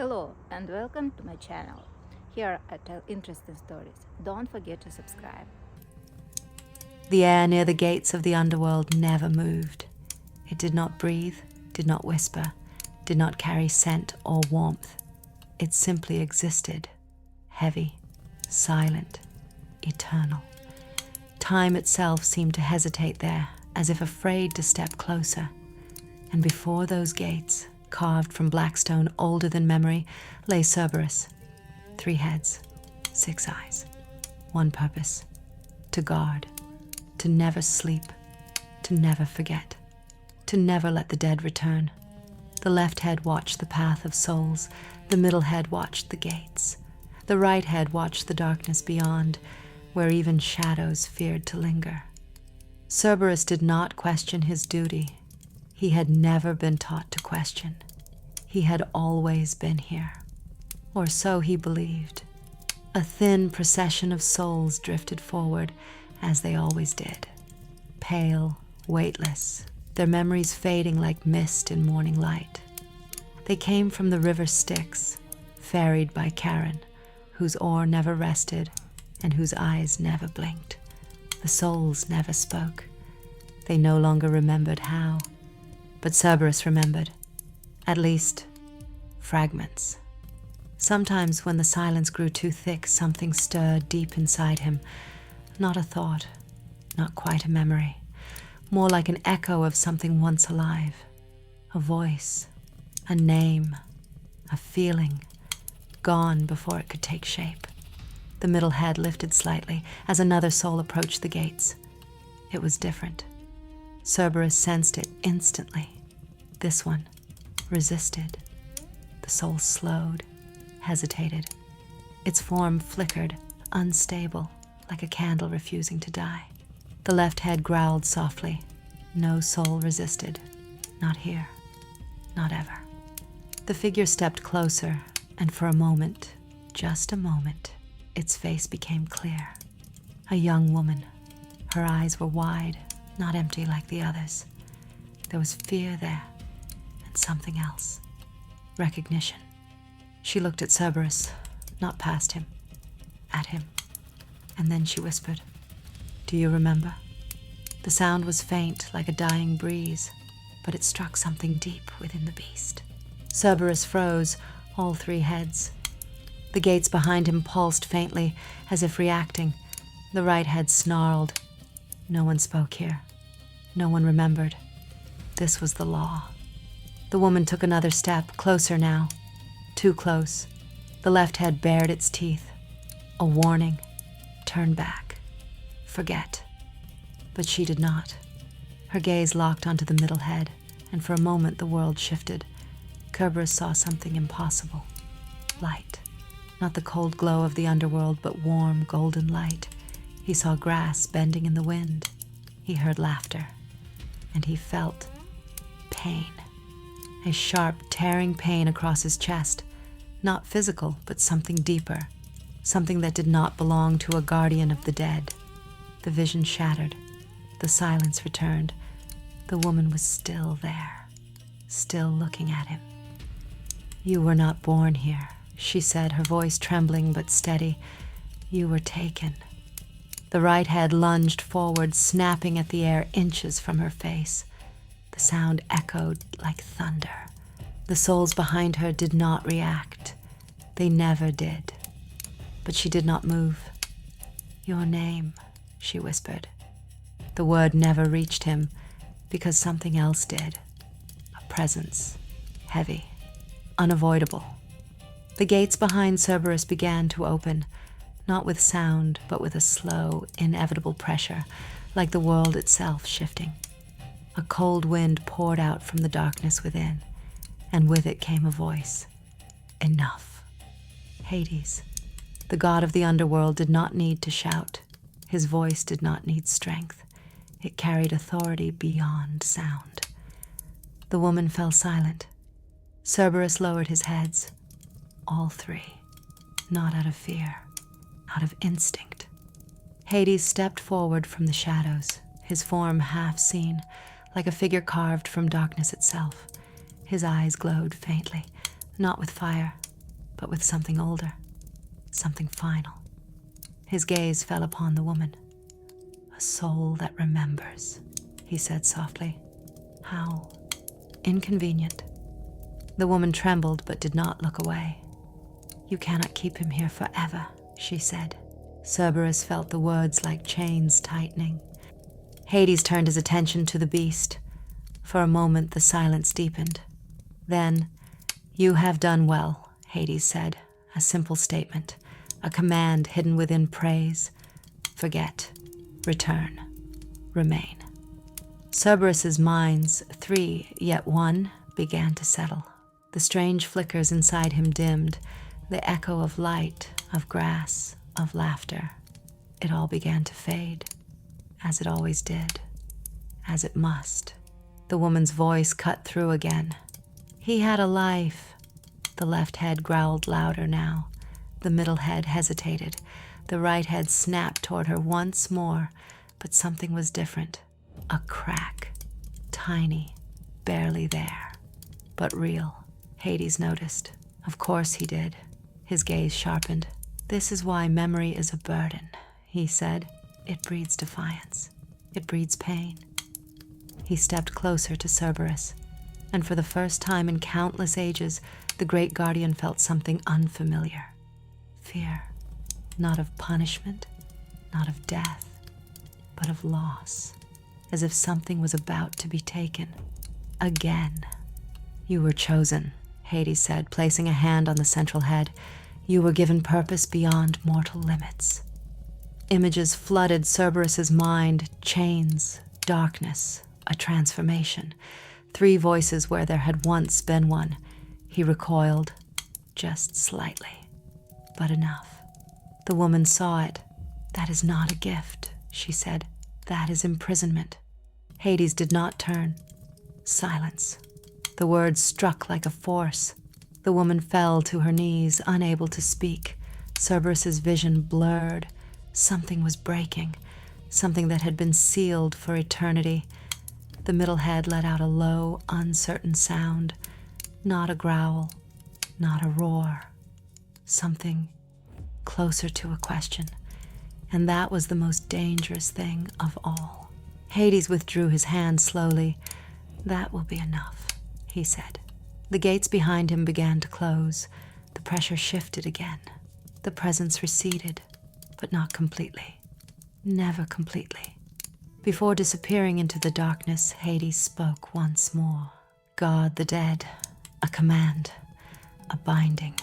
Hello and welcome to my channel. Here I tell interesting stories. Don't forget to subscribe. The air near the gates of the underworld never moved. It did not breathe, did not whisper, did not carry scent or warmth. It simply existed, heavy, silent, eternal. Time itself seemed to hesitate there, as if afraid to step closer. And before those gates, carved from black stone older than memory, lay Cerberus. 3 heads, 6 eyes, one purpose: to guard, to never sleep, to never forget, to never let the dead return. The left head watched the path of souls, the middle head watched the gates, the right head watched the darkness beyond, where even shadows feared to linger. Cerberus did not question his duty. He had never been taught to question. He had always been here, or so he believed. A thin procession of souls drifted forward, as they always did, pale, weightless, their memories fading like mist in morning light. They came from the river Styx, ferried by Charon, whose oar never rested and whose eyes never blinked. The souls never spoke. They no longer remembered how, but Cerberus remembered, at least fragments. Sometimes when the silence grew too thick, something stirred deep inside him. Not a thought, not quite a memory, more like an echo of something once alive. A voice, a name, a feeling, gone before it could take shape. The middle head lifted slightly as another soul approached the gates. It was different. Cerberus sensed it instantly. This one resisted. The soul slowed, hesitated. Its form flickered, unstable, like a candle refusing to die. The left head growled softly. No soul resisted. Not here. Not ever. The figure stepped closer, and for a moment, just a moment, its face became clear. A young woman. Her eyes were wide, not empty like the others. There was fear there, and something else. Recognition. She looked at Cerberus, not past him, at him. And then she whispered, "Do you remember?" The sound was faint, like a dying breeze, but it struck something deep within the beast. Cerberus froze, all 3 heads. The gates behind him pulsed faintly, as if reacting. The right head snarled. No one spoke here. No one remembered. This was the law. The woman took another step, closer now. Too close. The left head bared its teeth. A warning. Turn back. Forget. But she did not. Her gaze locked onto the middle head, and for a moment the world shifted. Cerberus saw something impossible. Light. Not the cold glow of the underworld, but warm, golden light. He saw grass bending in the wind. He heard laughter. And he felt pain. A sharp, tearing pain across his chest. Not physical, but something deeper. Something that did not belong to a guardian of the dead. The vision shattered. The silence returned. The woman was still there, still looking at him. "You were not born here," she said, her voice trembling but steady. "You were taken." The right head lunged forward, snapping at the air inches from her face. The sound echoed like thunder. The souls behind her did not react. They never did. But she did not move. "Your name," she whispered. The word never reached him, because something else did. A presence, heavy, unavoidable. The gates behind Cerberus began to open, not with sound, but with a slow, inevitable pressure, like the world itself shifting. A cold wind poured out from the darkness within, and with it came a voice. Enough. Hades, the god of the underworld, did not need to shout. His voice did not need strength. It carried authority beyond sound. The woman fell silent. Cerberus lowered his heads. All 3. Not out of fear, out of instinct. Hades stepped forward from the shadows, his form half seen, like a figure carved from darkness itself. His eyes glowed faintly, not with fire, but with something older, something final. His gaze fell upon the woman. "A soul that remembers," he said softly. "How inconvenient." The woman trembled but did not look away. "You cannot keep him here forever," she said. Cerberus felt the words like chains tightening. Hades turned his attention to the beast. For a moment the silence deepened. Then, "You have done well," Hades said, a simple statement, a command hidden within praise. "Forget, return, remain." Cerberus's mind's 3, yet 1, began to settle. The strange flickers inside him dimmed, the echo of light, of grass, of laughter. It all began to fade, as it always did, as it must. The woman's voice cut through again. "He had a life." The left head growled louder now. The middle head hesitated. The right head snapped toward her once more, but something was different. A crack. Tiny. Barely there. But real. Hades noticed. Of course he did. His gaze sharpened. "This is why memory is a burden," he said. "It breeds defiance. It breeds pain." He stepped closer to Cerberus, and for the first time in countless ages, the great guardian felt something unfamiliar. Fear. Not of punishment, not of death, but of loss, as if something was about to be taken. Again. "You were chosen," Hades said, placing a hand on the central head. "You were given purpose beyond mortal limits." Images flooded Cerberus's mind, chains, darkness, a transformation. 3 voices where there had once been one. He recoiled, just slightly, but enough. The woman saw it. "That is not a gift," she said. "That is imprisonment." Hades did not turn. Silence. The words struck like a force. The woman fell to her knees, unable to speak. Cerberus's vision blurred. Something was breaking, something that had been sealed for eternity. The middle head let out a low, uncertain sound. Not a growl, not a roar. Something closer to a question. And that was the most dangerous thing of all. Hades withdrew his hand slowly. "That will be enough," he said. The gates behind him began to close. The pressure shifted again. The presence receded, but not completely. Never completely. Before disappearing into the darkness, Hades spoke once more. God the dead. A command. A binding.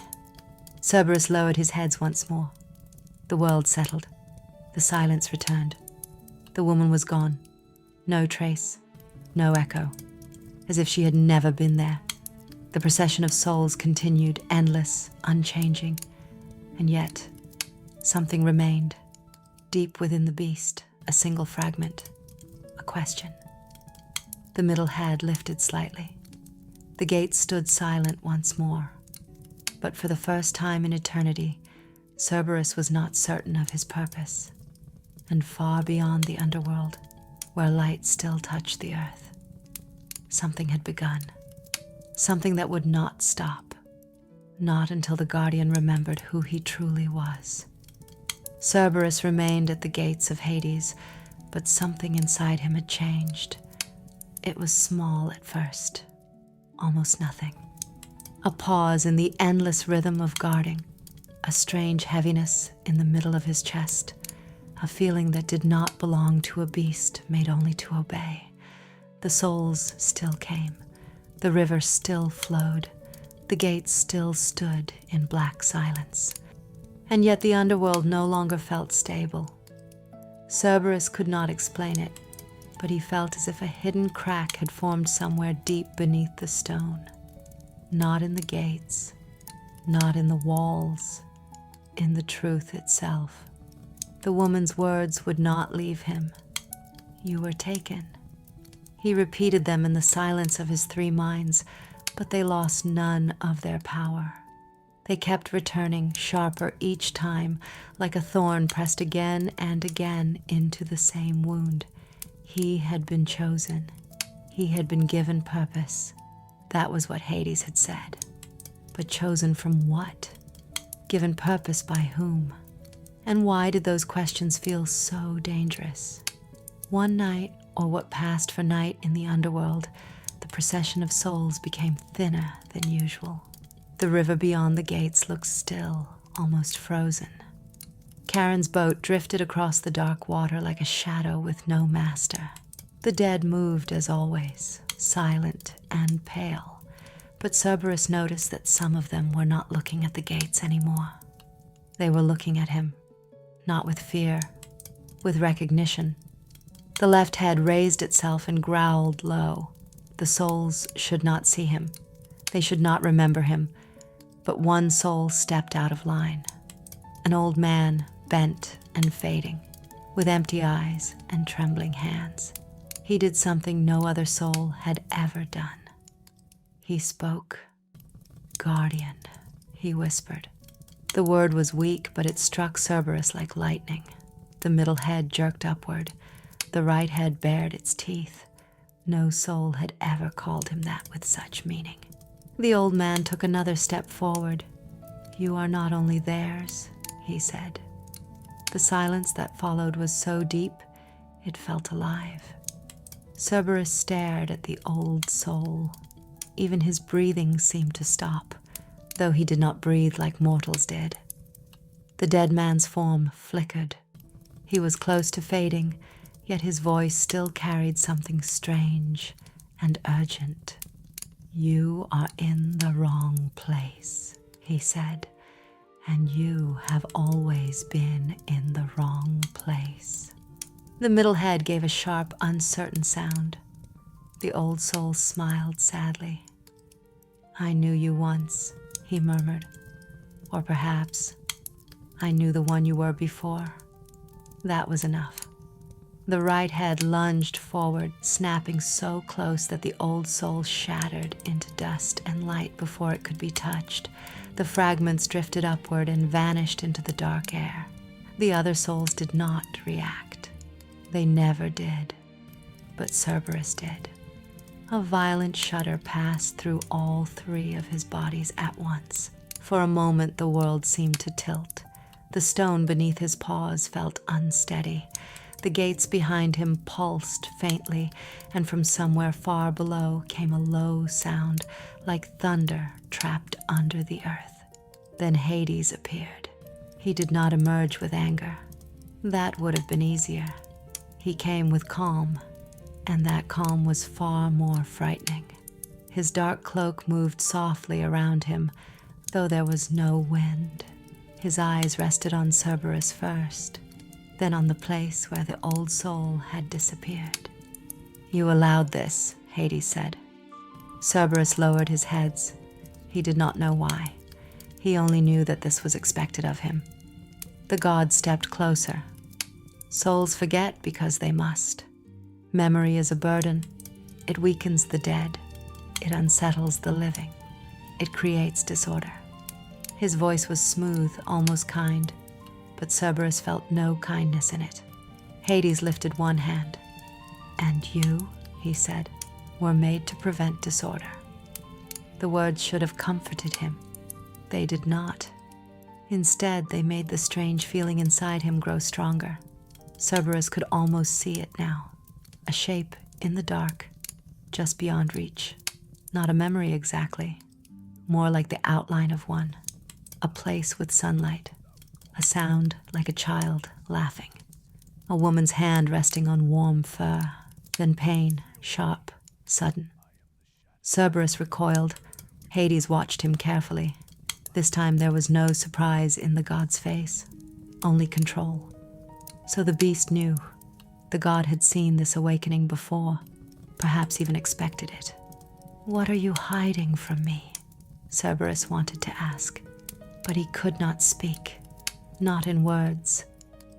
Cerberus lowered his head once more. The world settled. The silence returned. The woman was gone. No trace. No echo. As if she had never been there. The procession of souls continued, endless, unchanging. And yet, something remained. Deep within the beast, a single fragment. A question. The middle head lifted slightly. The gates stood silent once more. But for the first time in eternity, Cerberus was not certain of his purpose. And far beyond the underworld, where light still touched the earth, something had begun. Something that would not stop. Not until the guardian remembered who he truly was. Cerberus remained at the gates of Hades, but something inside him had changed. It was small at first, almost nothing. A pause in the endless rhythm of guarding, a strange heaviness in the middle of his chest, a feeling that did not belong to a beast made only to obey. The souls still came, the river still flowed, the gates still stood in black silence. And yet the underworld no longer felt stable. Cerberus could not explain it, but he felt as if a hidden crack had formed somewhere deep beneath the stone. Not in the gates, not in the walls, in the truth itself. The woman's words would not leave him. "You were taken." He repeated them in the silence of his 3 minds, but they lost none of their power. They kept returning, sharper each time, like a thorn pressed again and again into the same wound. He had been chosen. He had been given purpose. That was what Hades had said. But chosen from what? Given purpose by whom? And why did those questions feel so dangerous? One night, or what passed for night in the underworld, the procession of souls became thinner than usual. The river beyond the gates looked still, almost frozen. Charon's boat drifted across the dark water like a shadow with no master. The dead moved as always, silent and pale, but Cerberus noticed that some of them were not looking at the gates anymore. They were looking at him, not with fear, with recognition. The left head raised itself and growled low. The souls should not see him. They should not remember him. But one soul stepped out of line. An old man, bent and fading, with empty eyes and trembling hands. He did something no other soul had ever done. He spoke. "Guardian," he whispered. The word was weak, but it struck Cerberus like lightning. The middle head jerked upward. The right head bared its teeth. No soul had ever called him that with such meaning. The old man took another step forward. "You are not only theirs," he said. The silence that followed was so deep, it felt alive. Cerberus stared at the old soul. Even his breathing seemed to stop, though he did not breathe like mortals did. The dead man's form flickered. He was close to fading, yet his voice still carried something strange and urgent. "You are in the wrong place," he said, "and you have always been in the wrong place." The middle head gave a sharp, uncertain sound. The old soul smiled sadly. "I knew you once," he murmured. "Or perhaps I knew the one you were before." That was enough. The right head lunged forward, snapping so close that the old soul shattered into dust and light before it could be touched. The fragments drifted upward and vanished into the dark air. The other souls did not react. They never did. But Cerberus did. A violent shudder passed through all three of his bodies at once. For a moment the world seemed to tilt. The stone beneath his paws felt unsteady. The gates behind him pulsed faintly, and from somewhere far below came a low sound, like thunder trapped under the earth. Then Hades appeared. He did not emerge with anger. That would have been easier. He came with calm, and that calm was far more frightening. His dark cloak moved softly around him, though there was no wind. His eyes rested on Cerberus first, then on the place where the old soul had disappeared. "You allowed this," Hades said. Cerberus lowered his head. He did not know why. He only knew that this was expected of him. The god stepped closer. Souls forget because they must. Memory is a burden. It weakens the dead. It unsettles the living. It creates disorder. His voice was smooth, almost kind, but Cerberus felt no kindness in it. Hades lifted one hand. "And you," he said, "were made to prevent disorder." The words should have comforted him. They did not. Instead, they made the strange feeling inside him grow stronger. Cerberus could almost see it now. A shape in the dark, just beyond reach. Not a memory exactly, more like the outline of one. A place with sunlight. A sound like a child laughing. A woman's hand resting on warm fur. Then pain, sharp, sudden. Cerberus recoiled. Hades watched him carefully. This time there was no surprise in the god's face, only control. So the beast knew. The god had seen this awakening before, perhaps even expected it. "What are you hiding from me?" Cerberus wanted to ask, but he could not speak. Not in words,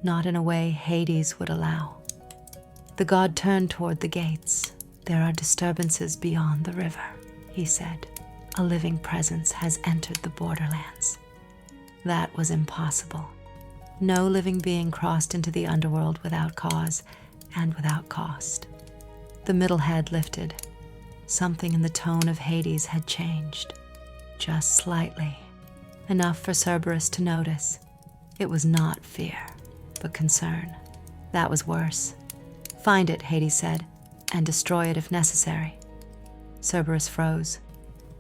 not in a way Hades would allow. The god turned toward the gates. "There are disturbances beyond the river," he said. "A living presence has entered the borderlands." That was impossible. No living being crossed into the underworld without cause and without cost. The middle head lifted. Something in the tone of Hades had changed, just slightly. enough for Cerberus to notice. It was not fear, but concern. That was worse. Find it, Hades said, and destroy it if necessary. Cerberus froze.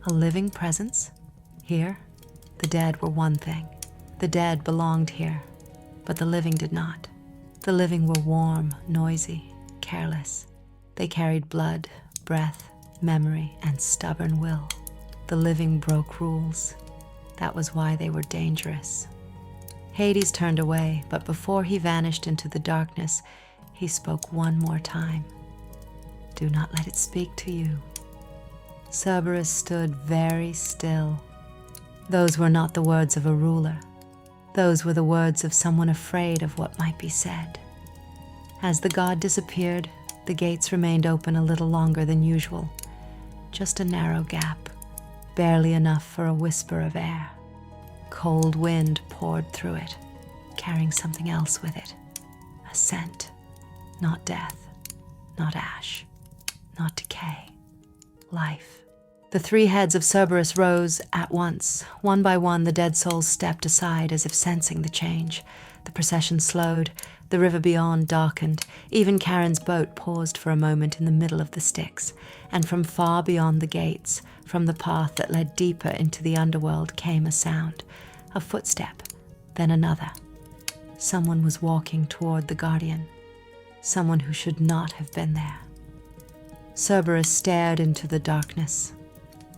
A living presence? Here? The dead were one thing. The dead belonged here, but the living did not. The living were warm, noisy, careless. They carried blood, breath, memory, and stubborn will. The living broke rules. That was why they were dangerous. Hades turned away, but before he vanished into the darkness, he spoke one more time. Do not let it speak to you. Cerberus stood very still. Those were not the words of a ruler. Those were the words of someone afraid of what might be said. As the god disappeared, the gates remained open a little longer than usual. Just a narrow gap, barely enough for a whisper of air. Cold wind poured through it, carrying something else with it. A scent, not death, not ash, not decay. Life. The three heads of Cerberus rose at once. One by one, the dead souls stepped aside as if sensing the change. The procession slowed. The river beyond darkened. Even Charon's boat paused for a moment in the middle of the Styx. And from far beyond the gates, from the path that led deeper into the underworld, came a sound. A footstep, then another. Someone was walking toward the guardian. Someone who should not have been there. Cerberus stared into the darkness.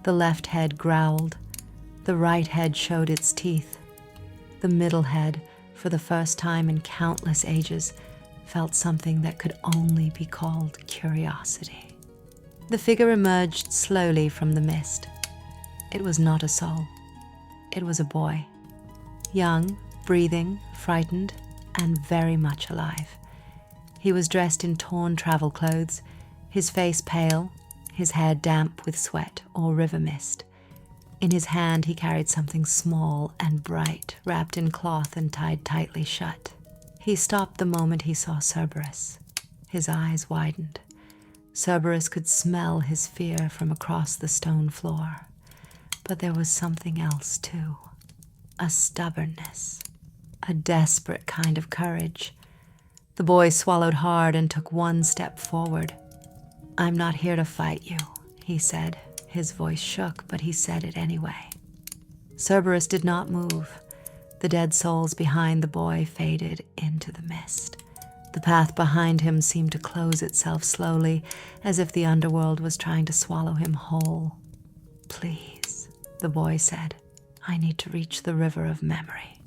The left head growled. The right head showed its teeth. The middle head, for the first time in countless ages, felt something that could only be called curiosity. The figure emerged slowly from the mist. It was not a soul. It was a boy. Young, breathing, frightened, and very much alive. He was dressed in torn travel clothes, his face pale, his hair damp with sweat or river mist. In his hand he carried something small and bright, wrapped in cloth and tied tightly shut. He stopped the moment he saw Cerberus. His eyes widened. Cerberus could smell his fear from across the stone floor. But there was something else too. A stubbornness. A desperate kind of courage. The boy swallowed hard and took one step forward. I'm not here to fight you, he said. His voice shook, but he said it anyway. Cerberus did not move. The dead souls behind the boy faded into the mist. The path behind him seemed to close itself slowly, as if the underworld was trying to swallow him whole. Please, the boy said. I need to reach the river of memory.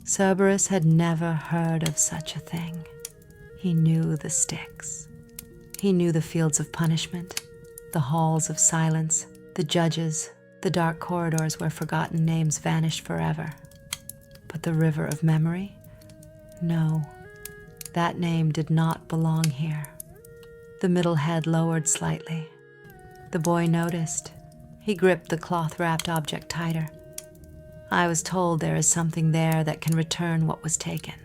Cerberus had never heard of such a thing. He knew the Styx. He knew the fields of punishment, the halls of silence, the judges, the dark corridors where forgotten names vanished forever. But the river of memory? No, that name did not belong here. The middle head lowered slightly. The boy noticed. He gripped the cloth-wrapped object tighter. I was told there is something there that can return what was taken.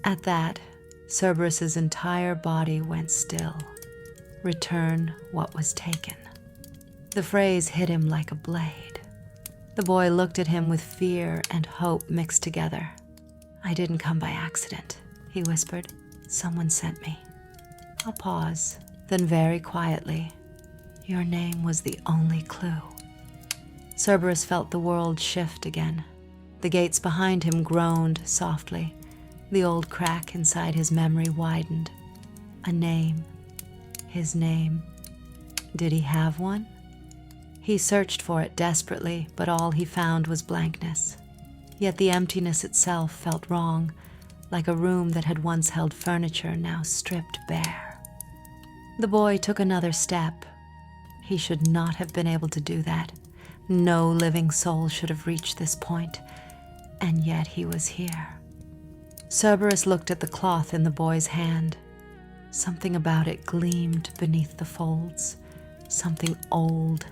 At that, Cerberus's entire body went still. Return what was taken. The phrase hit him like a blade. The boy looked at him with fear and hope mixed together. I didn't come by accident, he whispered. Someone sent me. A pause, then very quietly, your name was the only clue. Cerberus felt the world shift again. The gates behind him groaned softly. The old crack inside his memory widened. A name. His name. Did he have one? He searched for it desperately, but all he found was blankness. Yet the emptiness itself felt wrong, like a room that had once held furniture now stripped bare. The boy took another step. He should not have been able to do that. No living soul should have reached this point, and yet he was here. Cerberus looked at the cloth in the boy's hand. Something about it gleamed beneath the folds. Something old.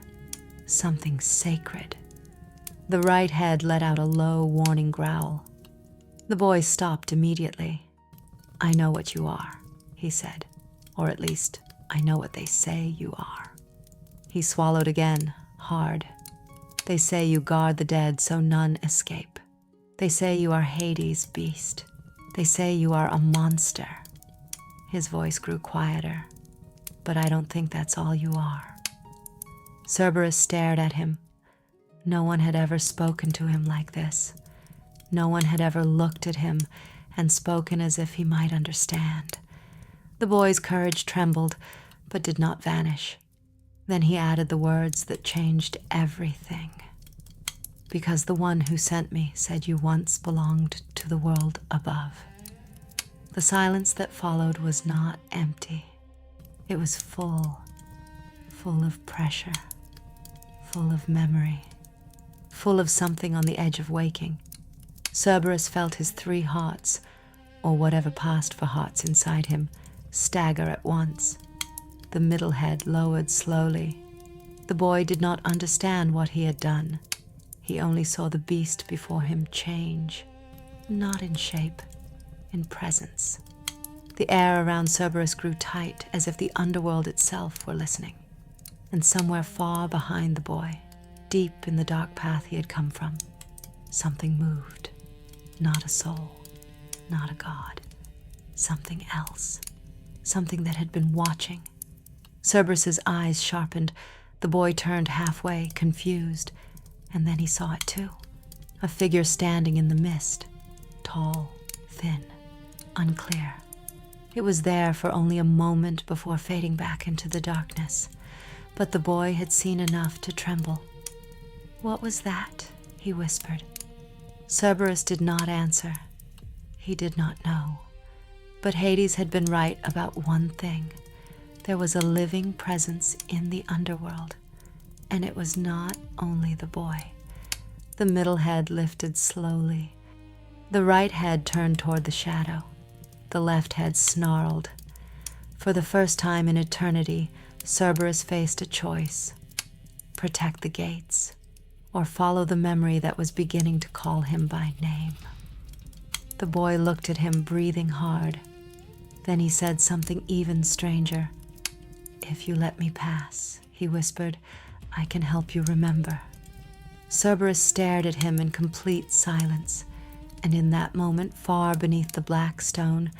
Something sacred. The right head let out a low, warning growl. The boy stopped immediately. I know what you are, he said. Or at least, I know what they say you are. He swallowed again, hard. They say you guard the dead so none escape. They say you are Hades' beast. They say you are a monster. His voice grew quieter, but I don't think that's all you are. Cerberus stared at him. No one had ever spoken to him like this. No one had ever looked at him and spoken as if he might understand. The boy's courage trembled, but did not vanish. Then he added the words that changed everything. Because the one who sent me said you once belonged to the world above. The silence that followed was not empty. It was full of pressure, full of memory, full of something on the edge of waking. Cerberus felt his 3 hearts, or whatever passed for hearts inside him, stagger at once. The middle head lowered slowly. The boy did not understand what he had done. He only saw the beast before him change, not in shape, in presence. The air around Cerberus grew tight, as if the underworld itself were listening. And somewhere far behind the boy, deep in the dark path he had come from, something moved. Not a soul, not a god. Something else. Something that had been watching. Cerberus's eyes sharpened. The boy turned halfway, confused, and then he saw it too. A figure standing in the mist. Tall, thin, unclear. It was there for only a moment before fading back into the darkness. But the boy had seen enough to tremble. "What was that?" he whispered. Cerberus did not answer. He did not know. But Hades had been right about one thing. There was a living presence in the underworld, and it was not only the boy. The middle head lifted slowly. The right head turned toward the shadow. The left head snarled. For the first time in eternity, Cerberus faced a choice: protect the gates, or follow the memory that was beginning to call him by name. The boy looked at him, breathing hard. Then he said something even stranger. "If you let me pass," he whispered, "I can help you remember." Cerberus stared at him in complete silence, and in that moment, far beneath the black stone,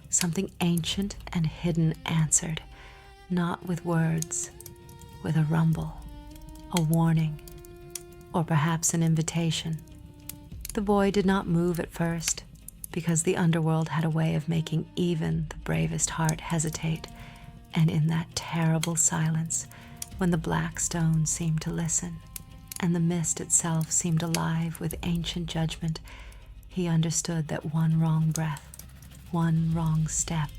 something ancient and hidden answered, not with words, with a rumble, a warning, or perhaps an invitation. The boy did not move at first, because the underworld had a way of making even the bravest heart hesitate, and in that terrible silence, when the black stone seemed to listen, and the mist itself seemed alive with ancient judgment, he understood that one wrong breath, one wrong step,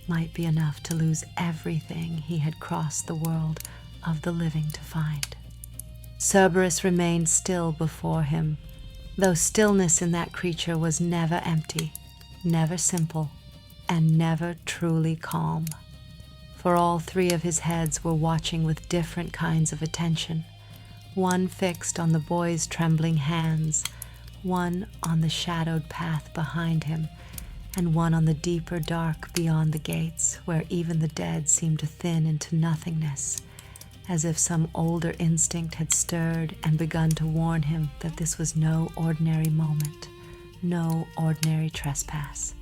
might be enough to lose everything he had crossed the world of the living to find. Cerberus remained still before him, though stillness in that creature was never empty, never simple, and never truly calm. For all 3 of his heads were watching with different kinds of attention, one fixed on the boy's trembling hands, one on the shadowed path behind him, and one on the deeper dark beyond the gates, where even the dead seemed to thin into nothingness, as if some older instinct had stirred and begun to warn him that this was no ordinary moment, no ordinary trespass,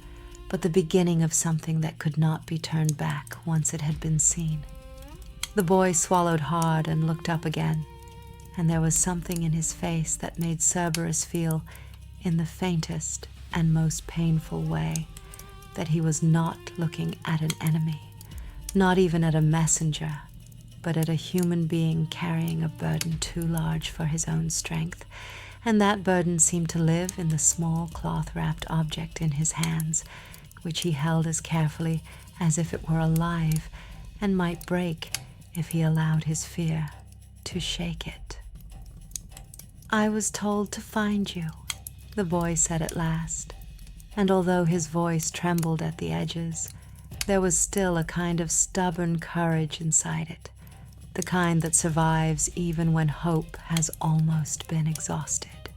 but the beginning of something that could not be turned back once it had been seen. The boy swallowed hard and looked up again, and there was something in his face that made Cerberus feel, in the faintest and most painful way, that he was not looking at an enemy, not even at a messenger, but at a human being carrying a burden too large for his own strength, and that burden seemed to live in the small cloth-wrapped object in his hands, which he held as carefully as if it were alive and might break if he allowed his fear to shake it. "I was told to find you," the boy said at last, and although his voice trembled at the edges, there was still a kind of stubborn courage inside it, the kind that survives even when hope has almost been exhausted.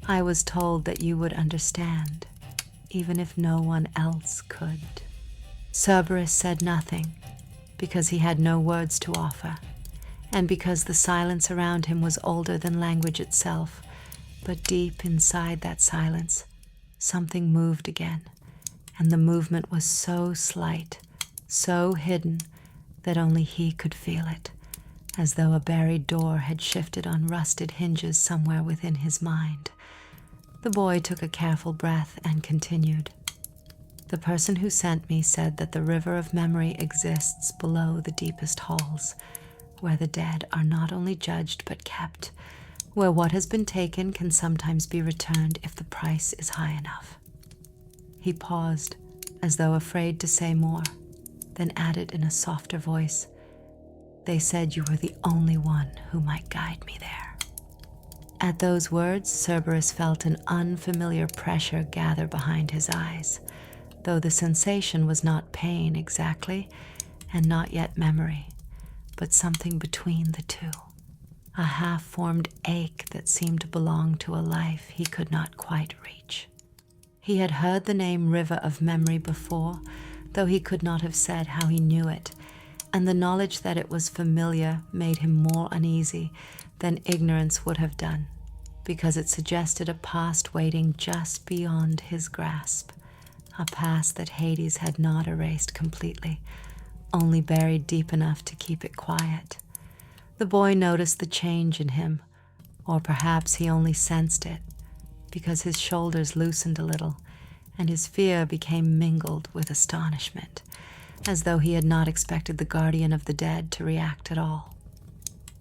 "I was told that you would understand, even if no one else could." Cerberus said nothing, because he had no words to offer, and because the silence around him was older than language itself, but deep inside that silence, something moved again, and the movement was so slight, so hidden, that only he could feel it, as though a buried door had shifted on rusted hinges somewhere within his mind. The boy took a careful breath and continued. The person who sent me said that the river of memory exists below the deepest halls, where the dead are not only judged but kept, where what has been taken can sometimes be returned if the price is high enough. He paused, as though afraid to say more, then added in a softer voice, "They said you were the only one who might guide me there." At those words, Cerberus felt an unfamiliar pressure gather behind his eyes, though the sensation was not pain exactly, and not yet memory, but something between the two, a half-formed ache that seemed to belong to a life he could not quite reach. He had heard the name River of Memory before, though he could not have said how he knew it, and the knowledge that it was familiar made him more uneasy than ignorance would have done, because it suggested a past waiting just beyond his grasp, a past that Hades had not erased completely, only buried deep enough to keep it quiet. The boy noticed the change in him, or perhaps he only sensed it, because his shoulders loosened a little, and his fear became mingled with astonishment, as though he had not expected the guardian of the dead to react at all.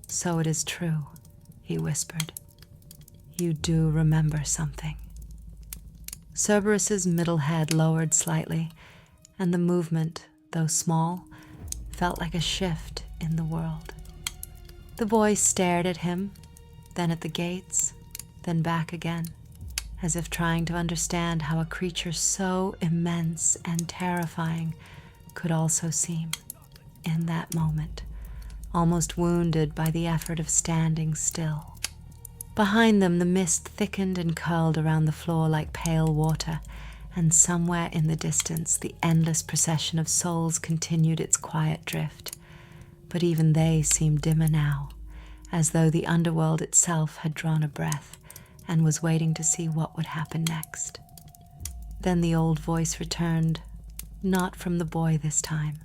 "So it is true," he whispered. "You do remember something." Cerberus's middle head lowered slightly, and the movement, though small, felt like a shift in the world. The boy stared at him, then at the gates, then back again, as if trying to understand how a creature so immense and terrifying could also seem, in that moment, almost wounded by the effort of standing still. Behind them, the mist thickened and curled around the floor like pale water, and somewhere in the distance, the endless procession of souls continued its quiet drift. But even they seemed dimmer now, as though the underworld itself had drawn a breath and was waiting to see what would happen next. Then the old voice returned, not from the boy this time,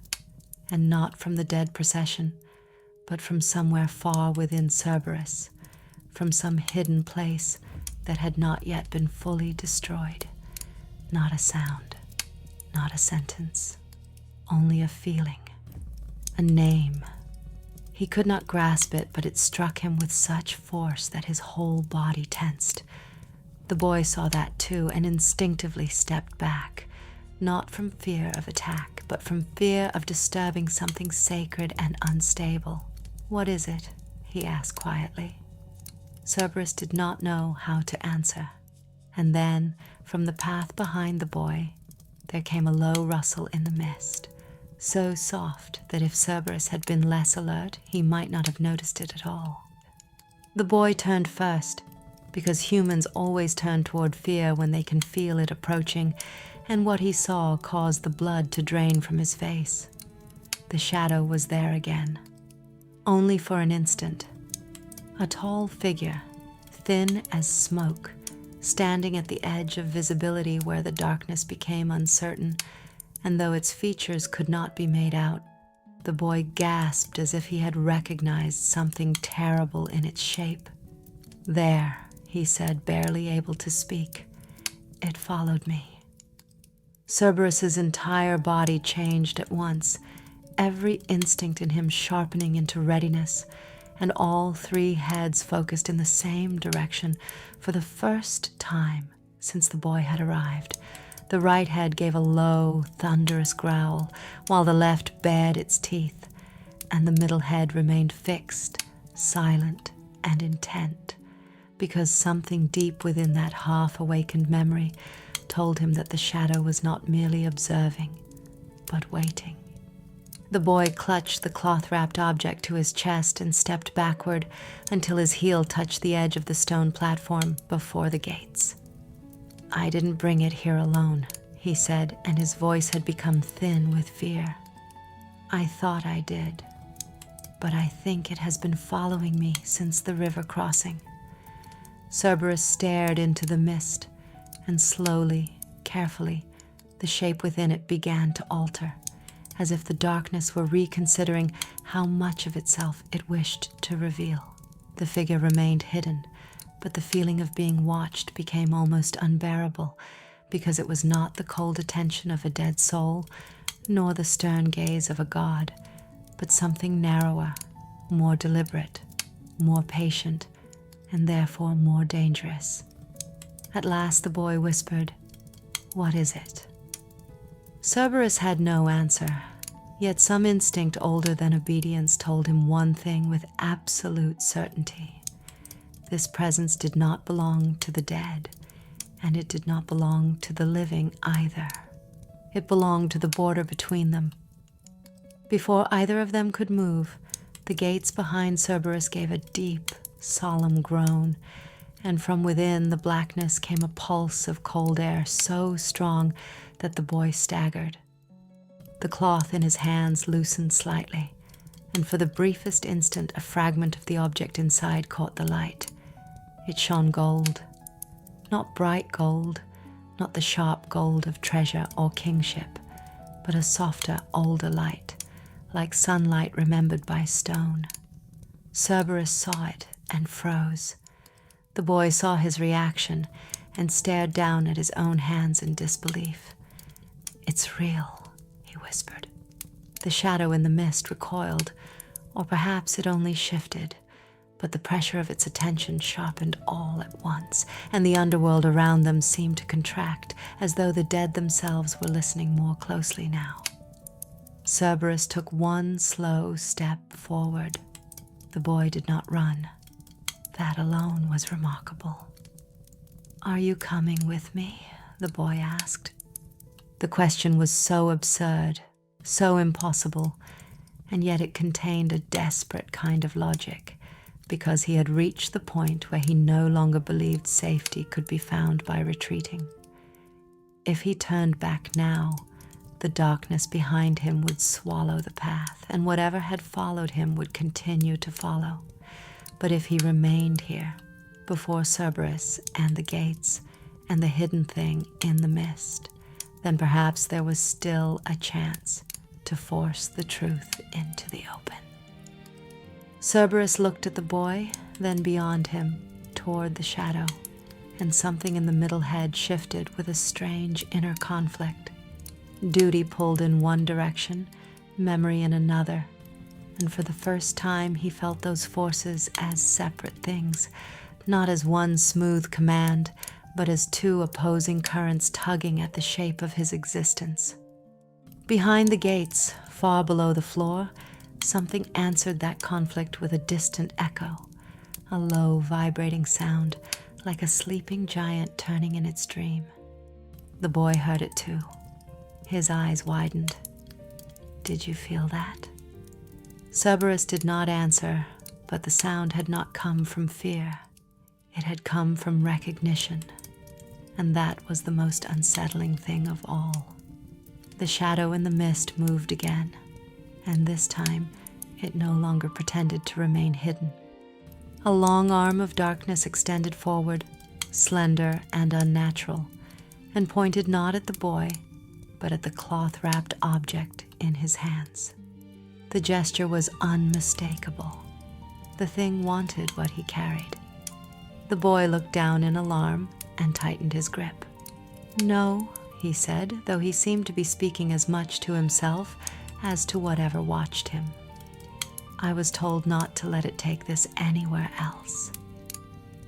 and not from the dead procession, but from somewhere far within Cerberus, from some hidden place that had not yet been fully destroyed. Not a sound, not a sentence, only a feeling, a name. He could not grasp it, but it struck him with such force that his whole body tensed. The boy saw that too, and instinctively stepped back, not from fear of attack, but from fear of disturbing something sacred and unstable. "What is it?" he asked quietly. Cerberus did not know how to answer, and then, from the path behind the boy, there came a low rustle in the mist, so soft that if Cerberus had been less alert, he might not have noticed it at all. The boy turned first, because humans always turn toward fear when they can feel it approaching, and what he saw caused the blood to drain from his face. The shadow was there again, only for an instant. A tall figure, thin as smoke, standing at the edge of visibility where the darkness became uncertain, and though its features could not be made out, the boy gasped as if he had recognized something terrible in its shape. "There," he said, barely able to speak. "It followed me." Cerberus's entire body changed at once, every instinct in him sharpening into readiness, and all three heads focused in the same direction for the first time since the boy had arrived. The right head gave a low, thunderous growl, while the left bared its teeth, and the middle head remained fixed, silent, and intent, because something deep within that half-awakened memory told him that the shadow was not merely observing, but waiting. The boy clutched the cloth-wrapped object to his chest and stepped backward until his heel touched the edge of the stone platform before the gates. "I didn't bring it here alone," he said, and his voice had become thin with fear. "I thought I did." but I think it has been following me since the river crossing." Cerberus stared into the mist, and slowly, carefully, the shape within it began to alter, as if the darkness were reconsidering how much of itself it wished to reveal. The figure remained hidden, but the feeling of being watched became almost unbearable, because it was not the cold attention of a dead soul, nor the stern gaze of a god, but something narrower, more deliberate, more patient, and therefore more dangerous. At last the boy whispered, "What is it?" Cerberus had no answer, yet some instinct older than obedience told him one thing with absolute certainty. This presence did not belong to the dead, and it did not belong to the living either. It belonged to the border between them. Before either of them could move, the gates behind Cerberus gave a deep, solemn groan, and from within the blackness came a pulse of cold air so strong that the boy staggered. The cloth in his hands loosened slightly, and for the briefest instant a fragment of the object inside caught the light. It shone gold. Not bright gold, not the sharp gold of treasure or kingship, but a softer, older light, like sunlight remembered by stone. Cerberus saw it and froze. The boy saw his reaction and stared down at his own hands in disbelief. "It's real," he whispered. The shadow in the mist recoiled, or perhaps it only shifted, but the pressure of its attention sharpened all at once, and the underworld around them seemed to contract, as though the dead themselves were listening more closely now. Cerberus took one slow step forward. The boy did not run. That alone was remarkable. "Are you coming with me?" the boy asked. The question was so absurd, so impossible, and yet it contained a desperate kind of logic, because he had reached the point where he no longer believed safety could be found by retreating. If he turned back now, the darkness behind him would swallow the path, and whatever had followed him would continue to follow. But if he remained here, before Cerberus and the gates, and the hidden thing in the mist, then perhaps there was still a chance to force the truth into the open. Cerberus looked at the boy, then beyond him, toward the shadow, and something in the middle head shifted with a strange inner conflict. Duty pulled in one direction, memory in another, and for the first time he felt those forces as separate things, not as one smooth command, but as two opposing currents tugging at the shape of his existence. Behind the gates, far below the floor, something answered that conflict with a distant echo, a low, vibrating sound, like a sleeping giant turning in its dream. The boy heard it too. His eyes widened. "Did you feel that?" Cerberus did not answer, but the sound had not come from fear. It had come from recognition, and that was the most unsettling thing of all. The shadow in the mist moved again, and this time it no longer pretended to remain hidden. A long arm of darkness extended forward, slender and unnatural, and pointed not at the boy, but at the cloth-wrapped object in his hands. The gesture was unmistakable. The thing wanted what he carried. The boy looked down in alarm and tightened his grip. "No," he said, though he seemed to be speaking as much to himself as to whatever watched him. "I was told not to let it take this anywhere else."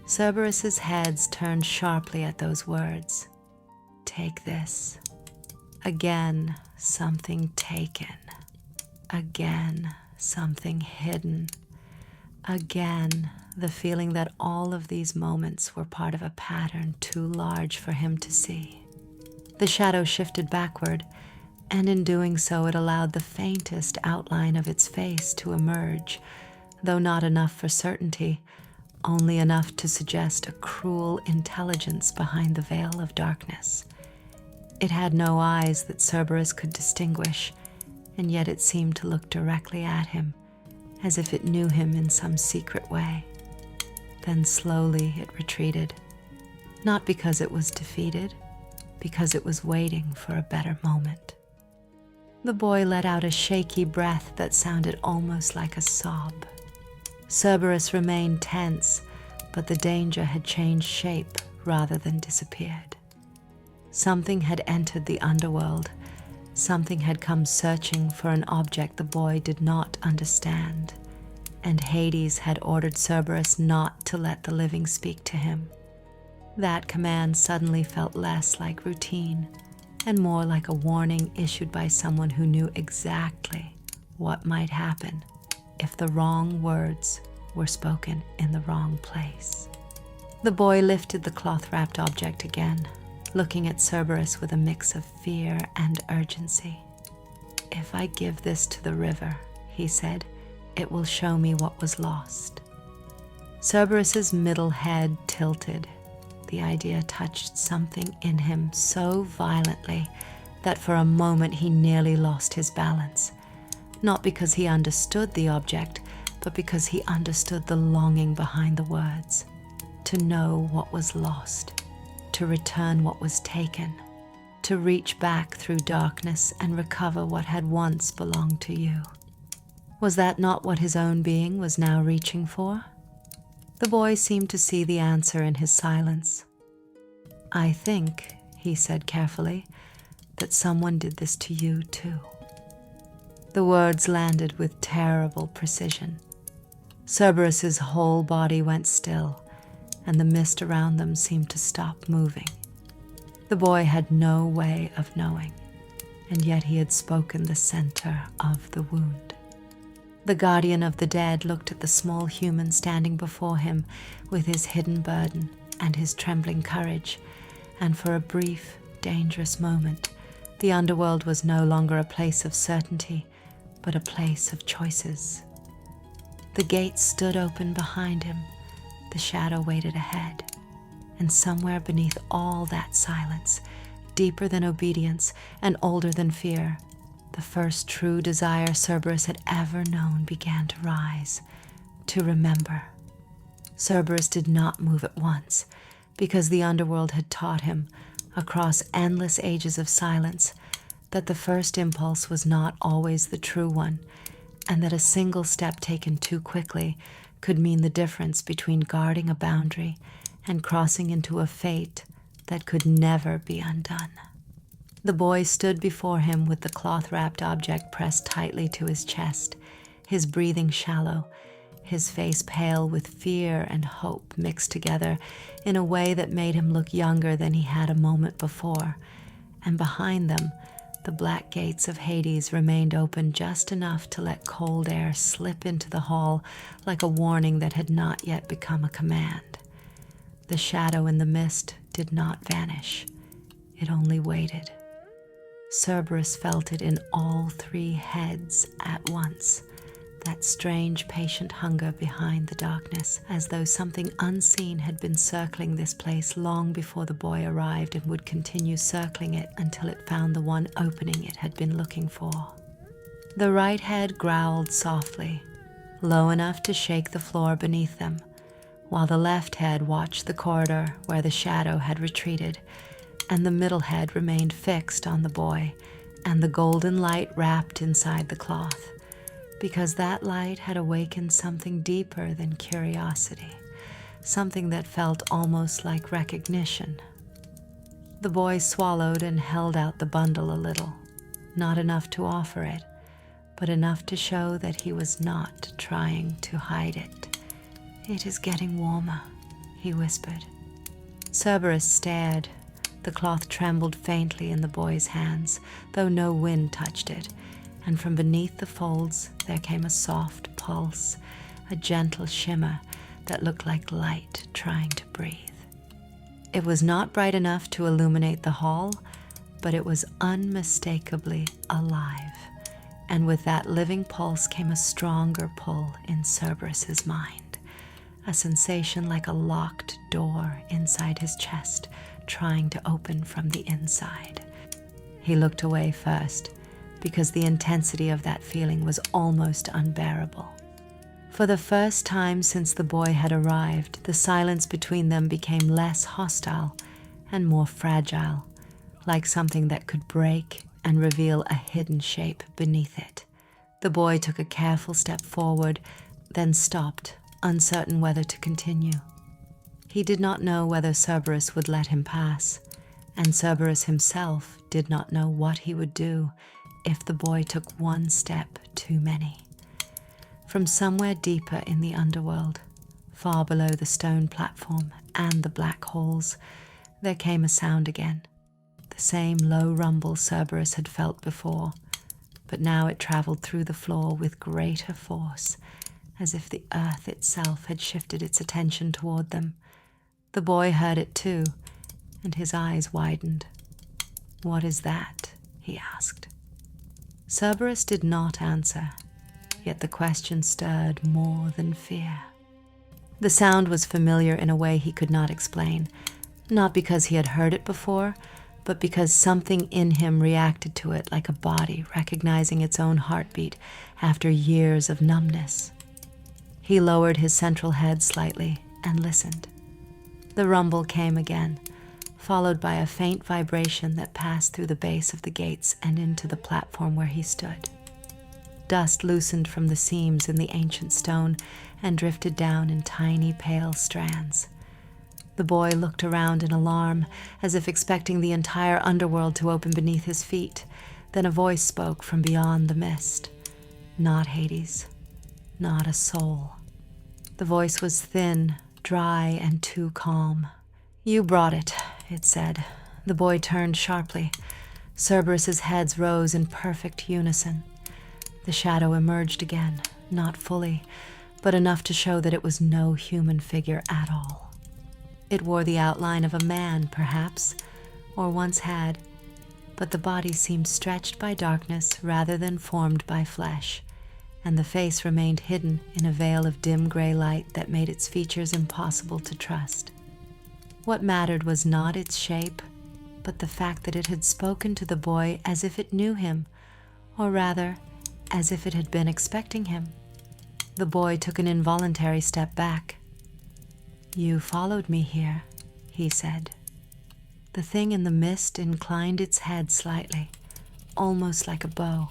Cerberus's heads turned sharply at those words. Take this. Again, something taken. Again, something hidden. Again, the feeling that all of these moments were part of a pattern too large for him to see. The shadow shifted backward, and in doing so it allowed the faintest outline of its face to emerge, though not enough for certainty, only enough to suggest a cruel intelligence behind the veil of darkness. It had no eyes that Cerberus could distinguish, and yet it seemed to look directly at him, as if it knew him in some secret way. Then slowly it retreated, not because it was defeated, because it was waiting for a better moment. The boy let out a shaky breath that sounded almost like a sob. Cerberus remained tense, but the danger had changed shape rather than disappeared. Something had entered the underworld. Something had come searching for an object the boy did not understand, and Hades had ordered Cerberus not to let the living speak to him. That command suddenly felt less like routine and more like a warning issued by someone who knew exactly what might happen if the wrong words were spoken in the wrong place. The boy lifted the cloth-wrapped object again, looking at Cerberus with a mix of fear and urgency. "If I give this to the river," he said, "it will show me what was lost." Cerberus's middle head tilted. The idea touched something in him so violently that for a moment he nearly lost his balance, not because he understood the object, but because he understood the longing behind the words. To know what was lost, to return what was taken, to reach back through darkness and recover what had once belonged to you. Was that not what his own being was now reaching for? The boy seemed to see the answer in his silence. "I think," he said carefully, "that someone did this to you too." The words landed with terrible precision. Cerberus's whole body went still, and the mist around them seemed to stop moving. The boy had no way of knowing, and yet he had spoken the center of the wound. The guardian of the dead looked at the small human standing before him with his hidden burden and his trembling courage, and for a brief, dangerous moment, the underworld was no longer a place of certainty, but a place of choices. The gates stood open behind him. The shadow waited ahead, and somewhere beneath all that silence, deeper than obedience and older than fear, the first true desire Cerberus had ever known began to rise, to remember. Cerberus did not move at once, because the underworld had taught him, across endless ages of silence, that the first impulse was not always the true one, and that a single step taken too quickly could mean the difference between guarding a boundary and crossing into a fate that could never be undone. The boy stood before him with the cloth-wrapped object pressed tightly to his chest, his breathing shallow, his face pale with fear and hope mixed together in a way that made him look younger than he had a moment before, and behind them, the black gates of Hades remained open just enough to let cold air slip into the hall like a warning that had not yet become a command. The shadow in the mist did not vanish. It only waited. Cerberus felt it in all three heads at once, that strange patient hunger behind the darkness, as though something unseen had been circling this place long before the boy arrived and would continue circling it until it found the one opening it had been looking for. The right head growled softly, low enough to shake the floor beneath them, while the left head watched the corridor where the shadow had retreated, and the middle head remained fixed on the boy, and the golden light wrapped inside the cloth, because that light had awakened something deeper than curiosity, something that felt almost like recognition. The boy swallowed and held out the bundle a little, not enough to offer it, but enough to show that he was not trying to hide it. "It is getting warmer," he whispered. Cerberus stared. The cloth trembled faintly in the boy's hands, though no wind touched it, and from beneath the folds there came a soft pulse, a gentle shimmer that looked like light trying to breathe. It was not bright enough to illuminate the hall, but it was unmistakably alive, and with that living pulse came a stronger pull in Cerberus's mind, a sensation like a locked door inside his chest, trying to open from the inside. He looked away first, because the intensity of that feeling was almost unbearable. For the first time since the boy had arrived, the silence between them became less hostile and more fragile, like something that could break and reveal a hidden shape beneath it. The boy took a careful step forward, then stopped, uncertain whether to continue. He did not know whether Cerberus would let him pass, and Cerberus himself did not know what he would do if the boy took one step too many. From somewhere deeper in the underworld, far below the stone platform and the black halls, there came a sound again. The same low rumble Cerberus had felt before, but now it traveled through the floor with greater force, as if the earth itself had shifted its attention toward them. The boy heard it too, and his eyes widened. "What is that?" he asked. Cerberus did not answer, yet the question stirred more than fear. The sound was familiar in a way he could not explain, not because he had heard it before, but because something in him reacted to it like a body recognizing its own heartbeat after years of numbness. He lowered his central head slightly and listened. The rumble came again, followed by a faint vibration that passed through the base of the gates and into the platform where he stood. Dust loosened from the seams in the ancient stone and drifted down in tiny pale strands. The boy looked around in alarm, as if expecting the entire underworld to open beneath his feet. Then a voice spoke from beyond the mist. Not Hades, not a soul. The voice was thin, dry, and too calm. "You brought it," it said. The boy turned sharply. Cerberus's heads rose in perfect unison. The shadow emerged again, not fully, but enough to show that it was no human figure at all. It wore the outline of a man, perhaps, or once had, but the body seemed stretched by darkness rather than formed by flesh, and the face remained hidden in a veil of dim gray light that made its features impossible to trust. What mattered was not its shape, but the fact that it had spoken to the boy as if it knew him, or rather, as if it had been expecting him. The boy took an involuntary step back. "You followed me here," he said. The thing in the mist inclined its head slightly, almost like a bow,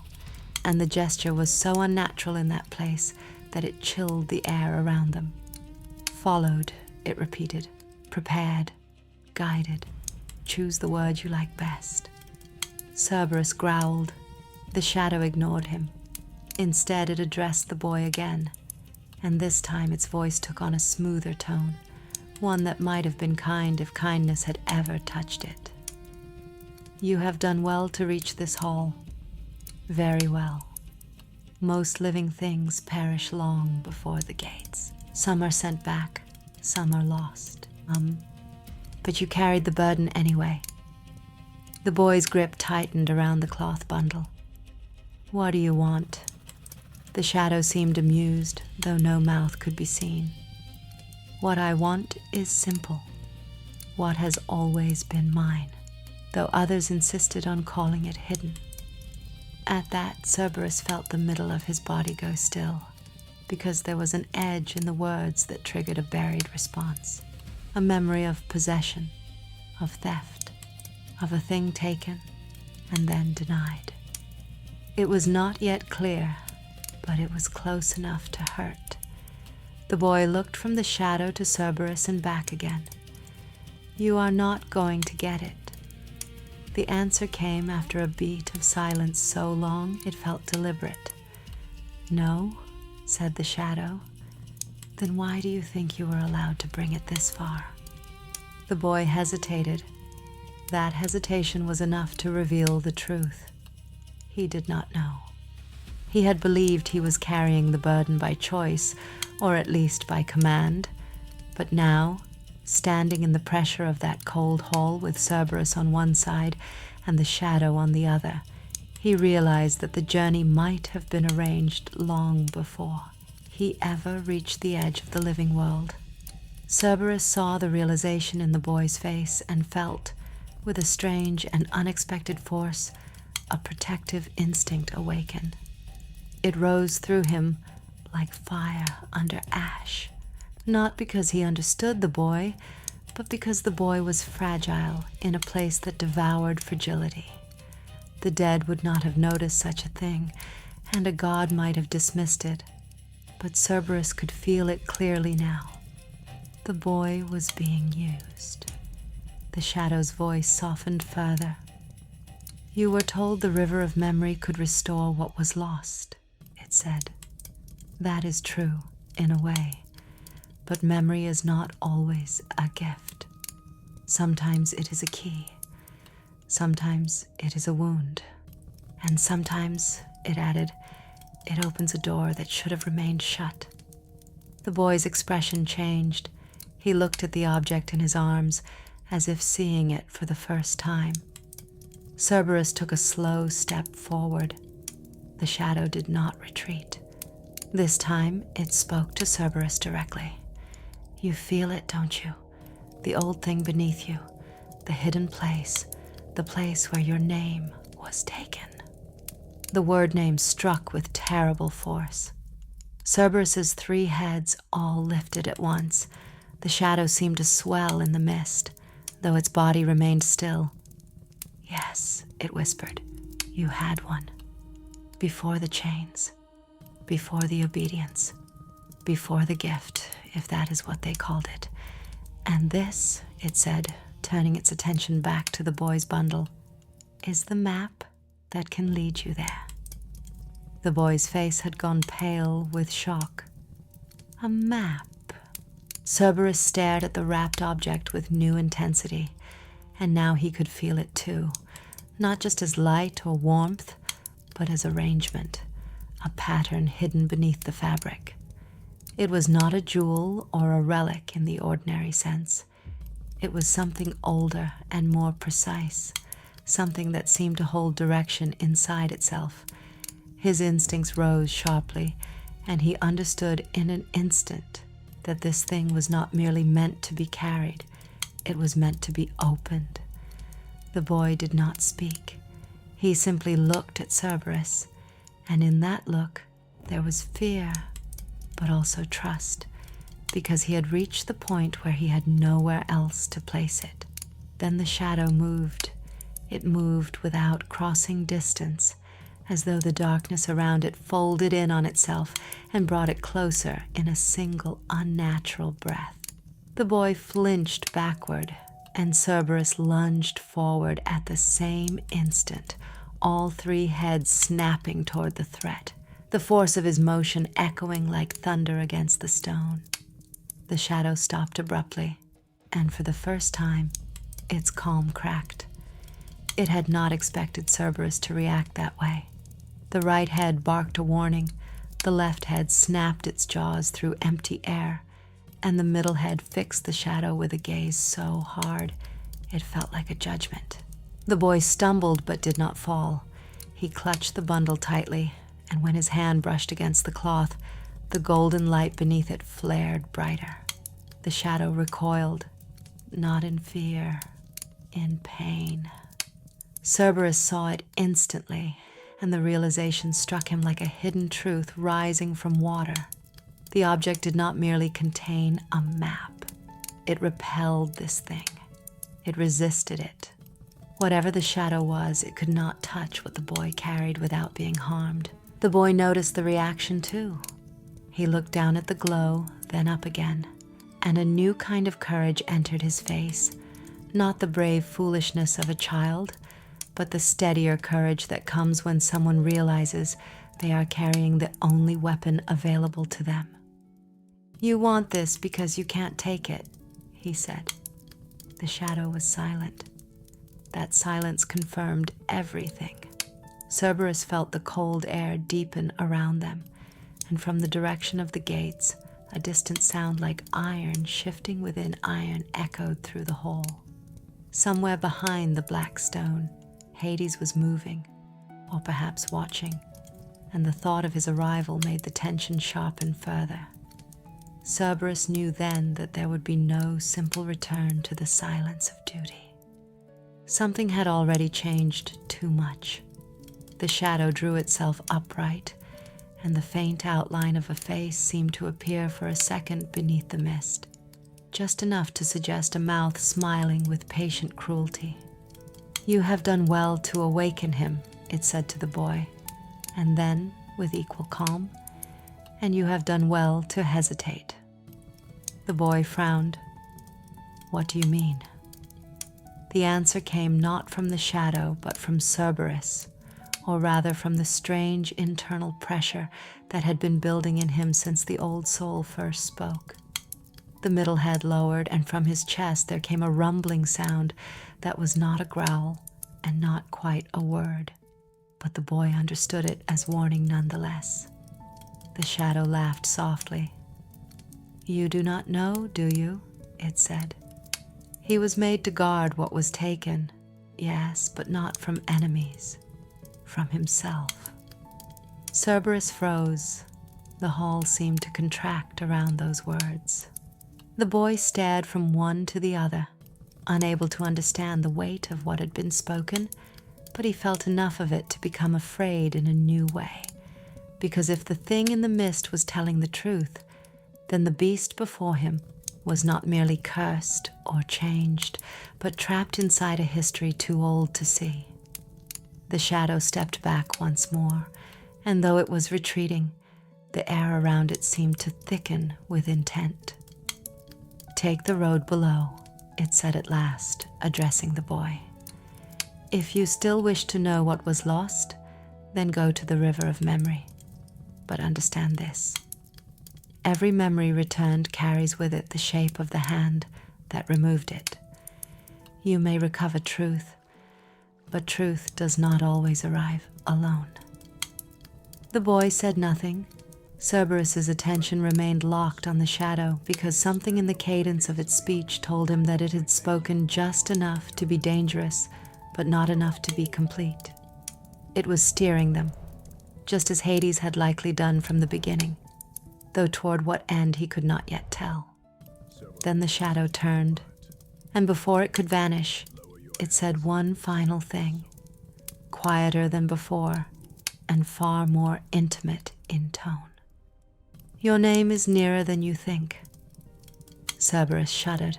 and the gesture was so unnatural in that place that it chilled the air around them. "Followed," it repeated. "Prepared, guided. Choose the word you like best." Cerberus growled. The shadow ignored him. Instead, it addressed the boy again, and this time its voice took on a smoother tone, one that might have been kind if kindness had ever touched it. "You have done well to reach this hall. Very well. Most living things perish long before the gates. Some are sent back, some are lost. But you carried the burden anyway." The boy's grip tightened around the cloth bundle. "What do you want?" The shadow seemed amused, though no mouth could be seen. "What I want is simple. What has always been mine, though others insisted on calling it hidden." At that, Cerberus felt the middle of his body go still, because there was an edge in the words that triggered a buried response. A memory of possession, of theft, of a thing taken and then denied. It was not yet clear, but it was close enough to hurt. The boy looked from the shadow to Cerberus and back again. "You are not going to get it." The answer came after a beat of silence so long it felt deliberate. "No," said the shadow. "Then why do you think you were allowed to bring it this far?" The boy hesitated. That hesitation was enough to reveal the truth. He did not know. He had believed he was carrying the burden by choice, or at least by command, but now, standing in the pressure of that cold hall with Cerberus on one side and the shadow on the other, he realized that the journey might have been arranged long before he ever reached the edge of the living world. Cerberus saw the realization in the boy's face and felt, with a strange and unexpected force, a protective instinct awaken. It rose through him like fire under ash, not because he understood the boy, but because the boy was fragile in a place that devoured fragility. The dead would not have noticed such a thing, and a god might have dismissed it, but Cerberus could feel it clearly now. The boy was being used. The shadow's voice softened further. "You were told the river of memory could restore what was lost," it said. "That is true, in a way, but memory is not always a gift. Sometimes it is a key. Sometimes it is a wound. And sometimes," it added, "it opens a door that should have remained shut." The boy's expression changed. He looked at the object in his arms as if seeing it for the first time. Cerberus took a slow step forward. The shadow did not retreat. This time it spoke to Cerberus directly. "You feel it, don't you? The old thing beneath you, the hidden place, the place where your name was taken." The word name struck with terrible force. Cerberus's 3 heads all lifted at once. The shadow seemed to swell in the mist, though its body remained still. "Yes," it whispered, "you had one. Before the chains, before the obedience, before the gift, if that is what they called it. And this," it said, turning its attention back to the boy's bundle, "is the map that can lead you there." The boy's face had gone pale with shock. A map. Cerberus stared at the wrapped object with new intensity, and now he could feel it too, not just as light or warmth, but as arrangement, a pattern hidden beneath the fabric. It was not a jewel or a relic in the ordinary sense. It was something older and more precise, something that seemed to hold direction inside itself. His instincts rose sharply, and he understood in an instant that this thing was not merely meant to be carried, it was meant to be opened. The boy did not speak. He simply looked at Cerberus, and in that look there was fear, but also trust, because he had reached the point where he had nowhere else to place it. Then the shadow moved. It moved without crossing distance, as though the darkness around it folded in on itself and brought it closer in a single unnatural breath. The boy flinched backward, and Cerberus lunged forward at the same instant, all 3 heads snapping toward the threat, the force of his motion echoing like thunder against the stone. The shadow stopped abruptly, and for the first time, its calm cracked. It had not expected Cerberus to react that way. The right head barked a warning, the left head snapped its jaws through empty air, and the middle head fixed the shadow with a gaze so hard it felt like a judgment. The boy stumbled but did not fall. He clutched the bundle tightly, and when his hand brushed against the cloth, the golden light beneath it flared brighter. The shadow recoiled, not in fear, in pain. Cerberus saw it instantly, and the realization struck him like a hidden truth rising from water. The object did not merely contain a map. It repelled this thing. It resisted it. Whatever the shadow was, it could not touch what the boy carried without being harmed. The boy noticed the reaction too. He looked down at the glow, then up again, and a new kind of courage entered his face, not the brave foolishness of a child, but the steadier courage that comes when someone realizes they are carrying the only weapon available to them. "You want this because you can't take it," he said. The shadow was silent. That silence confirmed everything. Cerberus felt the cold air deepen around them, and from the direction of the gates, a distant sound like iron shifting within iron echoed through the hall. Somewhere behind the black stone, Hades was moving, or perhaps watching, and the thought of his arrival made the tension sharpen further. Cerberus knew then that there would be no simple return to the silence of duty. Something had already changed too much. The shadow drew itself upright, and the faint outline of a face seemed to appear for a second beneath the mist, just enough to suggest a mouth smiling with patient cruelty. "You have done well to awaken him," it said to the boy, and then, with equal calm, "And you have done well to hesitate." The boy frowned. "What do you mean?" The answer came not from the shadow, but from Cerberus, or rather from the strange internal pressure that had been building in him since the old soul first spoke. The middle head lowered, and from his chest there came a rumbling sound that was not a growl and not quite a word, but the boy understood it as warning nonetheless. The shadow laughed softly. "You do not know, do you?" it said. "He was made to guard what was taken, yes, but not from enemies, from himself." Cerberus froze. The hall seemed to contract around those words. The boy stared from one to the other, unable to understand the weight of what had been spoken, but he felt enough of it to become afraid in a new way, because if the thing in the mist was telling the truth, then the beast before him was not merely cursed or changed, but trapped inside a history too old to see. The shadow stepped back once more, and though it was retreating, the air around it seemed to thicken with intent. "Take the road below," it said at last, addressing the boy. "If you still wish to know what was lost, then go to the river of memory. But understand this. Every memory returned carries with it the shape of the hand that removed it. You may recover truth, but truth does not always arrive alone." The boy said nothing. Cerberus's attention remained locked on the shadow because something in the cadence of its speech told him that it had spoken just enough to be dangerous, but not enough to be complete. It was steering them, just as Hades had likely done from the beginning, though toward what end he could not yet tell. Then the shadow turned, and before it could vanish, it said one final thing, quieter than before and far more intimate in tone. "Your name is nearer than you think." Cerberus shuddered.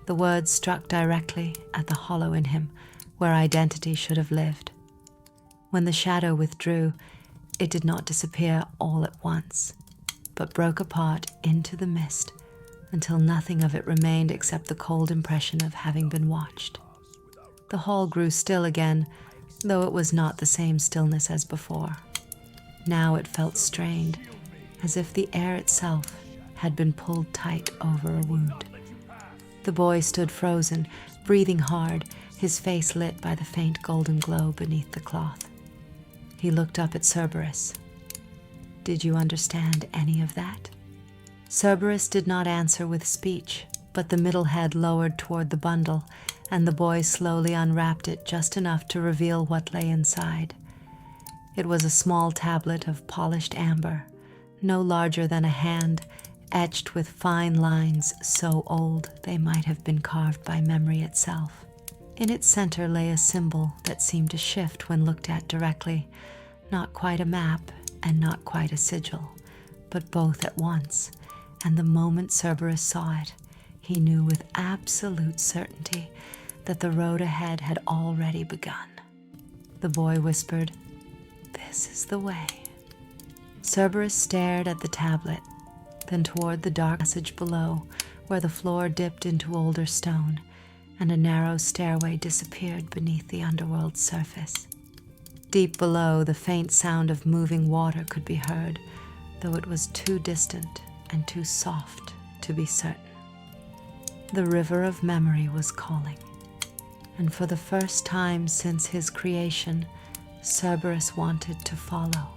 The words struck directly at the hollow in him where identity should have lived. When the shadow withdrew, it did not disappear all at once, but broke apart into the mist until nothing of it remained except the cold impression of having been watched. The hall grew still again, though it was not the same stillness as before. Now it felt strained, as if the air itself had been pulled tight over a wound. The boy stood frozen, breathing hard, his face lit by the faint golden glow beneath the cloth. He looked up at Cerberus. "Did you understand any of that?" Cerberus did not answer with speech, but the middle head lowered toward the bundle, and the boy slowly unwrapped it just enough to reveal what lay inside. It was a small tablet of polished amber, no larger than a hand, etched with fine lines so old they might have been carved by memory itself. In its center lay a symbol that seemed to shift when looked at directly, not quite a map and not quite a sigil, but both at once, and the moment Cerberus saw it, he knew with absolute certainty that the road ahead had already begun. The boy whispered, "This is the way." Cerberus stared at the tablet, then toward the dark passage below, where the floor dipped into older stone, and a narrow stairway disappeared beneath the underworld's surface. Deep below, the faint sound of moving water could be heard, though it was too distant and too soft to be certain. The river of memory was calling, and for the first time since his creation, Cerberus wanted to follow.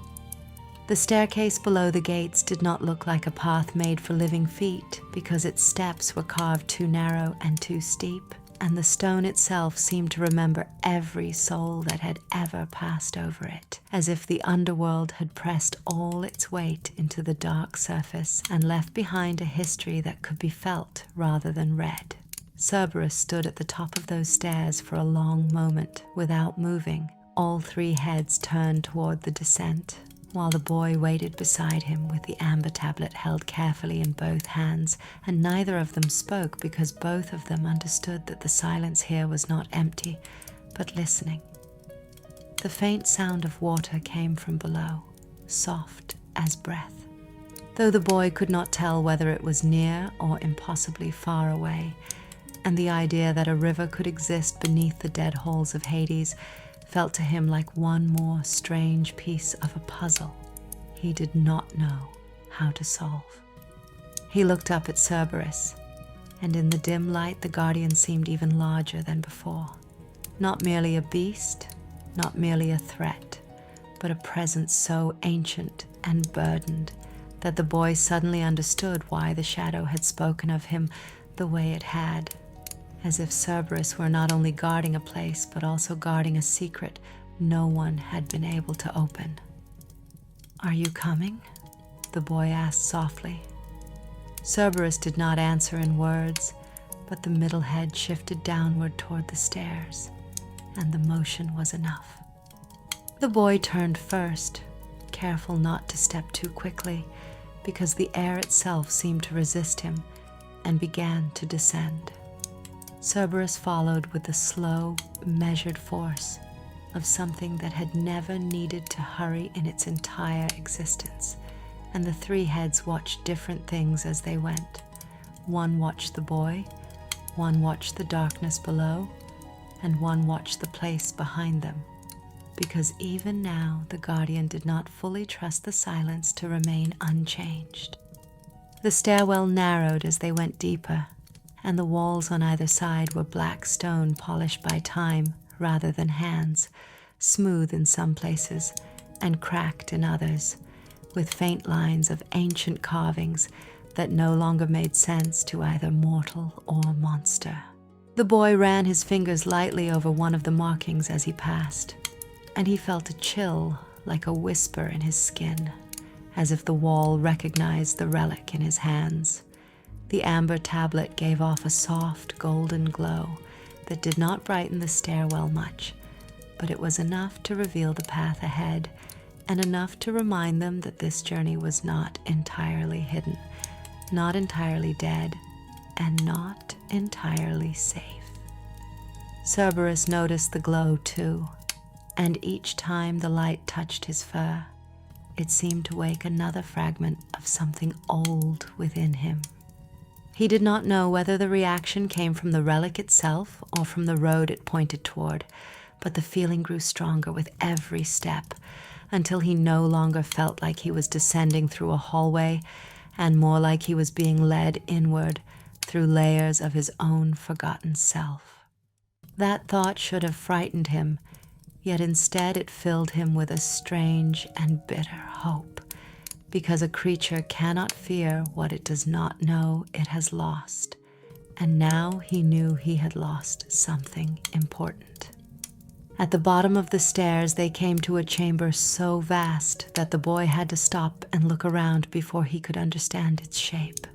The staircase below the gates did not look like a path made for living feet because its steps were carved too narrow and too steep, and the stone itself seemed to remember every soul that had ever passed over it, as if the underworld had pressed all its weight into the dark surface and left behind a history that could be felt rather than read. Cerberus stood at the top of those stairs for a long moment without moving, all three heads turned toward the descent, while the boy waited beside him with the amber tablet held carefully in both hands, and neither of them spoke because both of them understood that the silence here was not empty, but listening. The faint sound of water came from below, soft as breath, though the boy could not tell whether it was near or impossibly far away, and the idea that a river could exist beneath the dead halls of Hades felt to him like one more strange piece of a puzzle he did not know how to solve. He looked up at Cerberus, and in the dim light the guardian seemed even larger than before. Not merely a beast, not merely a threat, but a presence so ancient and burdened that the boy suddenly understood why the shadow had spoken of him the way it had, as if Cerberus were not only guarding a place, but also guarding a secret no one had been able to open. "Are you coming?" the boy asked softly. Cerberus did not answer in words, but the middle head shifted downward toward the stairs, and the motion was enough. The boy turned first, careful not to step too quickly, because the air itself seemed to resist him, and began to descend. Cerberus followed with the slow, measured force of something that had never needed to hurry in its entire existence, and the three heads watched different things as they went. One watched the boy, one watched the darkness below, and one watched the place behind them, because even now the guardian did not fully trust the silence to remain unchanged. The stairwell narrowed as they went deeper, and the walls on either side were black stone polished by time rather than hands, smooth in some places and cracked in others, with faint lines of ancient carvings that no longer made sense to either mortal or monster. The boy ran his fingers lightly over one of the markings as he passed, and he felt a chill like a whisper in his skin, as if the wall recognized the relic in his hands. The amber tablet gave off a soft golden glow that did not brighten the stairwell much, but it was enough to reveal the path ahead, and enough to remind them that this journey was not entirely hidden, not entirely dead, and not entirely safe. Cerberus noticed the glow too, and each time the light touched his fur, it seemed to wake another fragment of something old within him. He did not know whether the reaction came from the relic itself or from the road it pointed toward, but the feeling grew stronger with every step, until he no longer felt like he was descending through a hallway, and more like he was being led inward through layers of his own forgotten self. That thought should have frightened him, yet instead it filled him with a strange and bitter hope, because a creature cannot fear what it does not know it has lost, and now he knew he had lost something important. At the bottom of the stairs they came to a chamber so vast that the boy had to stop and look around before he could understand its shape.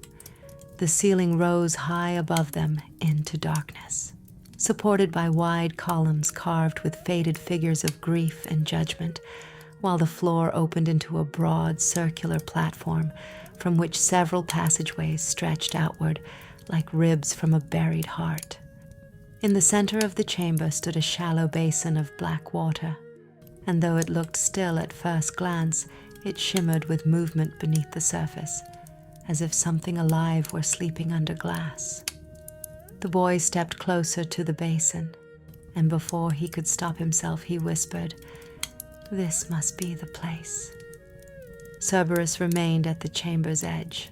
The ceiling rose high above them into darkness, supported by wide columns carved with faded figures of grief and judgment, while the floor opened into a broad circular platform from which several passageways stretched outward like ribs from a buried heart. In the center of the chamber stood a shallow basin of black water, and though it looked still at first glance, it shimmered with movement beneath the surface, as if something alive were sleeping under glass. The boy stepped closer to the basin, and before he could stop himself, he whispered, "This must be the place." Cerberus remained at the chamber's edge.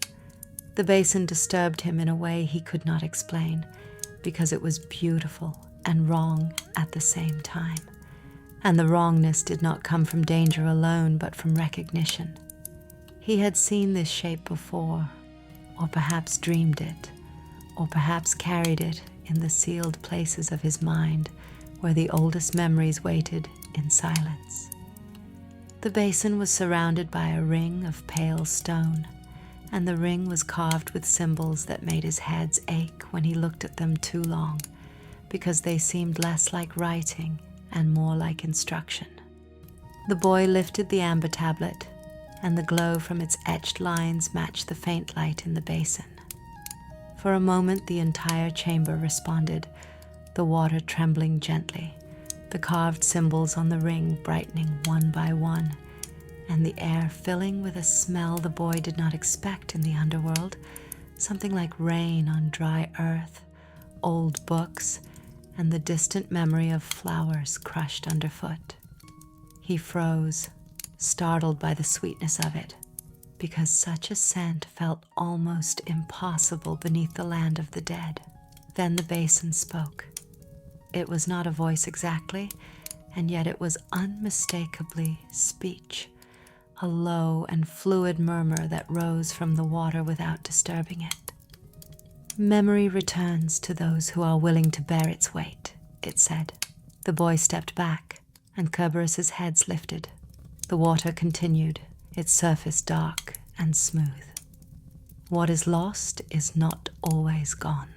The basin disturbed him in a way he could not explain, because it was beautiful and wrong at the same time, and the wrongness did not come from danger alone, but from recognition. He had seen this shape before, or perhaps dreamed it, or perhaps carried it in the sealed places of his mind, where the oldest memories waited in silence. The basin was surrounded by a ring of pale stone, and the ring was carved with symbols that made his hands ache when he looked at them too long, because they seemed less like writing and more like instruction. The boy lifted the amber tablet and the glow from its etched lines matched the faint light in the basin. For a moment the entire chamber responded, the water trembling gently, the carved symbols on the ring brightening one by one, and the air filling with a smell the boy did not expect in the underworld, something like rain on dry earth, old books, and the distant memory of flowers crushed underfoot. He froze, startled by the sweetness of it, because such a scent felt almost impossible beneath the land of the dead. Then the basin spoke. It was not a voice exactly, and yet it was unmistakably speech, a low and fluid murmur that rose from the water without disturbing it. "Memory returns to those who are willing to bear its weight," it said. The boy stepped back, and Cerberus's heads lifted. The water continued, its surface dark and smooth. "What is lost is not always gone.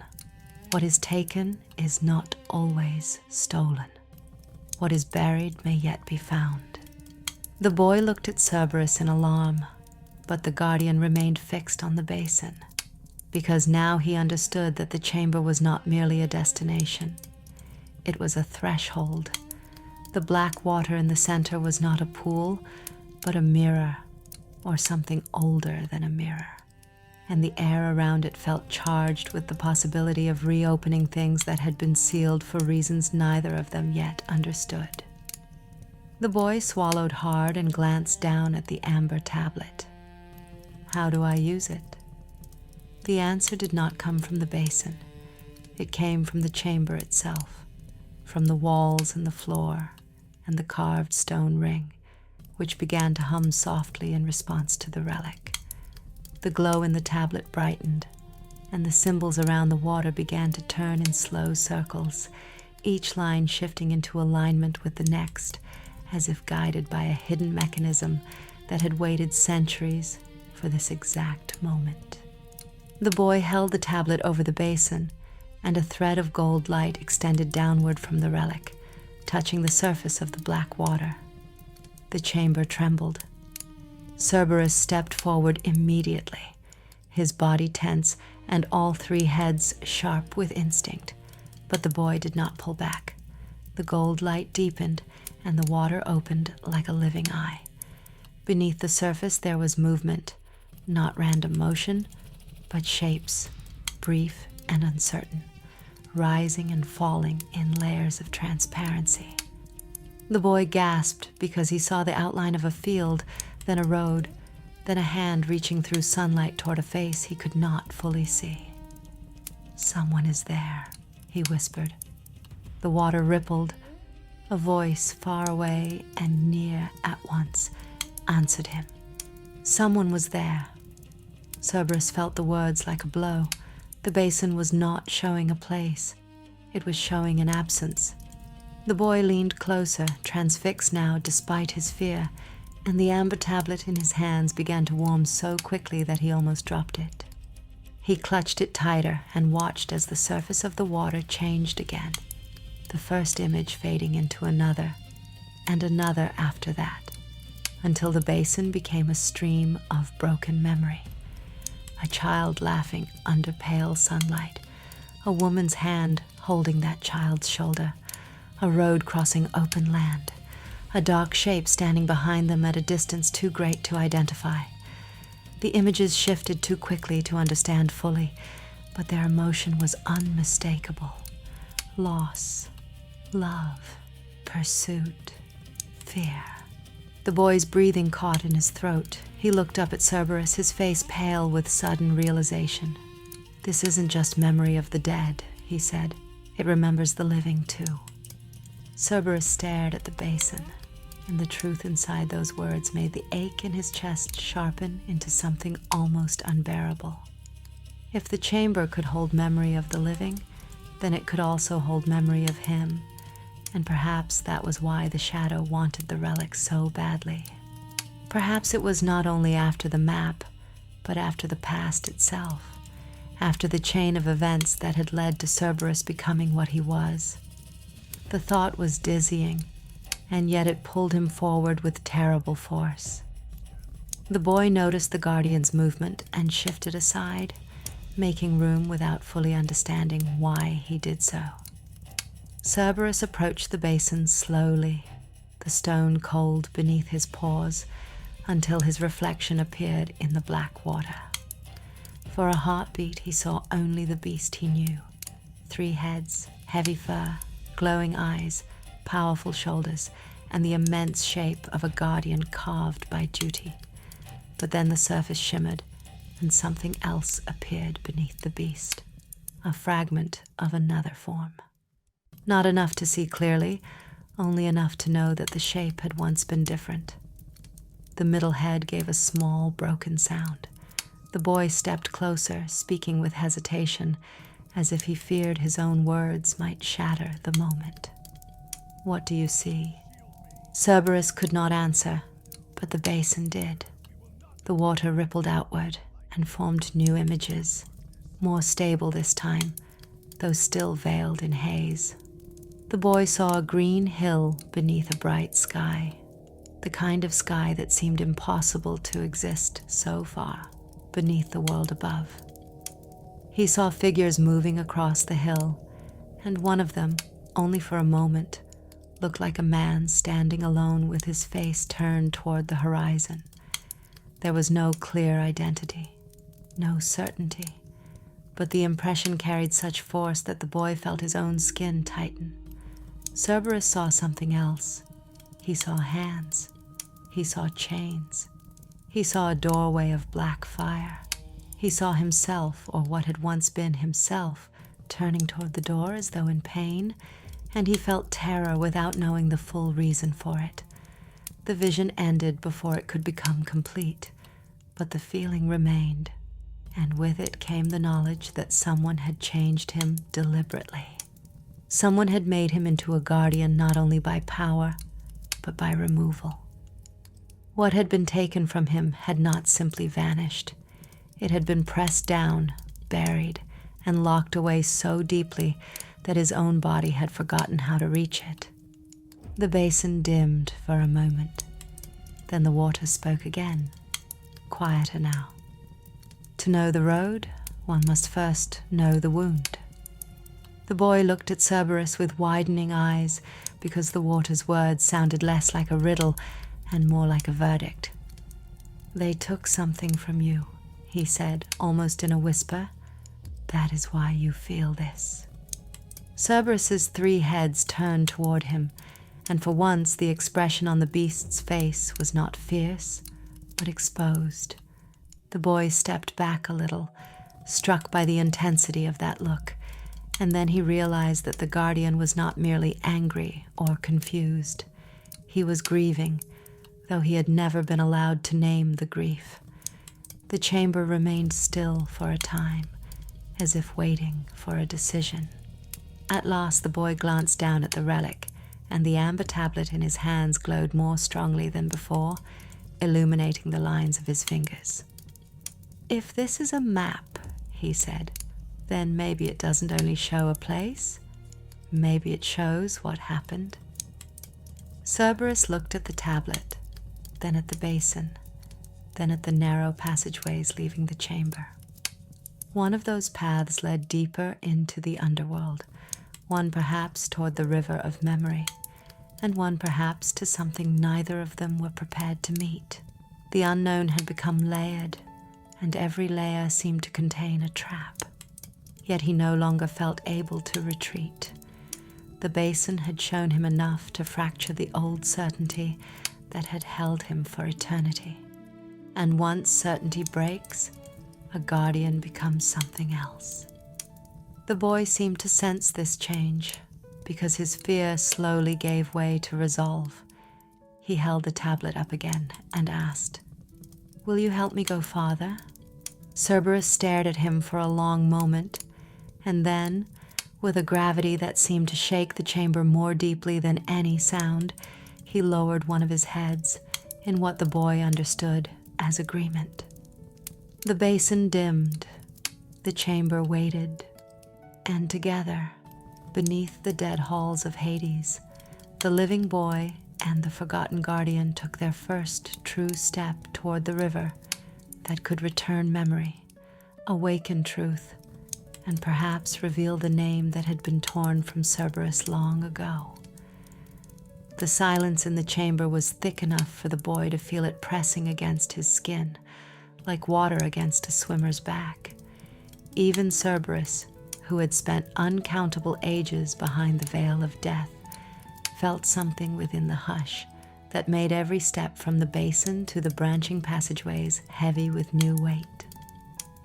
What is taken is not always stolen. What is buried may yet be found." The boy looked at Cerberus in alarm, but the guardian remained fixed on the basin, because now he understood that the chamber was not merely a destination. It was a threshold. The black water in the center was not a pool, but a mirror, or something older than a mirror, and the air around it felt charged with the possibility of reopening things that had been sealed for reasons neither of them yet understood. The boy swallowed hard and glanced down at the amber tablet. "How do I use it?" The answer did not come from the basin. It came from the chamber itself, from the walls and the floor, and the carved stone ring, which began to hum softly in response to the relic. The glow in the tablet brightened, and the symbols around the water began to turn in slow circles, each line shifting into alignment with the next, as if guided by a hidden mechanism that had waited centuries for this exact moment. The boy held the tablet over the basin, and a thread of gold light extended downward from the relic, touching the surface of the black water. The chamber trembled. Cerberus stepped forward immediately, his body tense and all three heads sharp with instinct, but the boy did not pull back. The gold light deepened, and the water opened like a living eye. Beneath the surface there was movement, not random motion, but shapes, brief and uncertain, rising and falling in layers of transparency. The boy gasped because he saw the outline of a field, then a road, then a hand reaching through sunlight toward a face he could not fully see. "Someone is there," he whispered. The water rippled. A voice far away and near at once answered him. Someone was there. Cerberus felt the words like a blow. The basin was not showing a place. It was showing an absence. The boy leaned closer, transfixed now despite his fear, and the amber tablet in his hands began to warm so quickly that he almost dropped it. He clutched it tighter and watched as the surface of the water changed again, the first image fading into another, and another after that, until the basin became a stream of broken memory. A child laughing under pale sunlight, a woman's hand holding that child's shoulder, a road crossing open land, a dark shape standing behind them at a distance too great to identify. The images shifted too quickly to understand fully, but their emotion was unmistakable. Loss, love, pursuit, fear. The boy's breathing caught in his throat. He looked up at Cerberus, his face pale with sudden realization. "This isn't just memory of the dead," he said. "It remembers the living, too." Cerberus stared at the basin, and the truth inside those words made the ache in his chest sharpen into something almost unbearable. If the chamber could hold memory of the living, then it could also hold memory of him, and perhaps that was why the shadow wanted the relic so badly. Perhaps it was not only after the map, but after the past itself, after the chain of events that had led to Cerberus becoming what he was. The thought was dizzying, and yet it pulled him forward with terrible force. The boy noticed the guardian's movement and shifted aside, making room without fully understanding why he did so. Cerberus approached the basin slowly, the stone cold beneath his paws, until his reflection appeared in the black water. For a heartbeat, he saw only the beast he knew. 3 heads, heavy fur, glowing eyes, powerful shoulders, and the immense shape of a guardian carved by duty. But then the surface shimmered, and something else appeared beneath the beast, a fragment of another form. Not enough to see clearly, only enough to know that the shape had once been different. The middle head gave a small, broken sound. The boy stepped closer, speaking with hesitation, as if he feared his own words might shatter the moment. "What do you see?" Cerberus could not answer, but the basin did. The water rippled outward and formed new images, more stable this time, though still veiled in haze. The boy saw a green hill beneath a bright sky, the kind of sky that seemed impossible to exist so far beneath the world above. He saw figures moving across the hill, and one of them, only for a moment, looked like a man standing alone with his face turned toward the horizon. There was no clear identity, no certainty, but the impression carried such force that the boy felt his own skin tighten. Cerberus saw something else. He saw hands. He saw chains. He saw a doorway of black fire. He saw himself, or what had once been himself, turning toward the door as though in pain, and he felt terror without knowing the full reason for it. The vision ended before it could become complete, but the feeling remained, and with it came the knowledge that someone had changed him deliberately. Someone had made him into a guardian not only by power, but by removal. What had been taken from him had not simply vanished. It had been pressed down, buried, and locked away so deeply that his own body had forgotten how to reach it. The basin dimmed for a moment. Then the water spoke again, quieter now. To know the road, one must first know the wound. The boy looked at Cerberus with widening eyes, because the water's words sounded less like a riddle and more like a verdict. "They took something from you," he said, almost in a whisper. "That is why you feel this." Cerberus's 3 heads turned toward him, and for once the expression on the beast's face was not fierce, but exposed. The boy stepped back a little, struck by the intensity of that look, and then he realized that the guardian was not merely angry or confused. He was grieving, though he had never been allowed to name the grief. The chamber remained still for a time, as if waiting for a decision. At last the boy glanced down at the relic, and the amber tablet in his hands glowed more strongly than before, illuminating the lines of his fingers. "If this is a map," he said, "then maybe it doesn't only show a place. Maybe it shows what happened." Cerberus looked at the tablet, then at the basin, then at the narrow passageways leaving the chamber. One of those paths led deeper into the underworld, one perhaps toward the river of memory, and one perhaps to something neither of them were prepared to meet. The unknown had become layered, and every layer seemed to contain a trap. Yet he no longer felt able to retreat. The basin had shown him enough to fracture the old certainty that had held him for eternity. And once certainty breaks, a guardian becomes something else. The boy seemed to sense this change, because his fear slowly gave way to resolve. He held the tablet up again and asked, "Will you help me go farther?" Cerberus stared at him for a long moment, and then, with a gravity that seemed to shake the chamber more deeply than any sound, he lowered one of his heads in what the boy understood as agreement. The basin dimmed, the chamber waited, and together, beneath the dead halls of Hades, the living boy and the forgotten guardian took their first true step toward the river that could return memory, awaken truth, and perhaps reveal the name that had been torn from Cerberus long ago. The silence in the chamber was thick enough for the boy to feel it pressing against his skin, like water against a swimmer's back. Even Cerberus, who had spent uncountable ages behind the veil of death, felt something within the hush that made every step from the basin to the branching passageways heavy with new weight.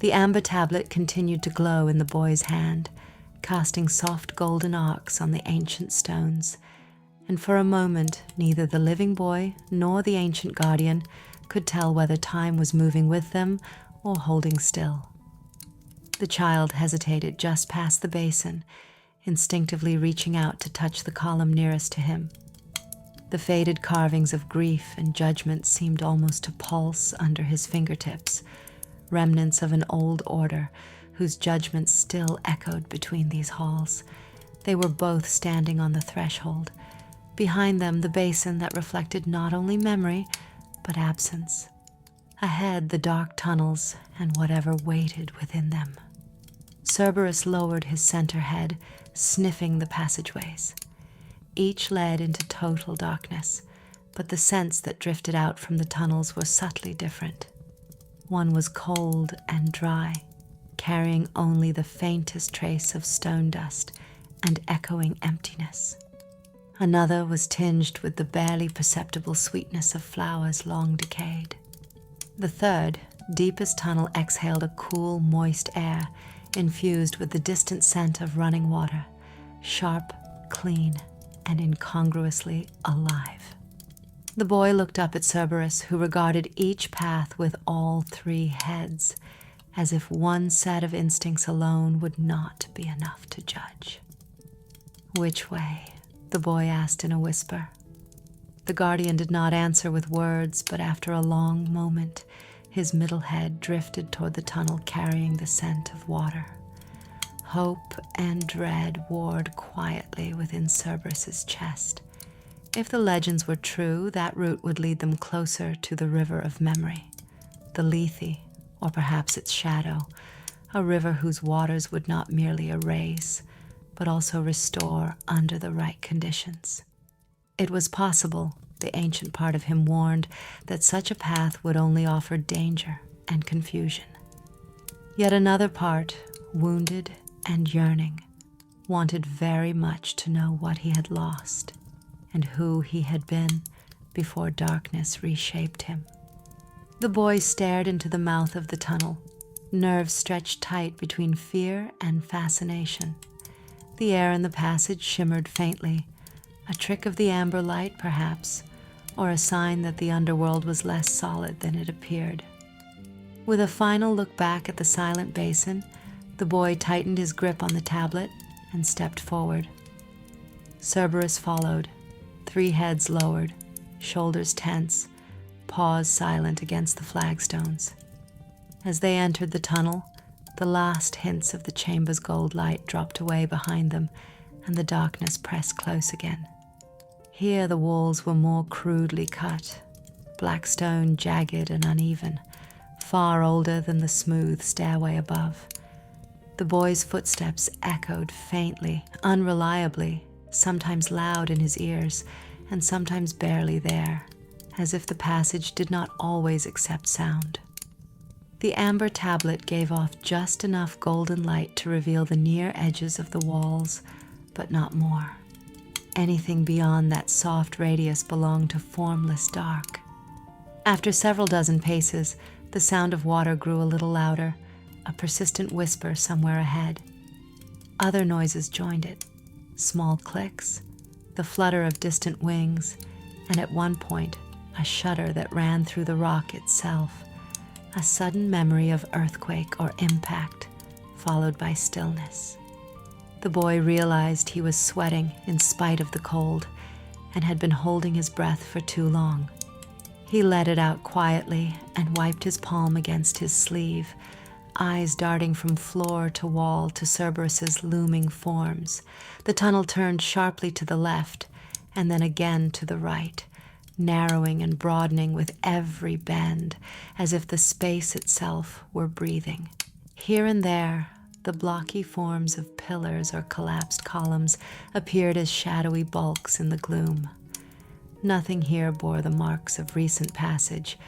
The amber tablet continued to glow in the boy's hand, casting soft golden arcs on the ancient stones, and for a moment neither the living boy nor the ancient guardian could tell whether time was moving with them or holding still. The child hesitated just past the basin, instinctively reaching out to touch the column nearest to him. The faded carvings of grief and judgment seemed almost to pulse under his fingertips, remnants of an old order whose judgment still echoed between these halls. They were both standing on the threshold. Behind them, the basin that reflected not only memory, but absence. Ahead, the dark tunnels and whatever waited within them. Cerberus lowered his center head, sniffing the passageways. Each led into total darkness, but the scents that drifted out from the tunnels were subtly different. One was cold and dry, carrying only the faintest trace of stone dust and echoing emptiness. Another was tinged with the barely perceptible sweetness of flowers long decayed. The third, deepest tunnel exhaled a cool, moist air infused with the distant scent of running water, sharp, clean, and incongruously alive. The boy looked up at Cerberus, who regarded each path with all three heads, as if one set of instincts alone would not be enough to judge. "Which way?" the boy asked in a whisper. The guardian did not answer with words, but after a long moment, his middle head drifted toward the tunnel carrying the scent of water. Hope and dread warred quietly within Cerberus's chest. If the legends were true, that route would lead them closer to the river of memory, the Lethe, or perhaps its shadow, a river whose waters would not merely erase, but also restore under the right conditions. It was possible, the ancient part of him warned, that such a path would only offer danger and confusion. Yet another part, wounded and yearning, wanted very much to know what he had lost and who he had been before darkness reshaped him. The boy stared into the mouth of the tunnel, nerves stretched tight between fear and fascination. The air in the passage shimmered faintly, a trick of the amber light, perhaps, or a sign that the underworld was less solid than it appeared. With a final look back at the silent basin, the boy tightened his grip on the tablet and stepped forward. Cerberus followed, three heads lowered, shoulders tense, paws silent against the flagstones. As they entered the tunnel, the last hints of the chamber's gold light dropped away behind them, and the darkness pressed close again. Here the walls were more crudely cut, black stone jagged and uneven, far older than the smooth stairway above. The boy's footsteps echoed faintly, unreliably, sometimes loud in his ears, and sometimes barely there, as if the passage did not always accept sound. The amber tablet gave off just enough golden light to reveal the near edges of the walls, but not more. Anything beyond that soft radius belonged to formless dark. After several dozen paces, the sound of water grew a little louder, a persistent whisper somewhere ahead. Other noises joined it, small clicks, the flutter of distant wings, and at one point, a shudder that ran through the rock itself, a sudden memory of earthquake or impact, followed by stillness. The boy realized he was sweating in spite of the cold and had been holding his breath for too long. He let it out quietly and wiped his palm against his sleeve, eyes darting from floor to wall to Cerberus's looming forms. The tunnel turned sharply to the left, and then again to the right, narrowing and broadening with every bend, as if the space itself were breathing. Here and there, the blocky forms of pillars or collapsed columns appeared as shadowy bulks in the gloom. Nothing here bore the marks of recent passage,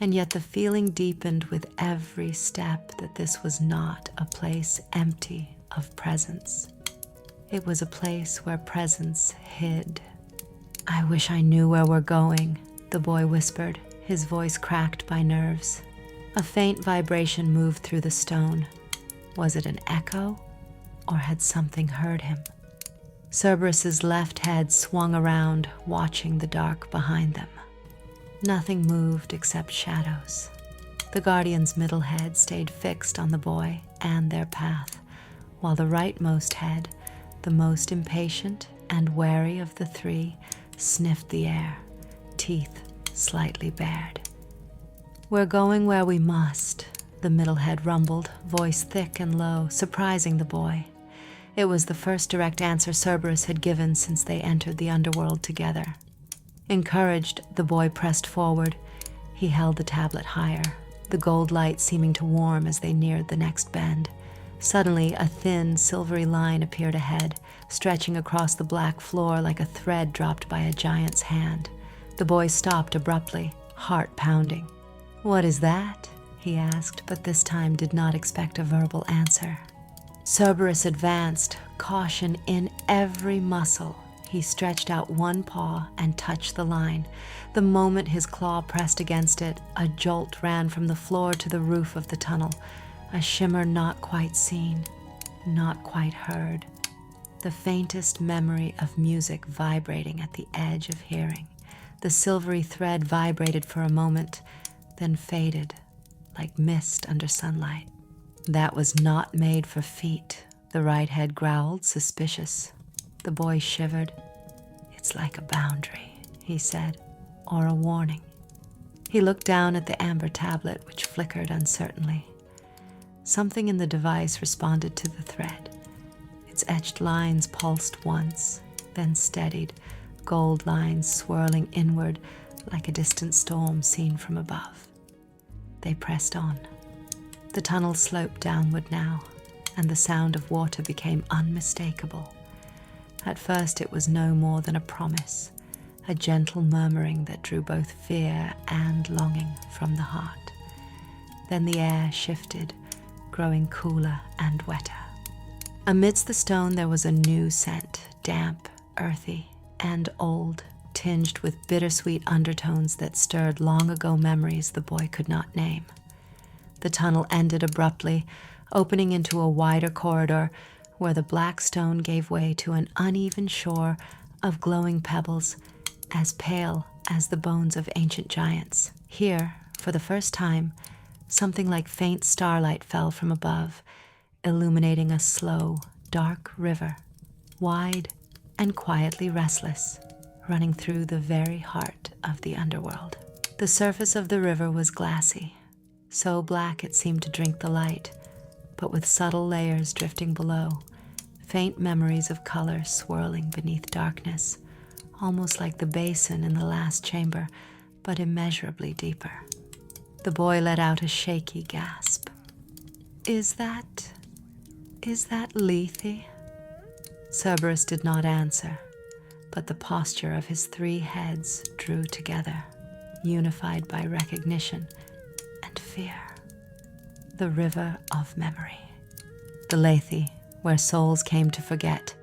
and yet the feeling deepened with every step that this was not a place empty of presence. It was a place where presence hid. "I wish I knew where we're going," the boy whispered, his voice cracked by nerves. A faint vibration moved through the stone. Was it an echo, or had something heard him? Cerberus's left head swung around, watching the dark behind them. Nothing moved except shadows. The guardian's middle head stayed fixed on the boy and their path, while the rightmost head, the most impatient and wary of the three, sniffed the air, teeth slightly bared. "We're going where we must," the middle head rumbled, voice thick and low, surprising the boy. It was the first direct answer Cerberus had given since they entered the underworld together. Encouraged, the boy pressed forward. He held the tablet higher, the gold light seeming to warm as they neared the next bend. Suddenly, a thin, silvery line appeared ahead, stretching across the black floor like a thread dropped by a giant's hand. The boy stopped abruptly, heart pounding. "What is that?" he asked, but this time did not expect a verbal answer. Cerberus advanced, caution in every muscle. He stretched out one paw and touched the line. The moment his claw pressed against it, a jolt ran from the floor to the roof of the tunnel, a shimmer not quite seen, not quite heard. The faintest memory of music vibrating at the edge of hearing. The silvery thread vibrated for a moment, then faded, like mist under sunlight. "That was not made for feet," the right head growled, suspicious. The boy shivered. "It's like a boundary," he said, "or a warning." He looked down at the amber tablet, which flickered uncertainly. Something in the device responded to the thread. Its etched lines pulsed once, then steadied, gold lines swirling inward like a distant storm seen from above. They pressed on. The tunnel sloped downward now, and the sound of water became unmistakable. At first it was no more than a promise, a gentle murmuring that drew both fear and longing from the heart. Then the air shifted, growing cooler and wetter. Amidst the stone there was a new scent, damp, earthy, and old, tinged with bittersweet undertones that stirred long-ago memories the boy could not name. The tunnel ended abruptly, opening into a wider corridor where the black stone gave way to an uneven shore of glowing pebbles, as pale as the bones of ancient giants. Here, for the first time, something like faint starlight fell from above, illuminating a slow, dark river, wide and quietly restless, running through the very heart of the underworld. The surface of the river was glassy, so black it seemed to drink the light, but with subtle layers drifting below, faint memories of color swirling beneath darkness, almost like the basin in the last chamber, but immeasurably deeper. The boy let out a shaky gasp. Is that Lethe?" Cerberus did not answer, but the posture of his three heads drew together, unified by recognition and fear. The river of memory. The Lethe, where souls came to forget,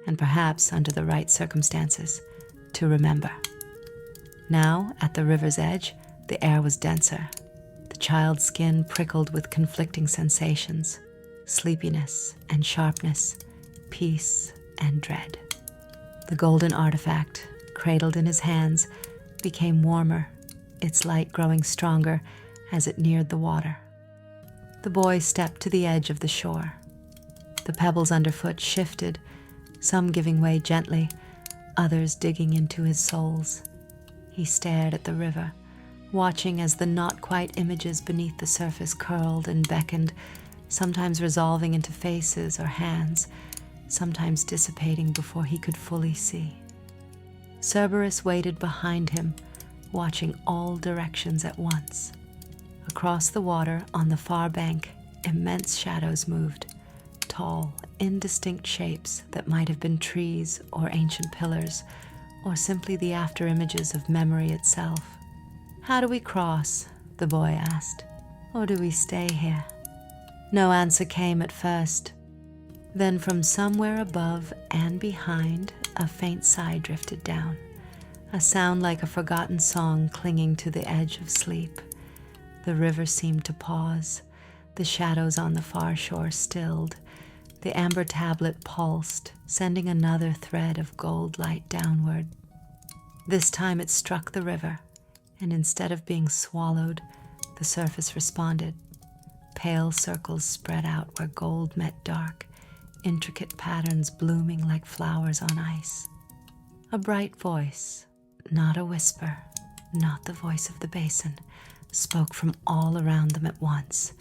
and perhaps, under the right circumstances, to remember. Now, at the river's edge, the air was denser. The child's skin prickled with conflicting sensations, sleepiness and sharpness, peace and dread. The golden artifact, cradled in his hands, became warmer, its light growing stronger as it neared the water. The boy stepped to the edge of the shore. The pebbles underfoot shifted, some giving way gently, others digging into his soles. He stared at the river, watching as the not-quite images beneath the surface curled and beckoned, sometimes resolving into faces or hands, sometimes dissipating before he could fully see. Cerberus waited behind him, watching all directions at once. Across the water, on the far bank, immense shadows moved, tall, indistinct shapes that might have been trees or ancient pillars, or simply the after-images of memory itself. "How do we cross?" the boy asked. "Or do we stay here?" No answer came at first. Then from somewhere above and behind, a faint sigh drifted down, a sound like a forgotten song clinging to the edge of sleep. The river seemed to pause. The shadows on the far shore stilled. The amber tablet pulsed, sending another thread of gold light downward. This time it struck the river, and instead of being swallowed, the surface responded. Pale circles spread out where gold met dark, intricate patterns blooming like flowers on ice. A bright voice, not a whisper, not the voice of the basin, spoke from all around them at once.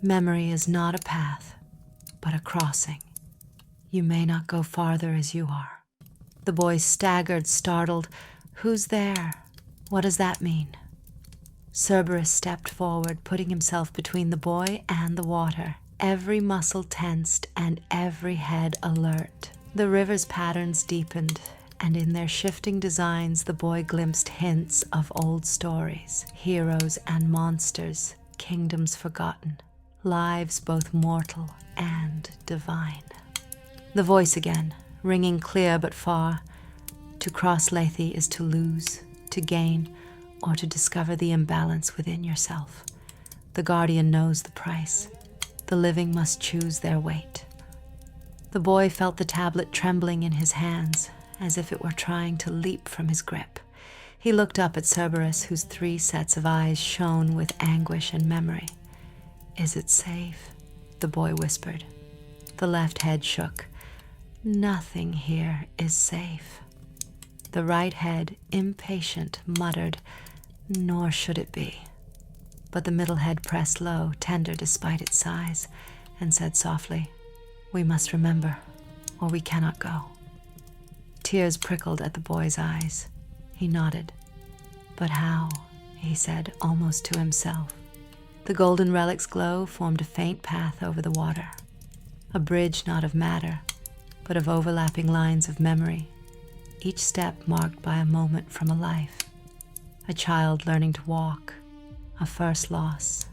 Memory is not a path, but a crossing. You may not go farther as you are. The boy staggered, startled. "Who's there? What does that mean?" Cerberus stepped forward, putting himself between the boy and the water, every muscle tensed and every head alert. The river's patterns deepened, and in their shifting designs the boy glimpsed hints of old stories, heroes and monsters, kingdoms forgotten, lives both mortal and divine. The voice again, ringing clear but far. To cross Lethe is to lose, to gain, or to discover the imbalance within yourself. The guardian knows the price. The living must choose their weight. The boy felt the tablet trembling in his hands, as if it were trying to leap from his grip. He looked up at Cerberus, whose 3 sets of eyes shone with anguish and memory. "Is it safe?" the boy whispered. The left head shook. "Nothing here is safe." The right head, impatient, muttered, "Nor should it be." But the middle head pressed low, tender despite its size, and said softly, "We must remember, or we cannot go." Tears prickled at the boy's eyes. He nodded. "But how?" he said, almost to himself. The golden relic's glow formed a faint path over the water, a bridge not of matter, but of overlapping lines of memory, each step marked by a moment from a life. A child learning to walk, a first loss,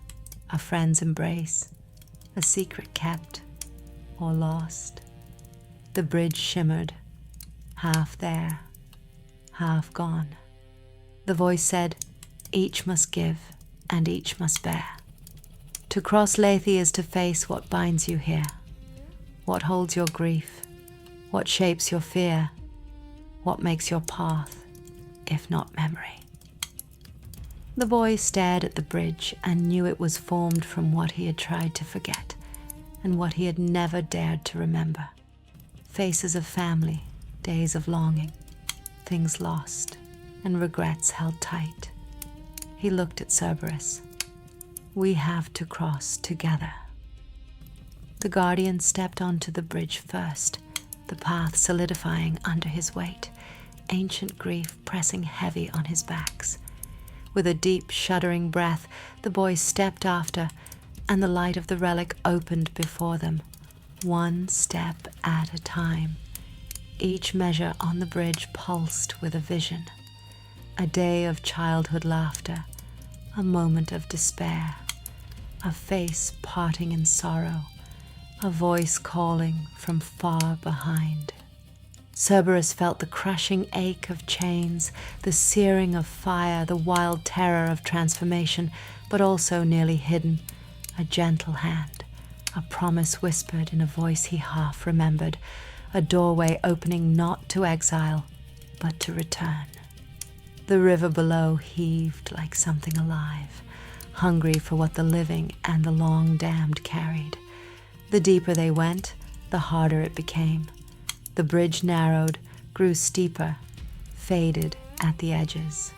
a friend's embrace, a secret kept or lost. The bridge shimmered, half there, half gone. The voice said, "Each must give, and each must bear." To cross Lethe is to face what binds you here, what holds your grief, what shapes your fear, what makes your path, if not memory. The boy stared at the bridge and knew it was formed from what he had tried to forget and what he had never dared to remember. Faces of family, days of longing, things lost, and regrets held tight. He looked at Cerberus. "We have to cross together." The guardian stepped onto the bridge first, the path solidifying under his weight, ancient grief pressing heavy on his backs. With a deep, shuddering breath, the boy stepped after, and the light of the relic opened before them, one step at a time. Each measure on the bridge pulsed with a vision. A day of childhood laughter, a moment of despair, a face parting in sorrow, a voice calling from far behind. Cerberus felt the crushing ache of chains, the searing of fire, the wild terror of transformation, but also nearly hidden, a gentle hand, a promise whispered in a voice he half remembered, a doorway opening not to exile, but to return. The river below heaved like something alive, hungry for what the living and the long-damned carried. The deeper they went, the harder it became. The bridge narrowed, grew steeper, faded at the edges.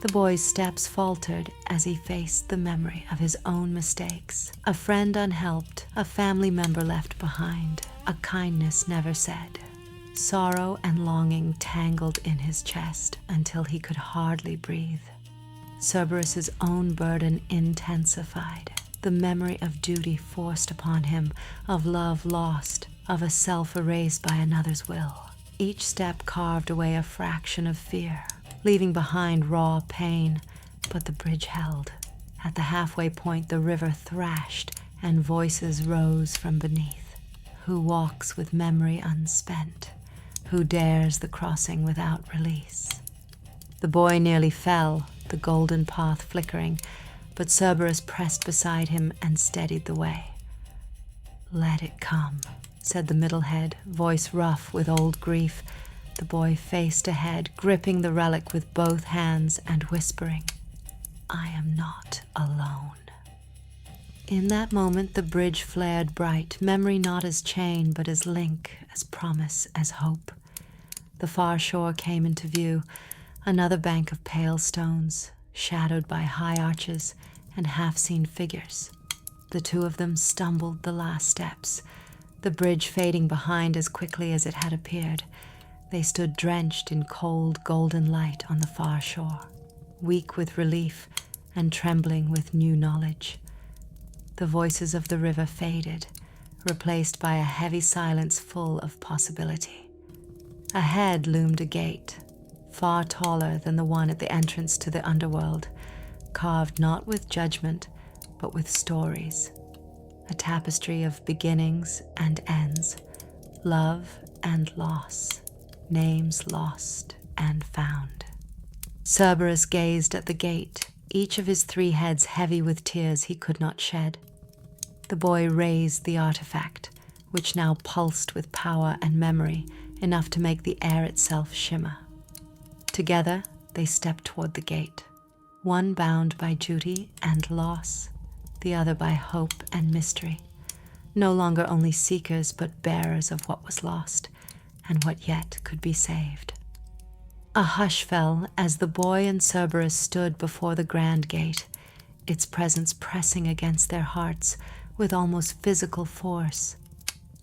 The boy's steps faltered as he faced the memory of his own mistakes. A friend unhelped, a family member left behind, a kindness never said. Sorrow and longing tangled in his chest until he could hardly breathe. Cerberus's own burden intensified, the memory of duty forced upon him, of love lost, of a self erased by another's will. Each step carved away a fraction of fear, leaving behind raw pain, but the bridge held. At the halfway point, the river thrashed, and voices rose from beneath. Who walks with memory unspent? Who dares the crossing without release? The boy nearly fell, the golden path flickering, but Cerberus pressed beside him and steadied the way. "Let it come," said the middle head, voice rough with old grief. The boy faced ahead, gripping the relic with both hands and whispering, "I am not alone." In that moment, the bridge flared bright, memory not as chain, but as link, as promise, as hope. The far shore came into view, another bank of pale stones, shadowed by high arches and half-seen figures. The two of them stumbled the last steps, the bridge fading behind as quickly as it had appeared. They stood drenched in cold, golden light on the far shore, weak with relief and trembling with new knowledge. The voices of the river faded, replaced by a heavy silence full of possibility. Ahead loomed a gate, far taller than the one at the entrance to the underworld, carved not with judgment, but with stories. A tapestry of beginnings and ends, love and loss, names lost and found. Cerberus gazed at the gate, each of his 3 heads heavy with tears he could not shed. The boy raised the artifact, which now pulsed with power and memory, enough to make the air itself shimmer. Together, they stepped toward the gate, one bound by duty and loss, the other by hope and mystery, no longer only seekers but bearers of what was lost and what yet could be saved. A hush fell as the boy and Cerberus stood before the grand gate, its presence pressing against their hearts with almost physical force.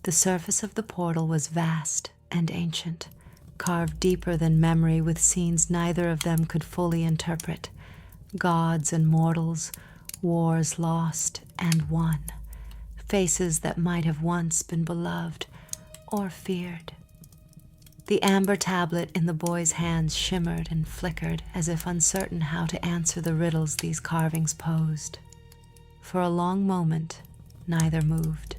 The surface of the portal was vast and ancient, carved deeper than memory with scenes neither of them could fully interpret. Gods and mortals, wars lost and won, faces that might have once been beloved or feared. The amber tablet in the boy's hands shimmered and flickered as if uncertain how to answer the riddles these carvings posed. For a long moment, neither moved.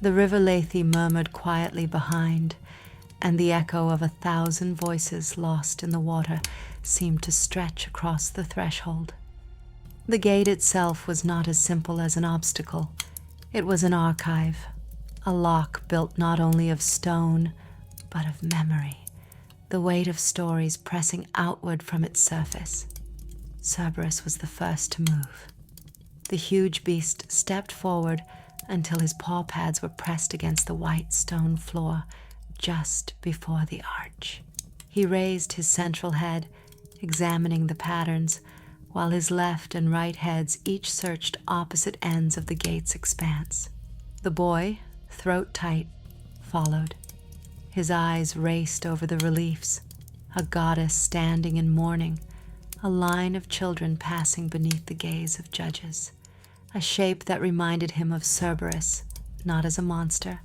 The river Lethe murmured quietly behind, and the echo of 1,000 voices lost in the water seemed to stretch across the threshold. The gate itself was not as simple as an obstacle. It was an archive, a lock built not only of stone, but of memory, the weight of stories pressing outward from its surface. Cerberus was the first to move. The huge beast stepped forward until his paw pads were pressed against the white stone floor just before the arch. He raised his central head, examining the patterns, while his left and right heads each searched opposite ends of the gate's expanse. The boy, throat tight, followed. His eyes raced over the reliefs, a goddess standing in mourning, a line of children passing beneath the gaze of judges, a shape that reminded him of Cerberus, not as a monster,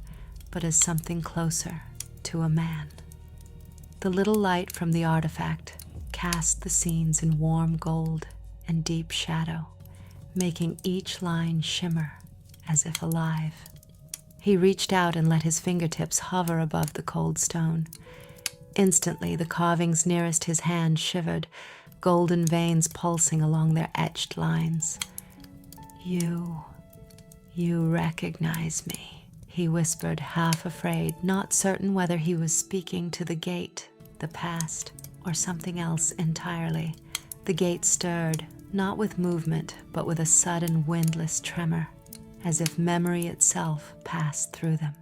but as something closer to a man. The little light from the artifact cast the scenes in warm gold and deep shadow, making each line shimmer as if alive. He reached out and let his fingertips hover above the cold stone. Instantly, the carvings nearest his hand shivered, golden veins pulsing along their etched lines. You recognize me," he whispered, half afraid, not certain whether he was speaking to the gate, the past, or something else entirely. The gate stirred, not with movement, but with a sudden windless tremor, as if memory itself passed through them.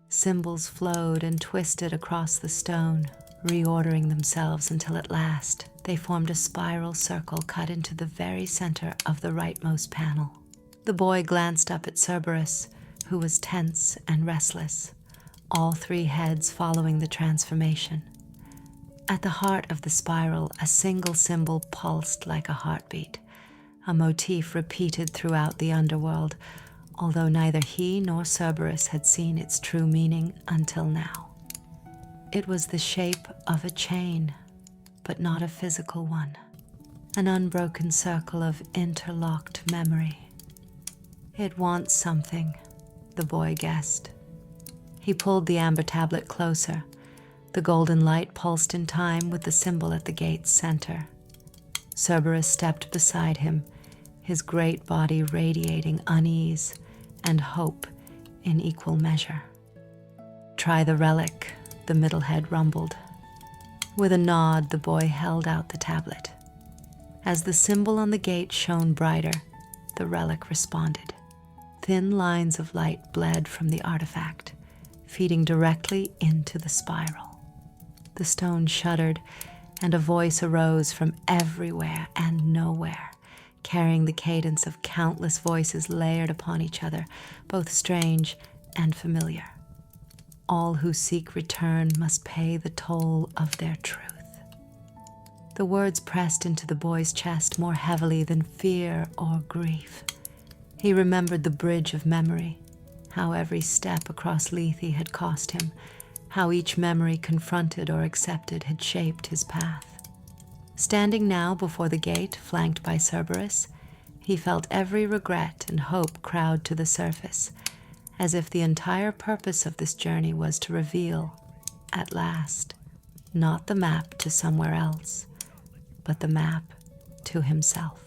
Symbols flowed and twisted across the stone, reordering themselves until at last they formed a spiral circle cut into the very center of the rightmost panel. The boy glanced up at Cerberus, who was tense and restless, all three heads following the transformation. At the heart of the spiral, a single symbol pulsed like a heartbeat, a motif repeated throughout the underworld, although neither he nor Cerberus had seen its true meaning until now. It was the shape of a chain, but not a physical one, an unbroken circle of interlocked memory. It wants something, the boy guessed. He pulled the amber tablet closer. The golden light pulsed in time with the symbol at the gate's center. Cerberus stepped beside him, his great body radiating unease and hope in equal measure. "Try the relic," the middle head rumbled. With a nod, the boy held out the tablet. As the symbol on the gate shone brighter, the relic responded. Thin lines of light bled from the artifact, feeding directly into the spiral. The stone shuddered, and a voice arose from everywhere and nowhere, carrying the cadence of countless voices layered upon each other, both strange and familiar. All who seek return must pay the toll of their truth. The words pressed into the boy's chest more heavily than fear or grief. He remembered the bridge of memory, how every step across Lethe had cost him, how each memory confronted or accepted had shaped his path. Standing now before the gate, flanked by Cerberus, he felt every regret and hope crowd to the surface, as if the entire purpose of this journey was to reveal, at last, not the map to somewhere else, but the map to himself.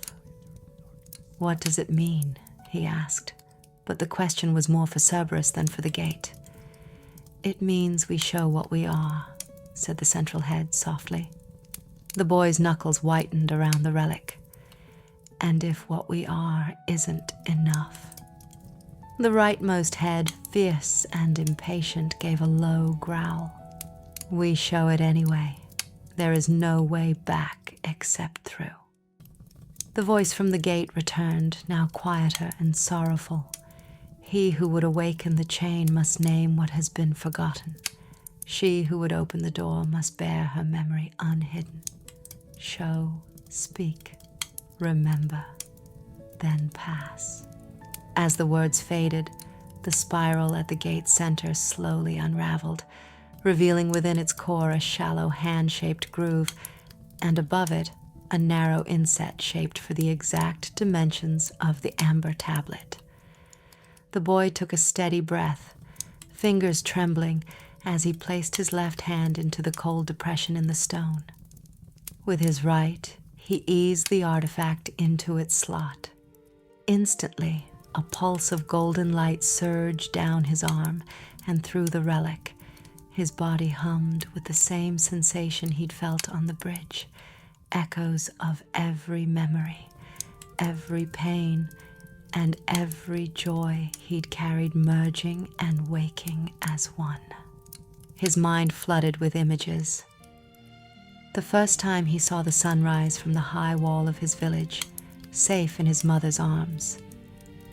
"What does it mean?" he asked, but the question was more for Cerberus than for the gate. "It means we show what we are," said the central head softly. The boy's knuckles whitened around the relic. "And if what we are isn't enough?" The rightmost head, fierce and impatient, gave a low growl. "We show it anyway. There is no way back except through." The voice from the gate returned, now quieter and sorrowful. He who would awaken the chain must name what has been forgotten. She who would open the door must bear her memory unhidden. Show, speak, remember, then pass. As the words faded, the spiral at the gate's center slowly unraveled, revealing within its core a shallow hand-shaped groove, and above it, a narrow inset shaped for the exact dimensions of the amber tablet. The boy took a steady breath, fingers trembling as he placed his left hand into the cold depression in the stone. With his right, he eased the artifact into its slot. Instantly, a pulse of golden light surged down his arm and through the relic. His body hummed with the same sensation he'd felt on the bridge, echoes of every memory, every pain, and every joy he'd carried merging and waking as one. His mind flooded with images. The first time he saw the sunrise from the high wall of his village, safe in his mother's arms.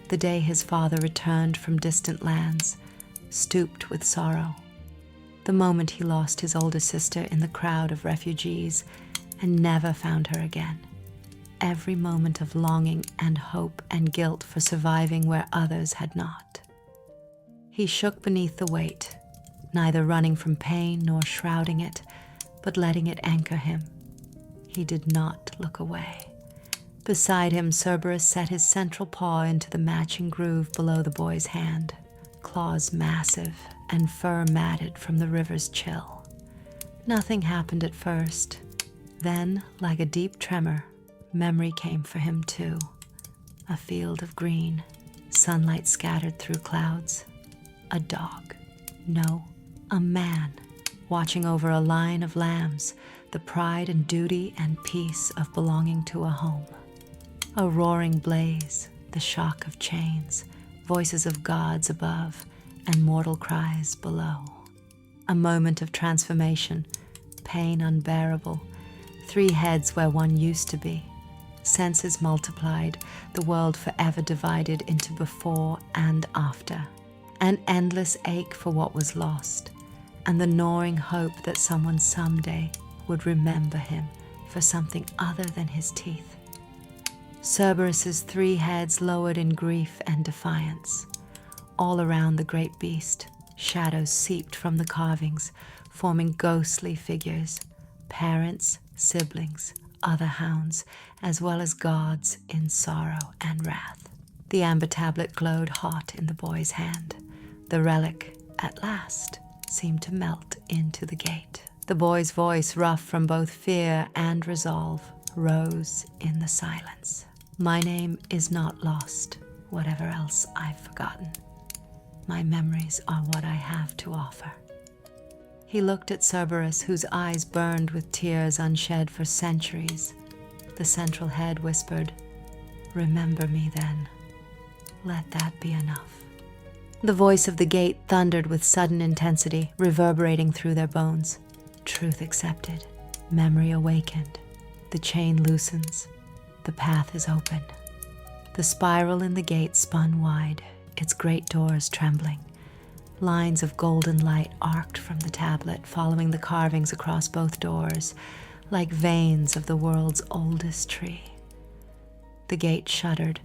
The day his father returned from distant lands, stooped with sorrow. The moment he lost his older sister in the crowd of refugees and never found her again. Every moment of longing and hope and guilt for surviving where others had not. He shook beneath the weight, neither running from pain nor shrouding it, but letting it anchor him. He did not look away. Beside him, Cerberus set his central paw into the matching groove below the boy's hand, claws massive and fur matted from the river's chill. Nothing happened at first. Then, like a deep tremor, memory came for him too. A field of green, sunlight scattered through clouds. A dog. No, a man, watching over a line of lambs, the pride and duty and peace of belonging to a home. A roaring blaze, the shock of chains, voices of gods above, and mortal cries below. A moment of transformation, pain unbearable, 3 heads where one used to be. Senses multiplied, the world forever divided into before and after. an endless ache for what was lost, and the gnawing hope that someone someday would remember him for something other than his teeth. Cerberus's 3 heads lowered in grief and defiance. All around the great beast, shadows seeped from the carvings, forming ghostly figures, parents, siblings, other hounds, as well as gods in sorrow and wrath. The amber tablet glowed hot in the boy's hand. The relic, at last, seemed to melt into the gate. The boy's voice, rough from both fear and resolve, rose in the silence. My name is not lost, whatever else I've forgotten. My memories are what I have to offer. He looked at Cerberus, whose eyes burned with tears unshed for centuries. The central head whispered, "Remember me then. Let that be enough." The voice of the gate thundered with sudden intensity, reverberating through their bones. Truth accepted, memory awakened. The chain loosens, the path is open. The spiral in the gate spun wide, its great doors trembling. Lines of golden light arced from the tablet, following the carvings across both doors, like veins of the world's oldest tree. The gate shuddered,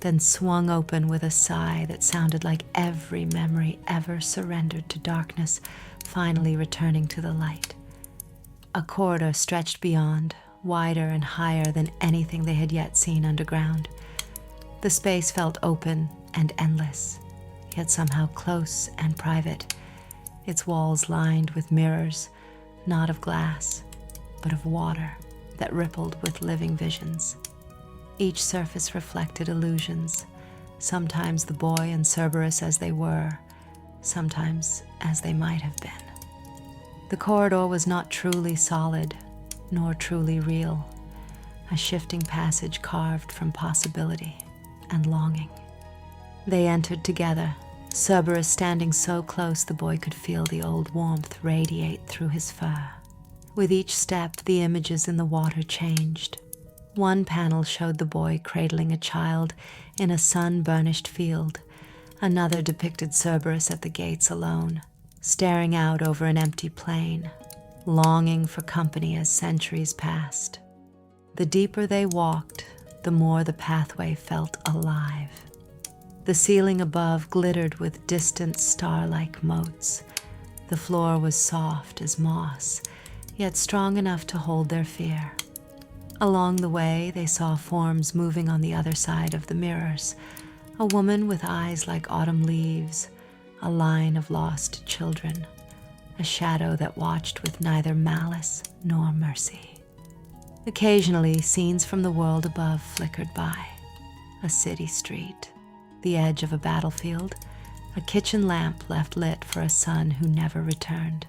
then swung open with a sigh that sounded like every memory ever surrendered to darkness, finally returning to the light. A corridor stretched beyond, wider and higher than anything they had yet seen underground. The space felt open and endless, yet somehow close and private, its walls lined with mirrors, not of glass, but of water that rippled with living visions. Each surface reflected illusions, sometimes the boy and Cerberus as they were, sometimes as they might have been. The corridor was not truly solid, nor truly real, a shifting passage carved from possibility and longing. They entered together, Cerberus standing so close the boy could feel the old warmth radiate through his fur. With each step, the images in the water changed. One panel showed the boy cradling a child in a sun-burnished field. Another depicted Cerberus at the gates alone, staring out over an empty plain, longing for company as centuries passed. The deeper they walked, the more the pathway felt alive. The ceiling above glittered with distant star-like motes. The floor was soft as moss, yet strong enough to hold their fear. Along the way, they saw forms moving on the other side of the mirrors. A woman with eyes like autumn leaves, a line of lost children, a shadow that watched with neither malice nor mercy. Occasionally, scenes from the world above flickered by. A city street, the edge of a battlefield, a kitchen lamp left lit for a son who never returned.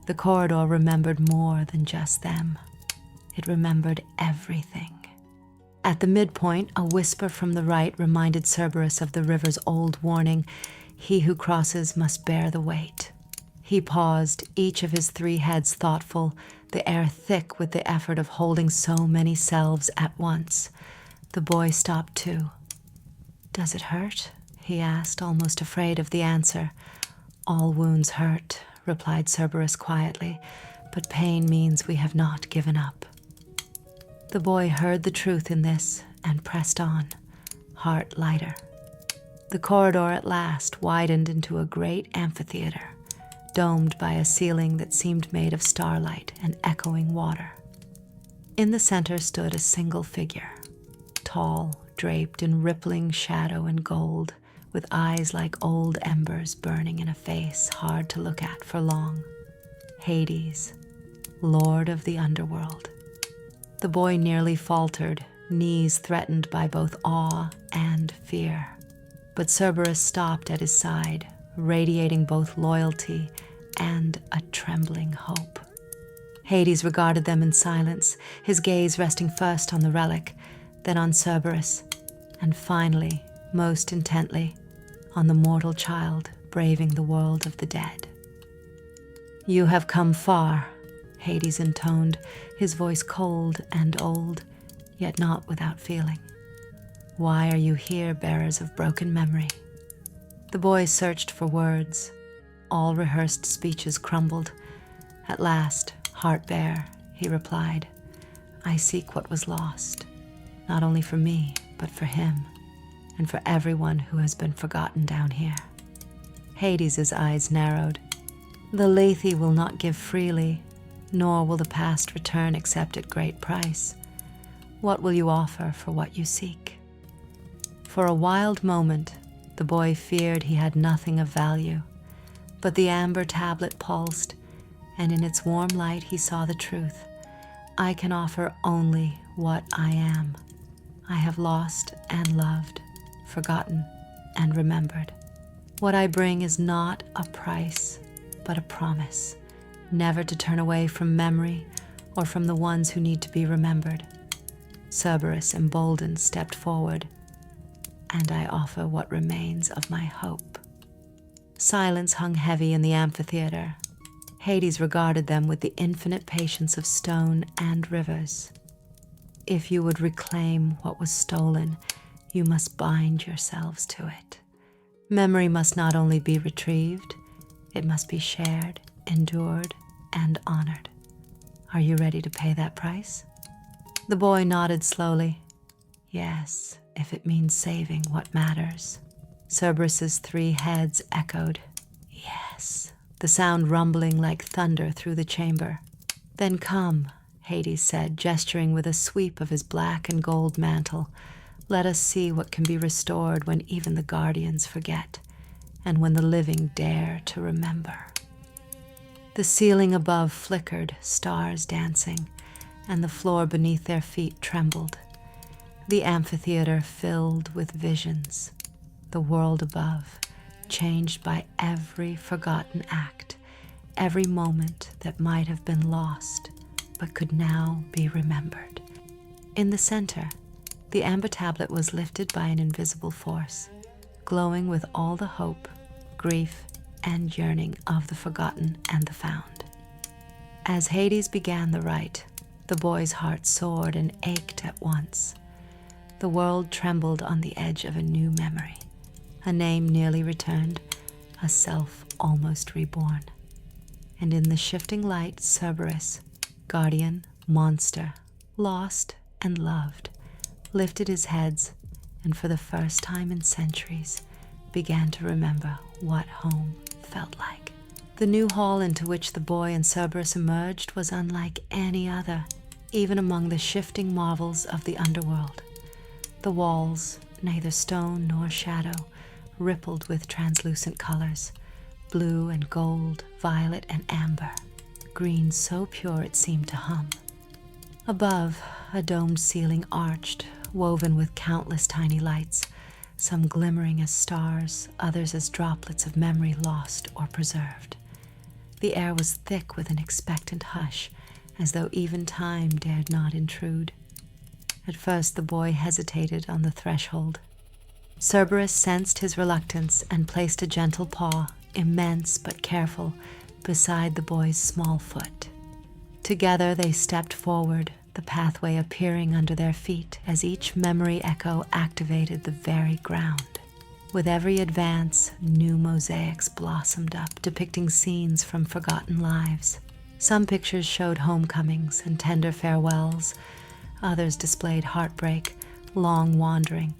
The corridor remembered more than just them. It remembered everything. At the midpoint, a whisper from the right reminded Cerberus of the river's old warning, "He who crosses must bear the weight." He paused, each of his 3 heads thoughtful, the air thick with the effort of holding so many selves at once. The boy stopped too. "Does it hurt?" he asked, almost afraid of the answer. "All wounds hurt," replied Cerberus quietly, "but pain means we have not given up." The boy heard the truth in this and pressed on, heart lighter. The corridor at last widened into a great amphitheater, domed by a ceiling that seemed made of starlight and echoing water. In the center stood a single figure, tall, draped in rippling shadow and gold, with eyes like old embers burning in a face hard to look at for long. Hades, Lord of the Underworld. The boy nearly faltered, knees threatened by both awe and fear. But Cerberus stopped at his side, radiating both loyalty and a trembling hope. Hades regarded them in silence, his gaze resting first on the relic, then on Cerberus, and finally, most intently, on the mortal child braving the world of the dead. "You have come far," Hades intoned, his voice cold and old, yet not without feeling. "Why are you here, bearers of broken memory?" The boy searched for words. All rehearsed speeches crumbled. At last, heart bare, he replied, "I seek what was lost, not only for me, but for him, and for everyone who has been forgotten down here." Hades' eyes narrowed. "The Lethe will not give freely, nor will the past return except at great price. What will you offer for what you seek?" For a wild moment, the boy feared he had nothing of value, but the amber tablet pulsed, and in its warm light he saw the truth. "I can offer only what I am. I have lost and loved, forgotten and remembered. What I bring is not a price, but a promise, never to turn away from memory or from the ones who need to be remembered." Cerberus, emboldened, stepped forward. "And I offer what remains of my hope." Silence hung heavy in the amphitheater. Hades regarded them with the infinite patience of stone and rivers. "If you would reclaim what was stolen, you must bind yourselves to it. Memory must not only be retrieved, it must be shared, endured, and honored. Are you ready to pay that price?" The boy nodded slowly. "Yes, if it means saving what matters." Cerberus's 3 heads echoed, "Yes," the sound rumbling like thunder through the chamber. "Then come," Hades said, gesturing with a sweep of his black and gold mantle. "Let us see what can be restored when even the guardians forget, and when the living dare to remember." The ceiling above flickered, stars dancing, and the floor beneath their feet trembled. The amphitheater filled with visions, the world above, changed by every forgotten act, every moment that might have been lost, but could now be remembered. In the center, the amber tablet was lifted by an invisible force, glowing with all the hope, grief, and yearning of the forgotten and the found. As Hades began the rite, the boy's heart soared and ached at once. The world trembled on the edge of a new memory, a name nearly returned, a self almost reborn. And in the shifting light, Cerberus, guardian, monster, lost and loved, lifted his heads, and for the first time in centuries, began to remember what home felt like. The new hall into which the boy and Cerberus emerged was unlike any other, even among the shifting marvels of the underworld. The walls, neither stone nor shadow, rippled with translucent colors, blue and gold, violet and amber, green so pure it seemed to hum. Above, a domed ceiling arched, woven with countless tiny lights, some glimmering as stars, others as droplets of memory lost or preserved. The air was thick with an expectant hush, as though even time dared not intrude. At first the boy hesitated on the threshold. Cerberus sensed his reluctance and placed a gentle paw, immense but careful, beside the boy's small foot. Together they stepped forward, the pathway appearing under their feet as each memory echo activated the very ground. With every advance, new mosaics blossomed up, depicting scenes from forgotten lives. Some pictures showed homecomings and tender farewells. Others displayed heartbreak, long wandering,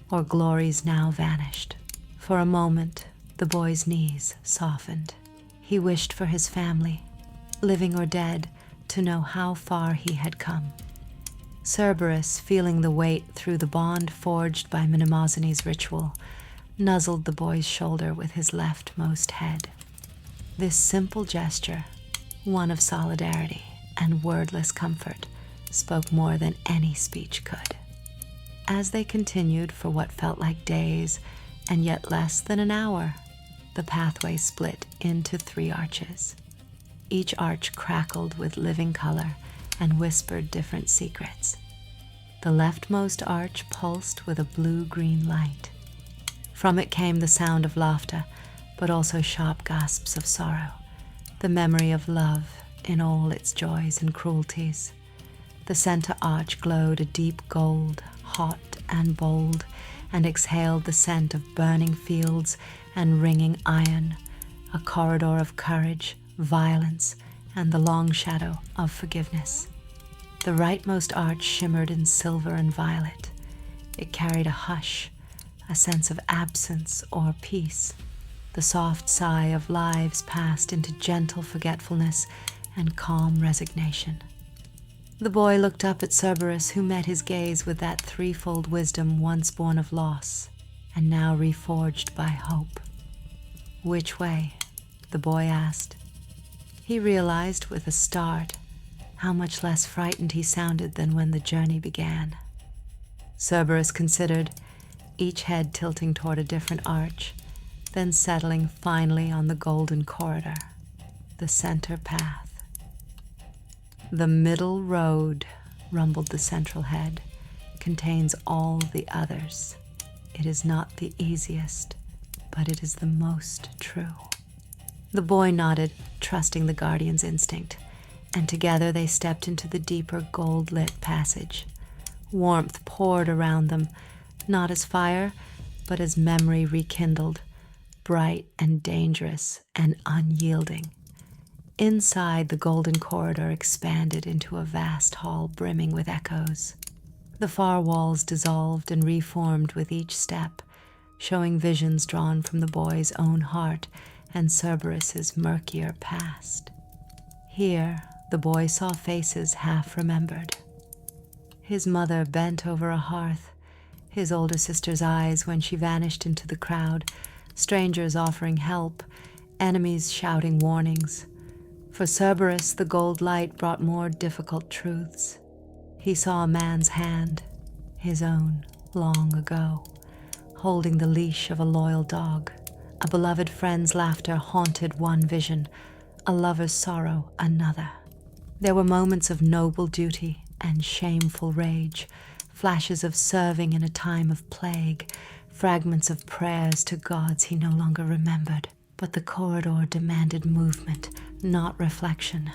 or glories now vanished. For a moment, the boy's knees softened. He wished for his family, living or dead, to know how far he had come. Cerberus, feeling the weight through the bond forged by Mnemosyne's ritual, nuzzled the boy's shoulder with his leftmost head. This simple gesture, one of solidarity and wordless comfort, spoke more than any speech could. As they continued for what felt like days, and yet less than an hour, the pathway split into 3 arches. Each arch crackled with living color and whispered different secrets. The leftmost arch pulsed with a blue-green light. From it came the sound of laughter, but also sharp gasps of sorrow, the memory of love in all its joys and cruelties. The center arch glowed a deep gold, hot and bold, and exhaled the scent of burning fields and ringing iron, a corridor of courage, violence, and the long shadow of forgiveness. The rightmost arch shimmered in silver and violet. It carried a hush, a sense of absence or peace. The soft sigh of lives passed into gentle forgetfulness and calm resignation. The boy looked up at Cerberus, who met his gaze with that threefold wisdom once born of loss and now reforged by hope. "Which way?" the boy asked. He realized with a start how much less frightened he sounded than when the journey began. Cerberus considered, each head tilting toward a different arch, then settling finally on the golden corridor, the center path. "The middle road," rumbled the central head, "contains all the others. It is not the easiest, but it is the most true." The boy nodded, trusting the guardian's instinct, and together they stepped into the deeper gold-lit passage. Warmth poured around them, not as fire, but as memory rekindled, bright and dangerous and unyielding. Inside, the golden corridor expanded into a vast hall brimming with echoes. The far walls dissolved and reformed with each step, showing visions drawn from the boy's own heart and Cerberus's murkier past. Here, the boy saw faces half remembered. His mother bent over a hearth, his older sister's eyes when she vanished into the crowd, strangers offering help, enemies shouting warnings. For Cerberus, the gold light brought more difficult truths. He saw a man's hand, his own, long ago, holding the leash of a loyal dog. A beloved friend's laughter haunted one vision, a lover's sorrow another. There were moments of noble duty and shameful rage, flashes of serving in a time of plague, fragments of prayers to gods he no longer remembered. But the corridor demanded movement, not reflection.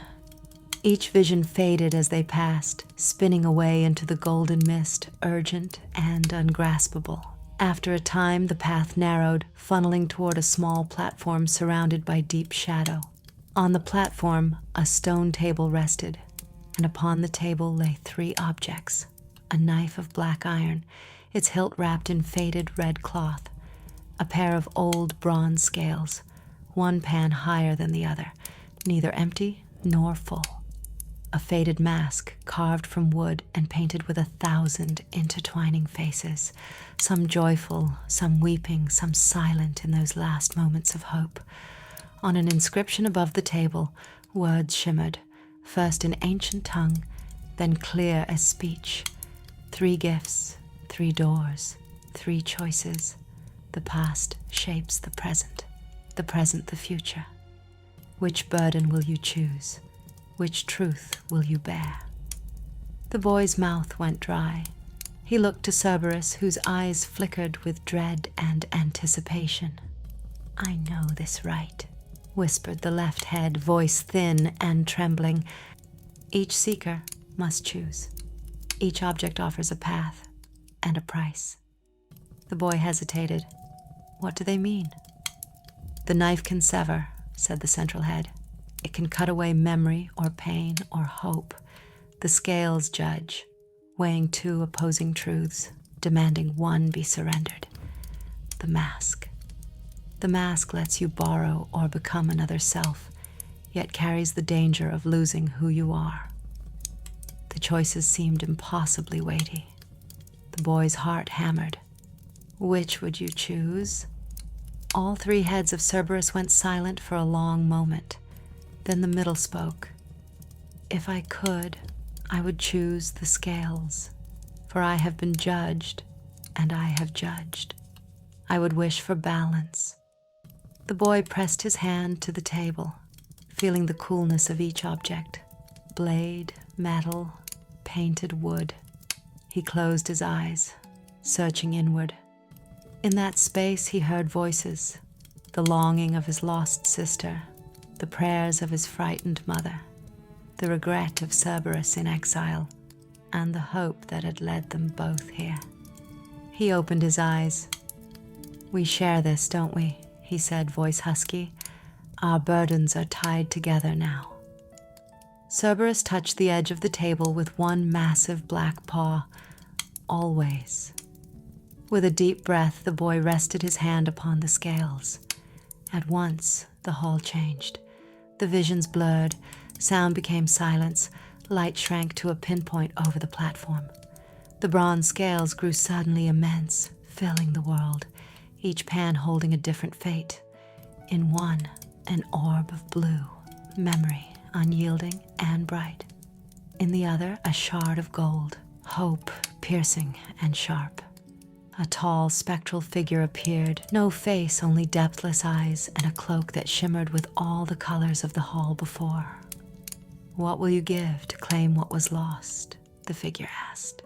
Each vision faded as they passed, spinning away into the golden mist, urgent and ungraspable. After a time, the path narrowed, funneling toward a small platform surrounded by deep shadow. On the platform, a stone table rested, and upon the table lay 3 objects: a knife of black iron, its hilt wrapped in faded red cloth, a pair of old bronze scales, one pan higher than the other, neither empty nor full. A faded mask carved from wood and painted with 1,000 intertwining faces, some joyful, some weeping, some silent in those last moments of hope. On an inscription above the table, words shimmered, first in ancient tongue, then clear as speech. 3 gifts, 3 doors, 3 choices. The past shapes the present the future. Which burden will you choose? Which truth will you bear? The boy's mouth went dry. He looked to Cerberus, whose eyes flickered with dread and anticipation. "I know this right," whispered the left head, voice thin and trembling. "Each seeker must choose. Each object offers a path and a price." The boy hesitated. "What do they mean?" "The knife can sever," said the central head. "It can cut away memory or pain or hope. The scales judge, weighing 2 opposing truths, demanding one be surrendered. The mask. The mask lets you borrow or become another self, yet carries the danger of losing who you are." The choices seemed impossibly weighty. The boy's heart hammered. "Which would you choose?" All 3 heads of Cerberus went silent for a long moment. Then the middle spoke. "If I could, I would choose the scales, for I have been judged, and I have judged. I would wish for balance." The boy pressed his hand to the table, feeling the coolness of each object. Blade, metal, painted wood. He closed his eyes, searching inward. In that space he heard voices, the longing of his lost sister, the prayers of his frightened mother, the regret of Cerberus in exile, and the hope that had led them both here. He opened his eyes. "We share this, don't we?" he said, voice husky. Our burdens are tied together now. Cerberus touched the edge of the table with one massive black paw. Always. With a deep breath, the boy rested his hand upon the scales. At once, the hall changed. The visions blurred, sound became silence, light shrank to a pinpoint over the platform. The bronze scales grew suddenly immense, filling the world, each pan holding a different fate. In one, an orb of blue, memory, unyielding and bright. In the other, a shard of gold, hope, piercing and sharp. A tall, spectral figure appeared, no face, only depthless eyes, and a cloak that shimmered with all the colors of the hall before. What will you give to claim what was lost? The figure asked.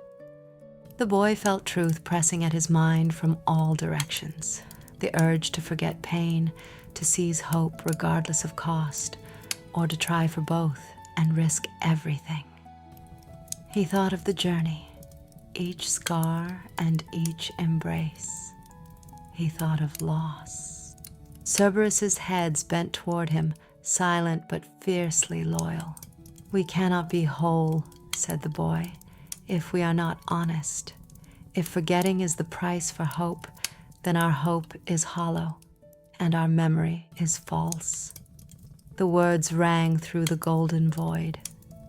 The boy felt truth pressing at his mind from all directions. The urge to forget pain, to seize hope regardless of cost, or to try for both and risk everything. He thought of the journey, each scar and each embrace. He thought of loss. Cerberus's heads bent toward him, silent but fiercely loyal. We cannot be whole, said the boy, if we are not honest. If forgetting is the price for hope, then our hope is hollow, and our memory is false. The words rang through the golden void.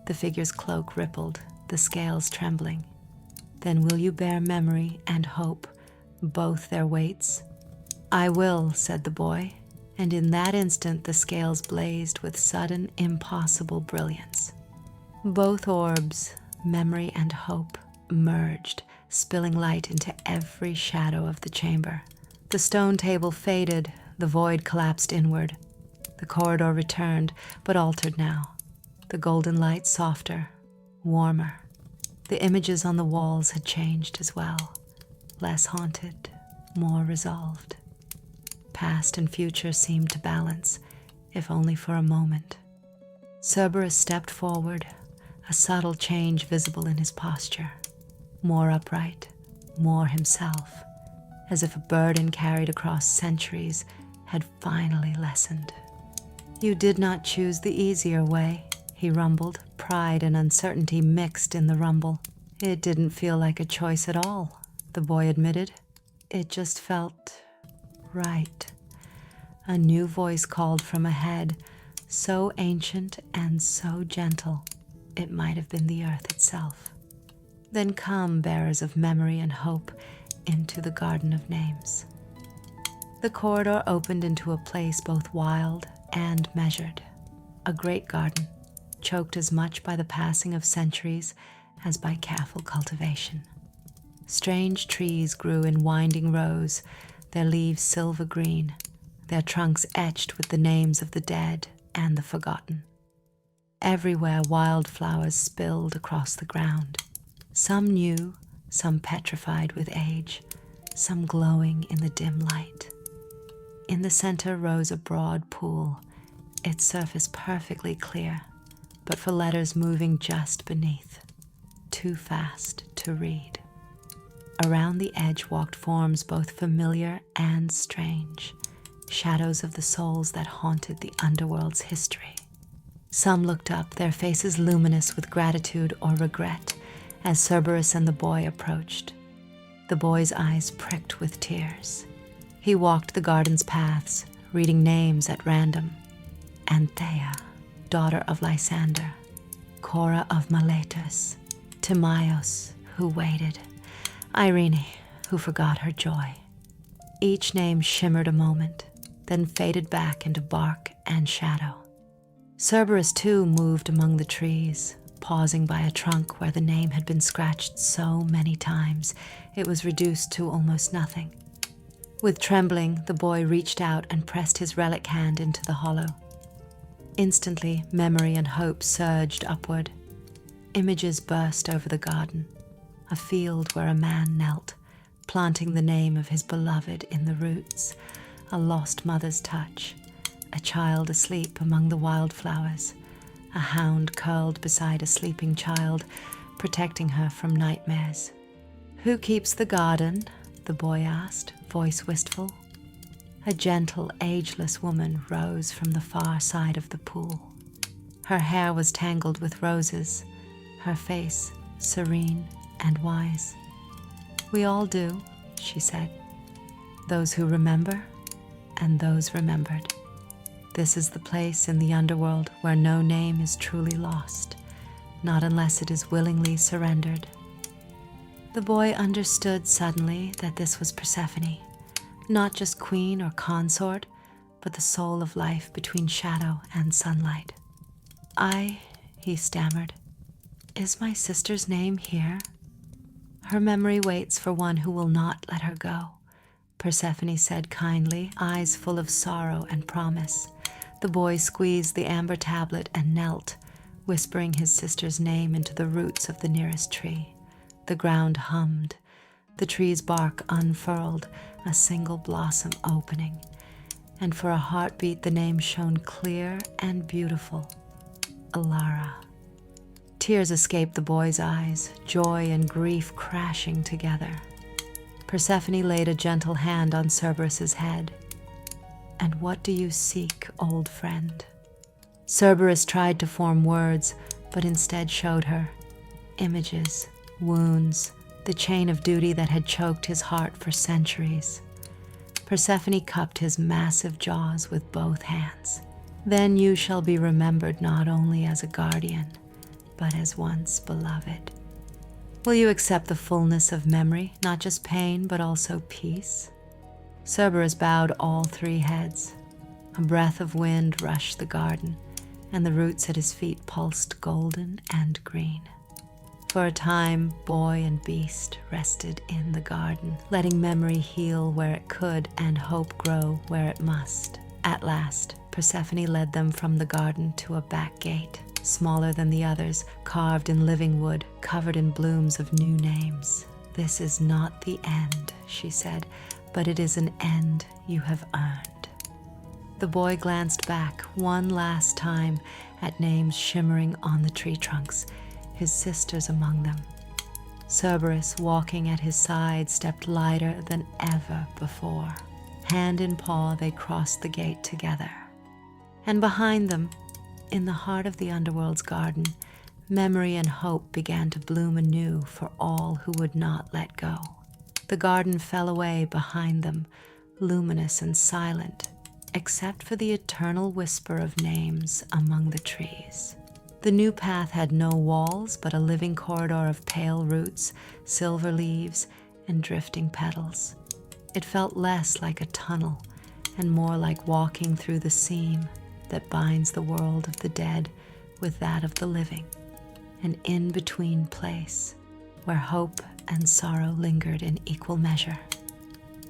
The figure's cloak rippled, the scales trembling. Then will you bear memory and hope, both their weights? I will, said the boy, and in that instant the scales blazed with sudden, impossible brilliance. Both orbs, memory and hope, merged, spilling light into every shadow of the chamber. The stone table faded, the void collapsed inward. The corridor returned, but altered now. The golden light softer, warmer. The images on the walls had changed as well, less haunted, more resolved. Past and future seemed to balance, if only for a moment. Cerberus stepped forward, a subtle change visible in his posture. More upright, more himself, as if a burden carried across centuries had finally lessened. You did not choose the easier way, he rumbled, pride and uncertainty mixed in the rumble. It didn't feel like a choice at all, the boy admitted. It just felt right. A new voice called from ahead, so ancient and so gentle, it might have been the earth itself. Then come, bearers of memory and hope, into the garden of names. The corridor opened into a place both wild and measured, a great garden, choked as much by the passing of centuries as by careful cultivation. Strange trees grew in winding rows, their leaves silver green, their trunks etched with the names of the dead and the forgotten. Everywhere wildflowers spilled across the ground, some new, some petrified with age, some glowing in the dim light. In the center rose a broad pool, its surface perfectly clear, but for letters moving just beneath, too fast to read. Around the edge walked forms both familiar and strange, shadows of the souls that haunted the Underworld's history. Some looked up, their faces luminous with gratitude or regret, as Cerberus and the boy approached. The boy's eyes pricked with tears. He walked the garden's paths, reading names at random. Anthea, daughter of Lysander, Cora of Miletus, Timaeus, who waited, Irene, who forgot her joy. Each name shimmered a moment, then faded back into bark and shadow. Cerberus, too, moved among the trees, pausing by a trunk where the name had been scratched so many times it was reduced to almost nothing. With trembling, the boy reached out and pressed his relic hand into the hollow. Instantly, memory and hope surged upward. Images burst over the garden, a field where a man knelt, planting the name of his beloved in the roots, a lost mother's touch, a child asleep among the wildflowers, a hound curled beside a sleeping child, protecting her from nightmares. "Who keeps the garden?" the boy asked, voice wistful. A gentle, ageless woman rose from the far side of the pool. Her hair was tangled with roses, her face serene and wise. "We all do," she said. "Those who remember and those remembered. This is the place in the underworld where no name is truly lost, not unless it is willingly surrendered." The boy understood suddenly that this was Persephone, not just queen or consort, but the soul of life between shadow and sunlight. He stammered, "Is my sister's name here?" "Her memory waits for one who will not let her go," Persephone said kindly, eyes full of sorrow and promise. The boy squeezed the amber tablet and knelt, whispering his sister's name into the roots of the nearest tree. The ground hummed, the tree's bark unfurled, a single blossom opening, and for a heartbeat the name shone clear and beautiful, Alara. Tears escaped the boy's eyes, joy and grief crashing together. Persephone laid a gentle hand on Cerberus's head. "And what do you seek, old friend?" Cerberus tried to form words, but instead showed her images, wounds, the chain of duty that had choked his heart for centuries. Persephone cupped his massive jaws with both hands. "Then you shall be remembered not only as a guardian, but as once beloved. Will you accept the fullness of memory, not just pain, but also peace?" Cerberus bowed all three heads. A breath of wind rushed the garden, and the roots at his feet pulsed golden and green. For a time, boy and beast rested in the garden, letting memory heal where it could and hope grow where it must. At last, Persephone led them from the garden to a back gate, smaller than the others, carved in living wood, covered in blooms of new names. "This is not the end," she said, "but it is an end you have earned." The boy glanced back one last time at names shimmering on the tree trunks, his sisters among them. Cerberus, walking at his side, stepped lighter than ever before. Hand in paw, they crossed the gate together. And behind them, in the heart of the Underworld's garden, memory and hope began to bloom anew for all who would not let go. The garden fell away behind them, luminous and silent, except for the eternal whisper of names among the trees. The new path had no walls, but a living corridor of pale roots, silver leaves, and drifting petals. It felt less like a tunnel and more like walking through the seam that binds the world of the dead with that of the living, an in-between place where hope and sorrow lingered in equal measure.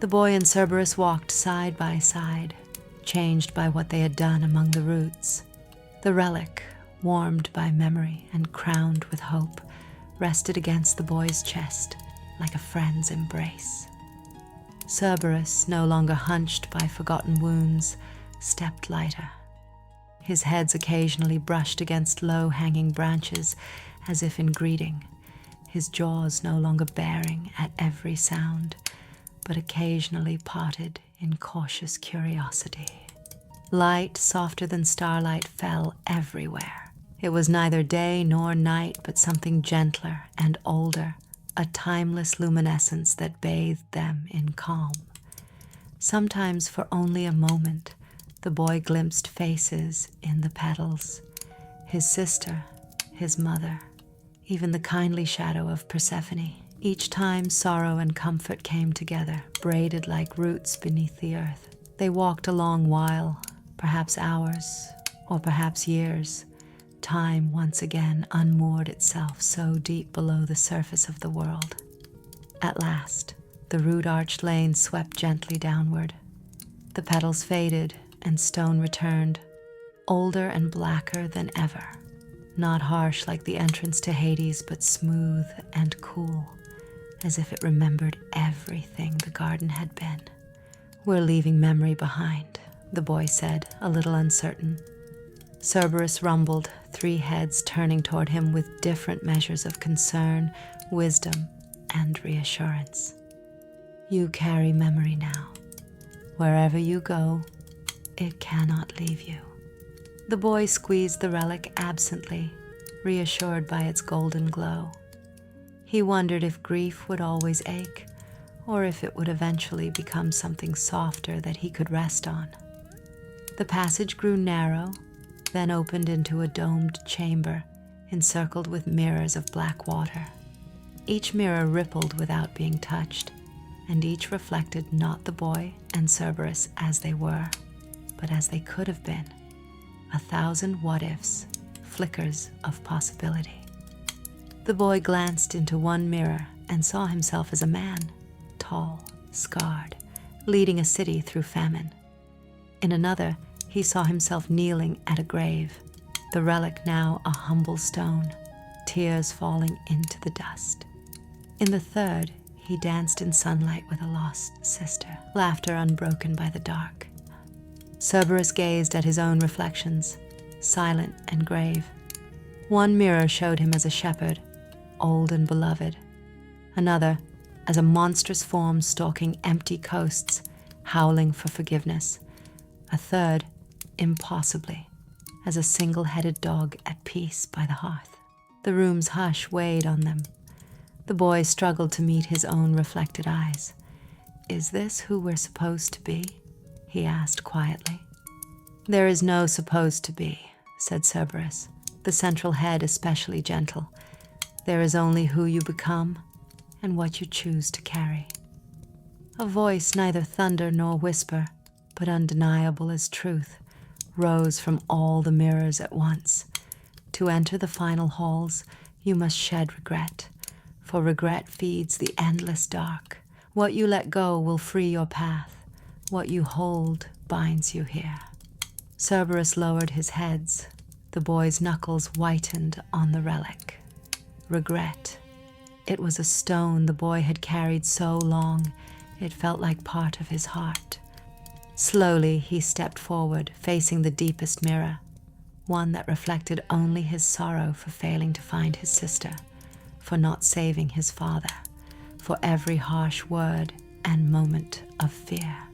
The boy and Cerberus walked side by side, changed by what they had done among the roots. The relic, warmed by memory and crowned with hope, rested against the boy's chest like a friend's embrace. Cerberus, no longer hunched by forgotten wounds, stepped lighter. His head occasionally brushed against low-hanging branches as if in greeting, his jaws no longer baring at every sound, but occasionally parted in cautious curiosity. Light, softer than starlight, fell everywhere. It was neither day nor night, but something gentler and older, a timeless luminescence that bathed them in calm. Sometimes for only a moment, the boy glimpsed faces in the petals, his sister, his mother, even the kindly shadow of Persephone. Each time sorrow and comfort came together, braided like roots beneath the earth. They walked a long while, perhaps hours, or perhaps years. Time once again unmoored itself so deep below the surface of the world. At last, the root-arched lane swept gently downward. The petals faded, and stone returned, older and blacker than ever. Not harsh like the entrance to Hades, but smooth and cool, as if it remembered everything the garden had been. "We're leaving memory behind," the boy said, a little uncertain. Cerberus rumbled, three heads turning toward him with different measures of concern, wisdom, and reassurance. "You carry memory now. Wherever you go, it cannot leave you. The boy squeezed the relic absently, reassured by its golden glow. He wondered if grief would always ache, or if it would eventually become something softer that he could rest on. The passage grew narrow, then opened into a domed chamber encircled with mirrors of black water. Each mirror rippled without being touched, and each reflected not the boy and Cerberus as they were, but as they could have been. 1,000 what-ifs, flickers of possibility. The boy glanced into one mirror and saw himself as a man, tall, scarred, leading a city through famine. In another, he saw himself kneeling at a grave, the relic now a humble stone, tears falling into the dust. In the third, he danced in sunlight with a lost sister, laughter unbroken by the dark. Cerberus gazed at his own reflections, silent and grave. One mirror showed him as a shepherd, old and beloved. Another, as a monstrous form stalking empty coasts, howling for forgiveness. A third, impossibly, as a single-headed dog at peace by the hearth. The room's hush weighed on them. The boy struggled to meet his own reflected eyes. "Is this who we're supposed to be?" he asked quietly. "There is no supposed to be," said Cerberus, the central head especially gentle. "There is only who you become and what you choose to carry." A voice, neither thunder nor whisper, but undeniable as truth, rose from all the mirrors at once. To enter the final halls, you must shed regret, for regret feeds the endless dark. What you let go will free your path. What you hold binds you here. Cerberus lowered his heads. The boy's knuckles whitened on the relic. Regret. It was a stone the boy had carried so long, it felt like part of his heart. Slowly he stepped forward, facing the deepest mirror, one that reflected only his sorrow for failing to find his sister, for not saving his father, for every harsh word and moment of fear.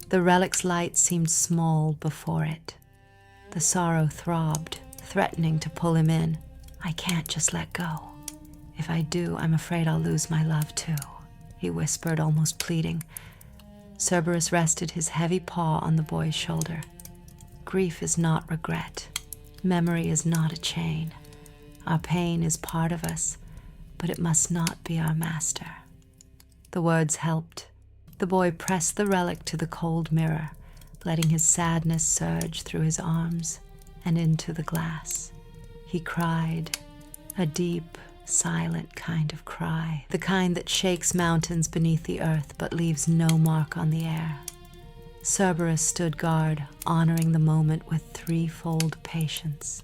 The relic's light seemed small before it. The sorrow throbbed, threatening to pull him in. "I can't just let go. If I do, I'm afraid I'll lose my love too," he whispered, almost pleading. Cerberus rested his heavy paw on the boy's shoulder. Grief is not regret. Memory is not a chain. Our pain is part of us, but it must not be our master. The words helped. The boy pressed the relic to the cold mirror, letting his sadness surge through his arms and into the glass. He cried, a deep, silent kind of cry, the kind that shakes mountains beneath the earth but leaves no mark on the air. Cerberus stood guard, honoring the moment with threefold patience.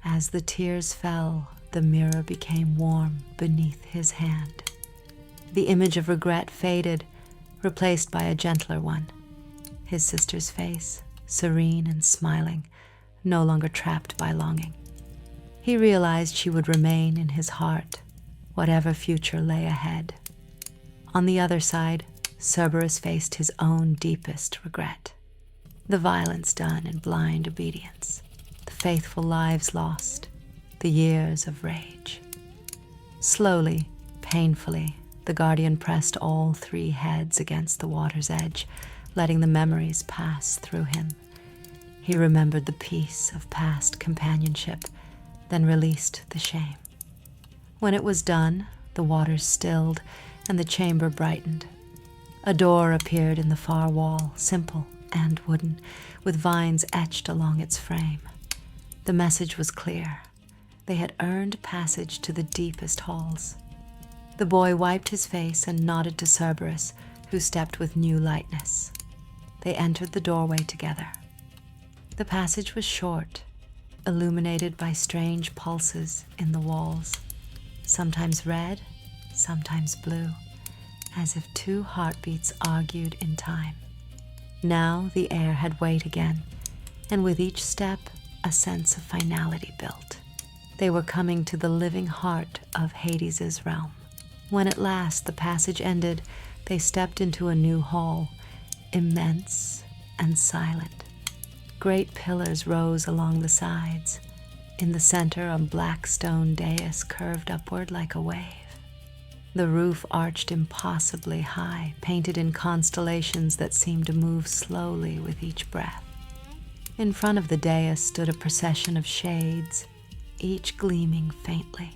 As the tears fell, the mirror became warm beneath his hand. The image of regret faded, replaced by a gentler one. His sister's face, serene and smiling, no longer trapped by longing. He realized she would remain in his heart, whatever future lay ahead. On the other side, Cerberus faced his own deepest regret. The violence done in blind obedience, the faithful lives lost, the years of rage. Slowly, painfully, the guardian pressed all three heads against the water's edge, letting the memories pass through him. He remembered the peace of past companionship, then released the shame. When it was done, the waters stilled and the chamber brightened. A door appeared in the far wall, simple and wooden, with vines etched along its frame. The message was clear. They had earned passage to the deepest halls. The boy wiped his face and nodded to Cerberus, who stepped with new lightness. They entered the doorway together. The passage was short, illuminated by strange pulses in the walls, sometimes red, sometimes blue, as if two heartbeats argued in time. Now the air had weight again, and with each step, a sense of finality built. They were coming to the living heart of Hades's realm. When at last the passage ended, they stepped into a new hall, immense and silent. Great pillars rose along the sides. In the center, a black stone dais curved upward like a wave. The roof arched impossibly high, painted in constellations that seemed to move slowly with each breath. In front of the dais stood a procession of shades, each gleaming faintly.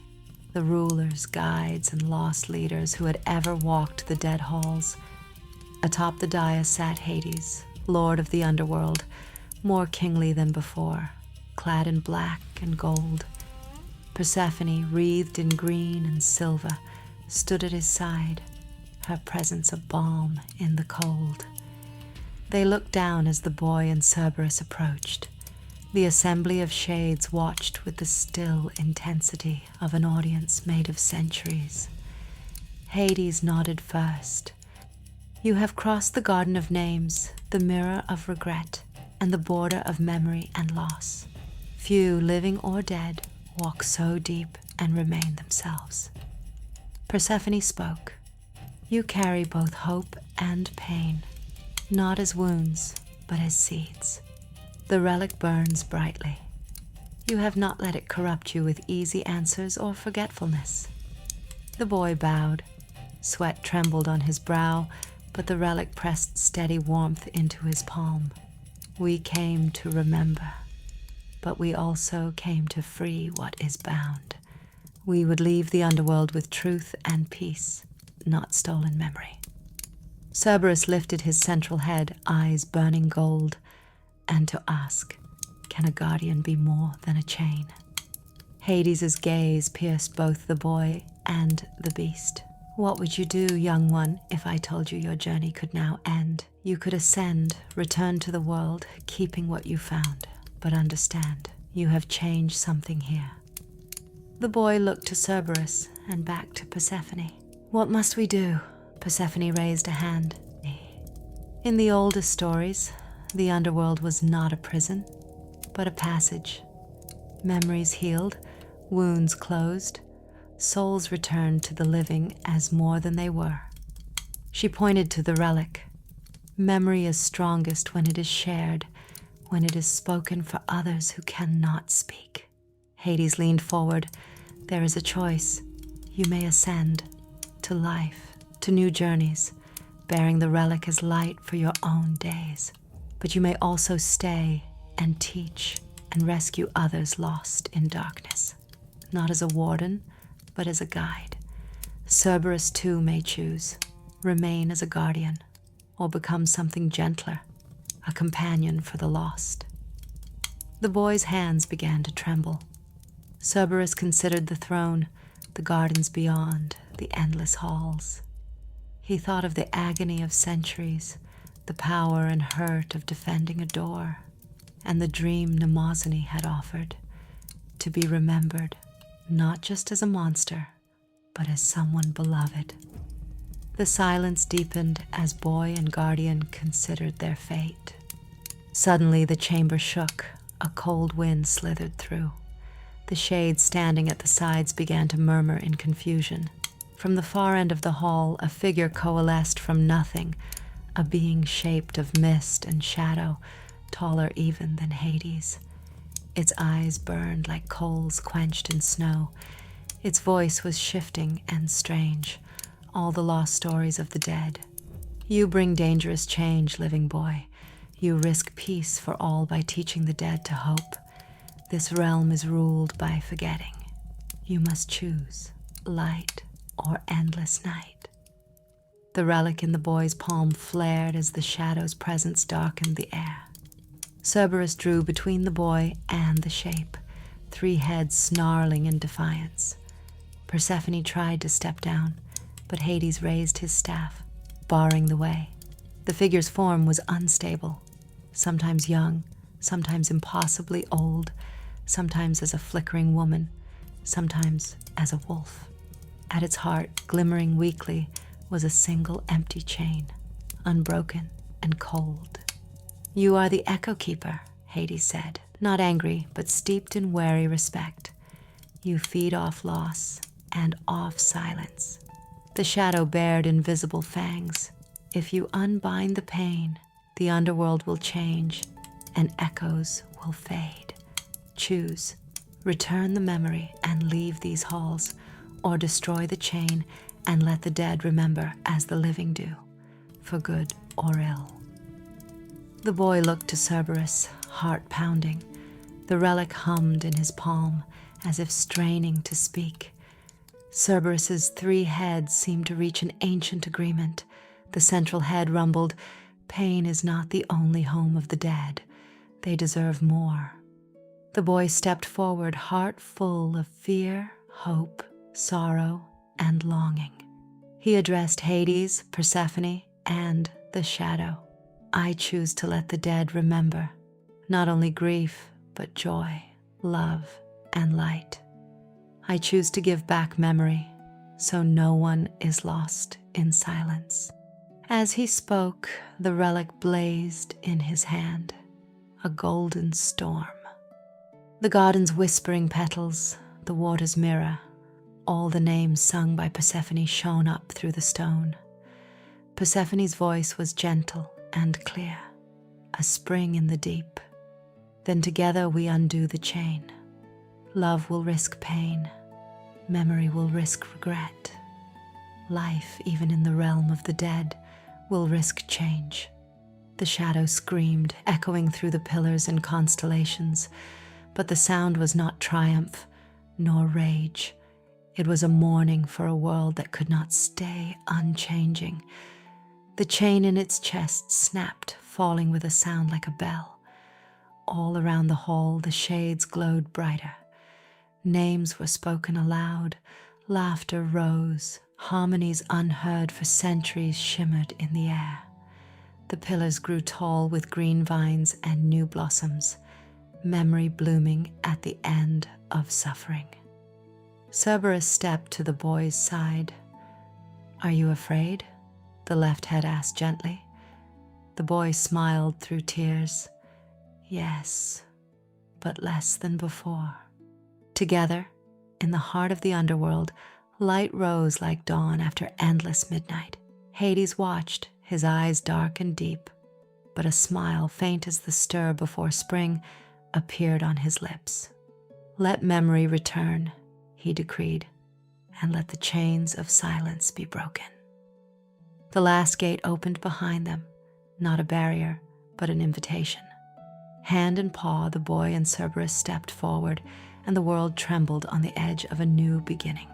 The rulers, guides, and lost leaders who had ever walked the dead halls. Atop the dais sat Hades, lord of the underworld, more kingly than before, clad in black and gold. Persephone, wreathed in green and silver, stood at his side, her presence a balm in the cold. They looked down as the boy and Cerberus approached. The assembly of shades watched with the still intensity of an audience made of centuries. Hades nodded first. You have crossed the garden of names, the mirror of regret, and the border of memory and loss. Few, living or dead, walk so deep and remain themselves. Persephone spoke. You carry both hope and pain, not as wounds, but as seeds. The relic burns brightly. You have not let it corrupt you with easy answers or forgetfulness. The boy bowed. Sweat trembled on his brow, but the relic pressed steady warmth into his palm. We came to remember, but we also came to free what is bound. We would leave the underworld with truth and peace, not stolen memory. Cerberus lifted his central head, eyes burning gold, and to ask, can a guardian be more than a chain? Hades's gaze pierced both the boy and the beast. What would you do, young one, if I told you your journey could now end? You could ascend, return to the world, keeping what you found. But understand, you have changed something here. The boy looked to Cerberus and back to Persephone. What must we do? Persephone raised a hand. In the oldest stories, the underworld was not a prison, but a passage. Memories healed, wounds closed, souls returned to the living as more than they were. She pointed to the relic. Memory is strongest when it is shared, when it is spoken for others who cannot speak. Hades leaned forward. There is a choice. You may ascend to life, to new journeys, bearing the relic as light for your own days. But you may also stay and teach and rescue others lost in darkness, not as a warden, but as a guide. Cerberus too may choose, remain as a guardian, or become something gentler, a companion for the lost. The boy's hands began to tremble. Cerberus considered the throne, the gardens beyond, the endless halls. He thought of the agony of centuries, the power and hurt of defending a door, and the dream Mnemosyne had offered, to be remembered, not just as a monster, but as someone beloved. The silence deepened as boy and guardian considered their fate. Suddenly the chamber shook, a cold wind slithered through. The shades standing at the sides began to murmur in confusion. From the far end of the hall, a figure coalesced from nothing, a being shaped of mist and shadow, taller even than Hades. Its eyes burned like coals quenched in snow. Its voice was shifting and strange, all the lost stories of the dead. You bring dangerous change, living boy. You risk peace for all by teaching the dead to hope. This realm is ruled by forgetting. You must choose light or endless night. The relic in the boy's palm flared as the shadow's presence darkened the air. Cerberus drew between the boy and the shape, three heads snarling in defiance. Persephone tried to step down, but Hades raised his staff, barring the way. The figure's form was unstable, sometimes young, sometimes impossibly old, sometimes as a flickering woman, sometimes as a wolf. At its heart, glimmering weakly, was a single empty chain, unbroken and cold. You are the Echo Keeper, Hades said, not angry, but steeped in wary respect. You feed off loss and off silence. The shadow bared invisible fangs. If you unbind the pain, The underworld will change, and echoes will fade. Choose. Return the memory and leave these halls, or destroy the chain and let the dead remember as the living do, for good or ill. The boy looked to Cerberus, heart pounding. The relic hummed in his palm, as if straining to speak. Cerberus's 3 heads seemed to reach an ancient agreement. The central head rumbled, "Pain is not the only home of the dead. They deserve more." The boy stepped forward, heart full of fear, hope, sorrow, and longing. He addressed Hades, Persephone, and the shadow. "I choose to let the dead remember, not only grief, but joy, love, and light. I choose to give back memory, so no one is lost in silence." As he spoke, the relic blazed in his hand, a golden storm. The garden's whispering petals, the water's mirror, all the names sung by Persephone shone up through the stone. Persephone's voice was gentle and clear, a spring in the deep. "Then together we undo the chain. Love will risk pain. Memory will risk regret. Life, even in the realm of the dead, will risk change." The shadow screamed, echoing through the pillars and constellations, but the sound was not triumph nor rage. It was a mourning for a world that could not stay unchanging. The chain in its chest snapped, falling with a sound like a bell. All around the hall, the shades glowed brighter. Names were spoken aloud, laughter rose, harmonies unheard for centuries shimmered in the air. The pillars grew tall with green vines and new blossoms, memory blooming at the end of suffering. Cerberus stepped to the boy's side. "Are you afraid?" the left head asked gently. The boy smiled through tears. "Yes, but less than before." Together, in the heart of the underworld, light rose like dawn after endless midnight. Hades watched, his eyes dark and deep, but a smile faint as the stir before spring appeared on his lips. "Let memory return," he decreed, "and let the chains of silence be broken." The last gate opened behind them, not a barrier, but an invitation. Hand in paw, the boy and Cerberus stepped forward, and the world trembled on the edge of a new beginning.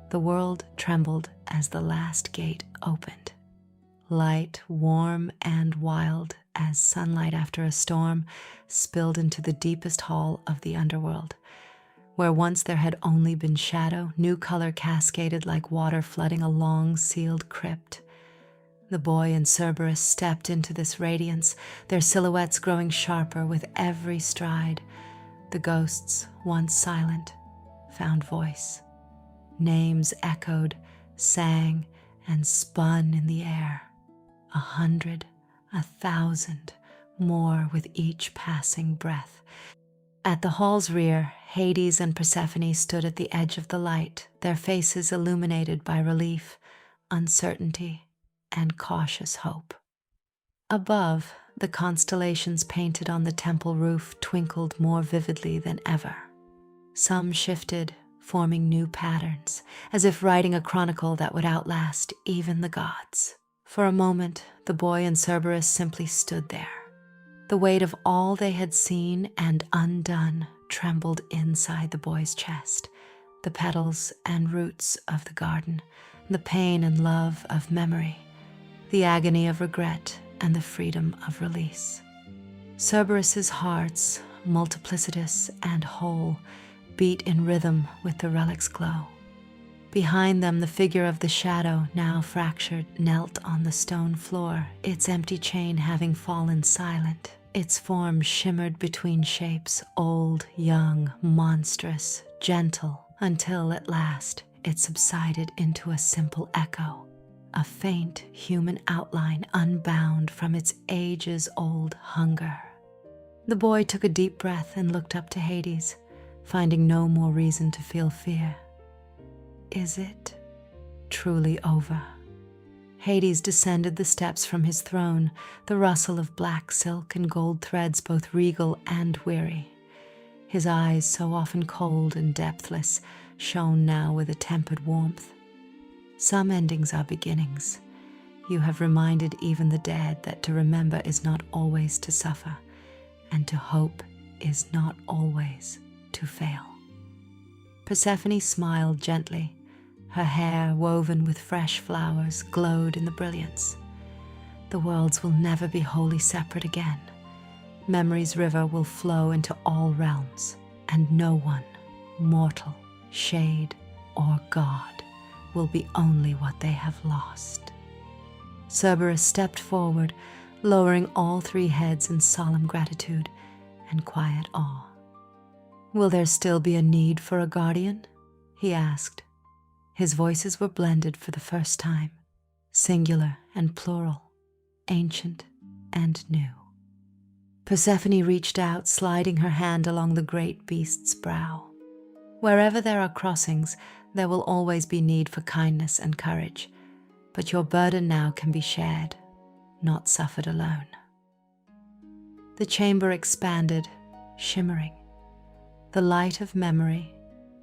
The world trembled as the last gate opened. Light, warm, and wild as sunlight after a storm, spilled into the deepest hall of the underworld. Where once there had only been shadow, new color cascaded like water flooding a long sealed crypt. The boy and Cerberus stepped into this radiance, their silhouettes growing sharper with every stride. The ghosts, once silent, found voice. Names echoed, sang, and spun in the air. 100, 1,000, more with each passing breath. At the hall's rear, Hades and Persephone stood at the edge of the light, their faces illuminated by relief, uncertainty, and cautious hope. Above, the constellations painted on the temple roof twinkled more vividly than ever. Some shifted, forming new patterns, as if writing a chronicle that would outlast even the gods. For a moment, the boy and Cerberus simply stood there. The weight of all they had seen and undone trembled inside the boy's chest, the petals and roots of the garden, the pain and love of memory, the agony of regret and the freedom of release. Cerberus's hearts, multiplicitous and whole, beat in rhythm with the relic's glow. Behind them, the figure of the shadow, now fractured, knelt on the stone floor, its empty chain having fallen silent. Its form shimmered between shapes, old, young, monstrous, gentle, until at last it subsided into a simple echo, a faint human outline unbound from its ages-old hunger. The boy took a deep breath and looked up to Hades, finding no more reason to feel fear. Is it truly over? Hades descended the steps from his throne, the rustle of black silk and gold threads both regal and weary. His eyes, so often cold and depthless, shone now with a tempered warmth. Some endings are beginnings. You have reminded even the dead that to remember is not always to suffer, and to hope is not always to fail. Persephone smiled gently. Her hair, woven with fresh flowers, glowed in the brilliance. The worlds will never be wholly separate again. Memory's river will flow into all realms, and no one, mortal, shade, or god, will be only what they have lost. Cerberus stepped forward, lowering all three heads in solemn gratitude and quiet awe. "Will there still be a need for a guardian?" he asked. His voices were blended for the first time, singular and plural, ancient and new. Persephone reached out, sliding her hand along the great beast's brow. "Wherever there are crossings, there will always be need for kindness and courage, but your burden now can be shared, not suffered alone." The chamber expanded, shimmering. The light of memory,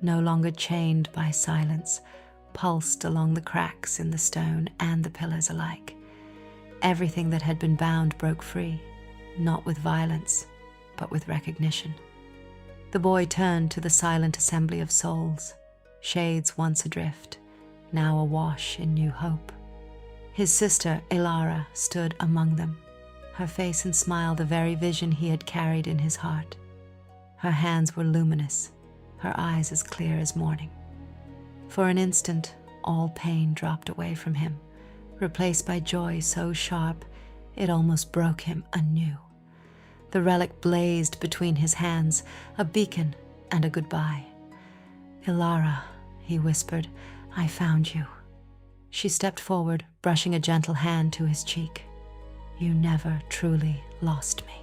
no longer chained by silence, pulsed along the cracks in the stone and the pillars alike. Everything that had been bound broke free, not with violence, but with recognition. The boy turned to the silent assembly of souls, shades once adrift, now awash in new hope. His sister, Elara, stood among them, her face and smile the very vision he had carried in his heart. Her hands were luminous, her eyes as clear as morning. For an instant, all pain dropped away from him, replaced by joy so sharp it almost broke him anew. The relic blazed between his hands, a beacon and a goodbye. "Elara," he whispered, "I found you." She stepped forward, brushing a gentle hand to his cheek. "You never truly lost me."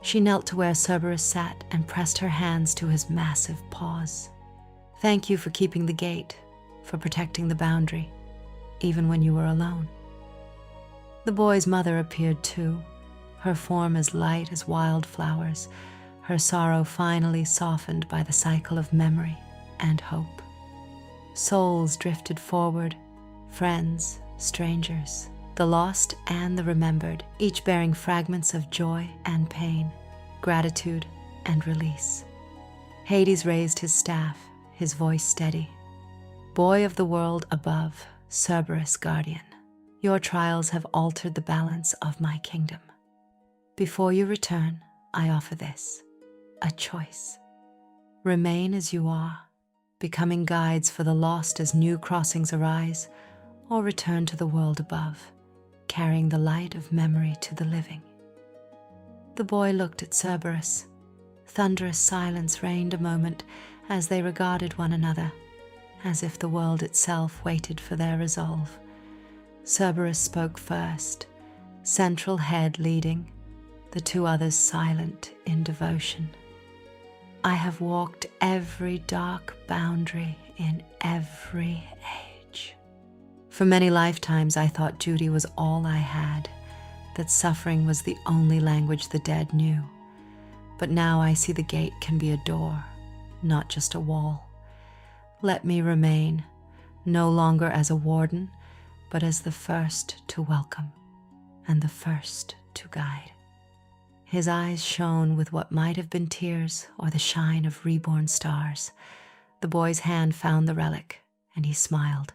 She knelt to where Cerberus sat and pressed her hands to his massive paws. "Thank you for keeping the gate, for protecting the boundary, even when you were alone." The boy's mother appeared too, her form as light as wildflowers, her sorrow finally softened by the cycle of memory and hope. Souls drifted forward, friends, strangers, the lost and the remembered, each bearing fragments of joy and pain, gratitude and release. Hades raised his staff, his voice steady. "Boy of the world above, Cerberus guardian, your trials have altered the balance of my kingdom. Before you return, I offer this, a choice. Remain as you are, becoming guides for the lost as new crossings arise, or return to the world above, carrying the light of memory to the living." The boy looked at Cerberus. Thunderous silence reigned a moment as they regarded one another, as if the world itself waited for their resolve. Cerberus spoke first, central head leading, the two others silent in devotion. "I have walked every dark boundary in every age. For many lifetimes I thought duty was all I had, that suffering was the only language the dead knew. But now I see the gate can be a door, not just a wall. Let me remain, no longer as a warden, but as the first to welcome and the first to guide." His eyes shone with what might have been tears or the shine of reborn stars. The boy's hand found the relic, and he smiled,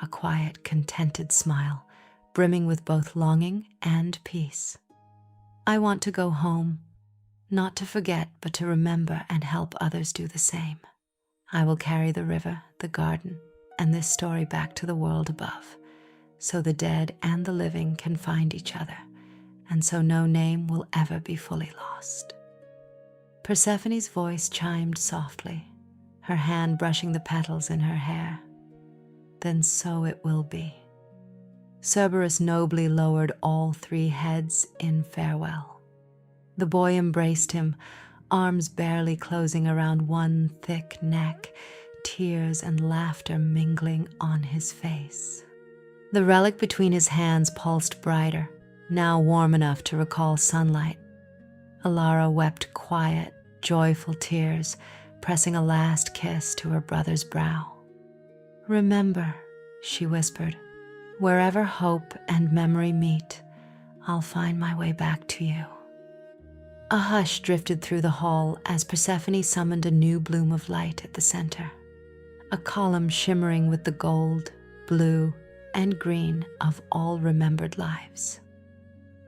a quiet, contented smile, brimming with both longing and peace. "I want to go home, not to forget, but to remember and help others do the same. I will carry the river, the garden, and this story back to the world above, so the dead and the living can find each other, and so no name will ever be fully lost." Persephone's voice chimed softly, her hand brushing the petals in her hair. "Then so it will be." Cerberus nobly lowered all three heads in farewell. The boy embraced him, arms barely closing around one thick neck, tears and laughter mingling on his face. The relic between his hands pulsed brighter, now warm enough to recall sunlight. Alara wept quiet, joyful tears, pressing a last kiss to her brother's brow. "Remember," she whispered, "wherever hope and memory meet, I'll find my way back to you." A hush drifted through the hall as Persephone summoned a new bloom of light at the center, a column shimmering with the gold, blue, and green of all remembered lives.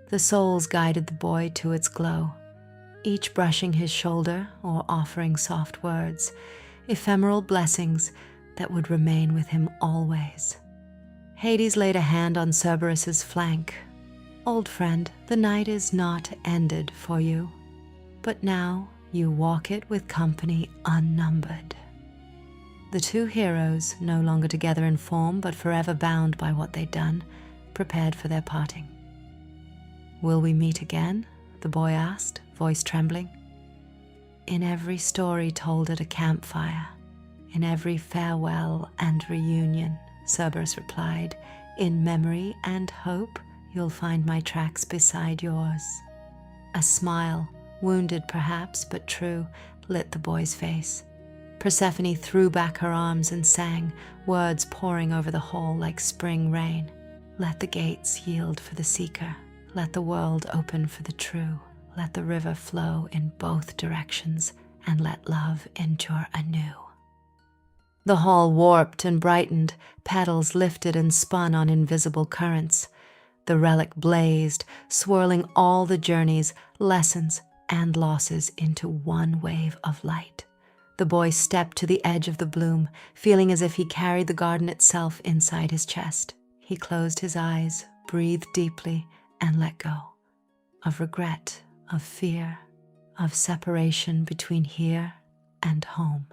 The souls guided the boy to its glow, each brushing his shoulder or offering soft words, ephemeral blessings that would remain with him always. Hades laid a hand on Cerberus's flank. "Old friend, the night is not ended for you, but now you walk it with company unnumbered." The two heroes, no longer together in form but forever bound by what they'd done, prepared for their parting. "Will we meet again?" the boy asked, voice trembling. "In every story told at a campfire, in every farewell and reunion," Cerberus replied, "in memory and hope, you'll find my tracks beside yours." A smile, wounded perhaps but true, lit the boy's face. Persephone threw back her arms and sang, words pouring over the hall like spring rain. "Let the gates yield for the seeker. Let the world open for the true. Let the river flow in both directions, and let love endure anew." The hall warped and brightened, petals lifted and spun on invisible currents. The relic blazed, swirling all the journeys, lessons, and losses into one wave of light. The boy stepped to the edge of the bloom, feeling as if he carried the garden itself inside his chest. He closed his eyes, breathed deeply, and let go. Of regret, of fear, of separation between here and home.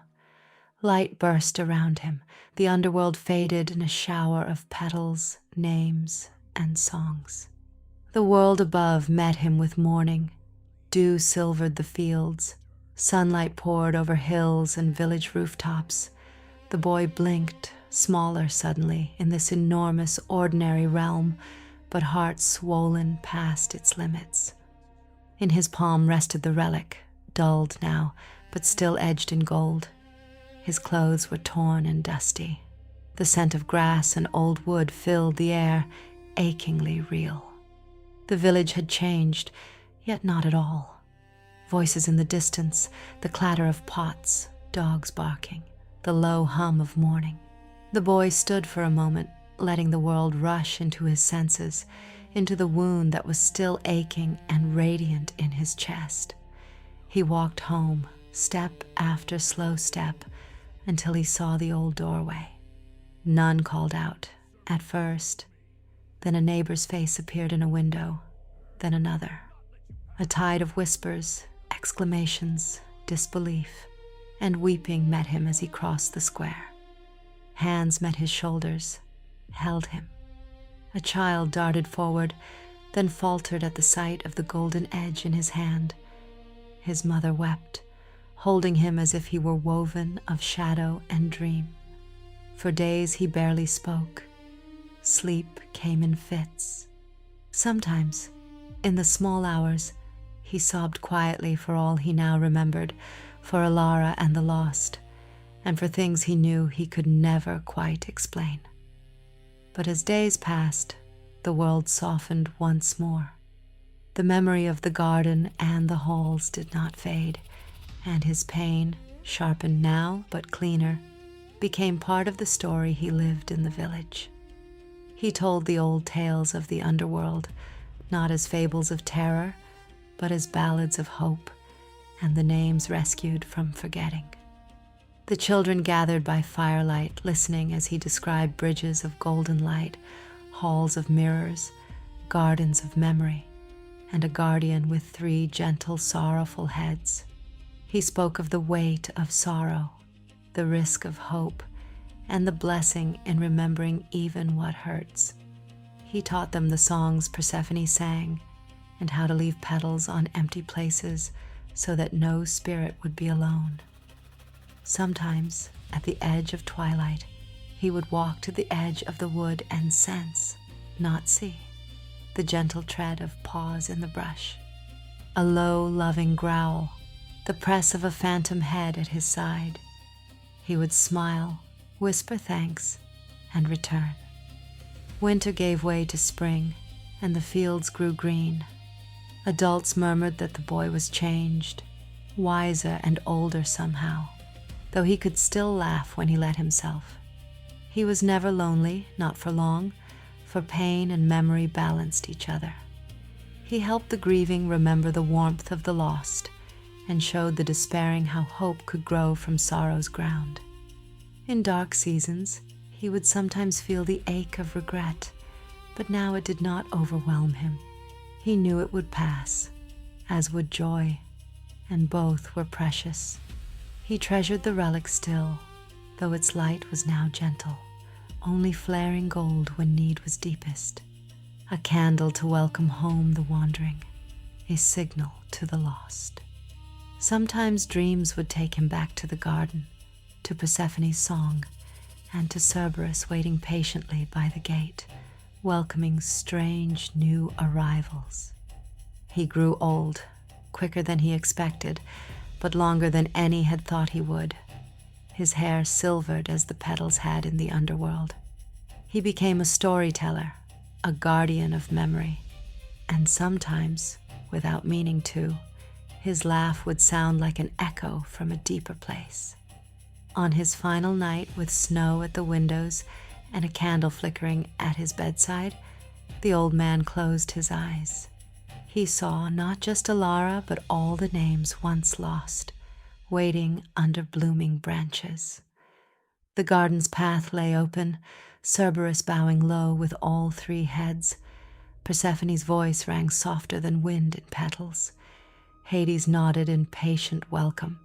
Light burst around him. The underworld faded in a shower of petals, names, and songs. The world above met him with morning. Dew silvered the fields. Sunlight poured over hills and village rooftops. The boy blinked, smaller suddenly in this enormous, ordinary realm, but heart swollen past its limits. In his palm rested the relic, dulled now, but still edged in gold. His clothes were torn and dusty. The scent of grass and old wood filled the air, achingly real. The village had changed, yet not at all. Voices in the distance, the clatter of pots, dogs barking, the low hum of morning. The boy stood for a moment, letting the world rush into his senses, into the wound that was still aching and radiant in his chest. He walked home, step after slow step, until he saw the old doorway. None called out, at first. Then a neighbor's face appeared in a window, then another. A tide of whispers, exclamations, disbelief, and weeping met him as he crossed the square. Hands met his shoulders, held him. A child darted forward, then faltered at the sight of the golden edge in his hand. His mother wept, holding him as if he were woven of shadow and dream. For days he barely spoke. Sleep came in fits. Sometimes, in the small hours, he sobbed quietly for all he now remembered, for Alara and the lost, and for things he knew he could never quite explain. But as days passed, the world softened once more. The memory of the garden and the halls did not fade, and his pain, sharpened now but cleaner, became part of the story he lived in the village. He told the old tales of the underworld, not as fables of terror, but as ballads of hope, and the names rescued from forgetting. The children gathered by firelight, listening as he described bridges of golden light, halls of mirrors, gardens of memory, and a guardian with 3 gentle, sorrowful heads. He spoke of the weight of sorrow, the risk of hope, and the blessing in remembering even what hurts. He taught them the songs Persephone sang, and how to leave petals on empty places so that no spirit would be alone. Sometimes, at the edge of twilight, He would walk to the edge of the wood and sense, not see, the gentle tread of paws in the brush, a low, loving growl, the press of a phantom head at his side. He would smile, whisper thanks, and return. Winter gave way to spring, and the fields grew green. Adults murmured that the boy was changed, wiser and older somehow, though he could still laugh when he let himself. He was never lonely, not for long, for pain and memory balanced each other. He helped the grieving remember the warmth of the lost, and showed the despairing how hope could grow from sorrow's ground. In dark seasons, he would sometimes feel the ache of regret, but now it did not overwhelm him. He knew it would pass, as would joy, and both were precious. He treasured the relic still, though its light was now gentle, only flaring gold when need was deepest, a candle to welcome home the wandering, a signal to the lost. Sometimes dreams would take him back to the garden, to Persephone's song, and to Cerberus waiting patiently by the gate, welcoming strange new arrivals. He grew old, quicker than he expected, but longer than any had thought he would. His hair silvered as the petals had in the underworld. He became a storyteller, a guardian of memory, and sometimes, without meaning to, his laugh would sound like an echo from a deeper place. On his final night, with snow at the windows and a candle flickering at his bedside, the old man closed his eyes. He saw not just Alara, but all the names once lost, waiting under blooming branches. The garden's path lay open, Cerberus bowing low with all three heads. Persephone's voice rang softer than wind in petals. Hades nodded in patient welcome,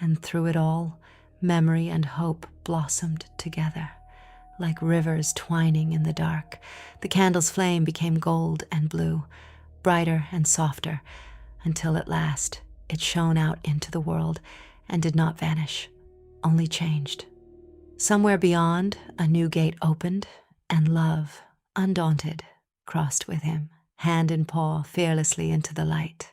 and through it all, memory and hope blossomed together, like rivers twining in the dark. The candle's flame became gold and blue, brighter and softer, until at last it shone out into the world and did not vanish, only changed. Somewhere beyond, a new gate opened, and love, undaunted, crossed with him, hand in paw, fearlessly into the light.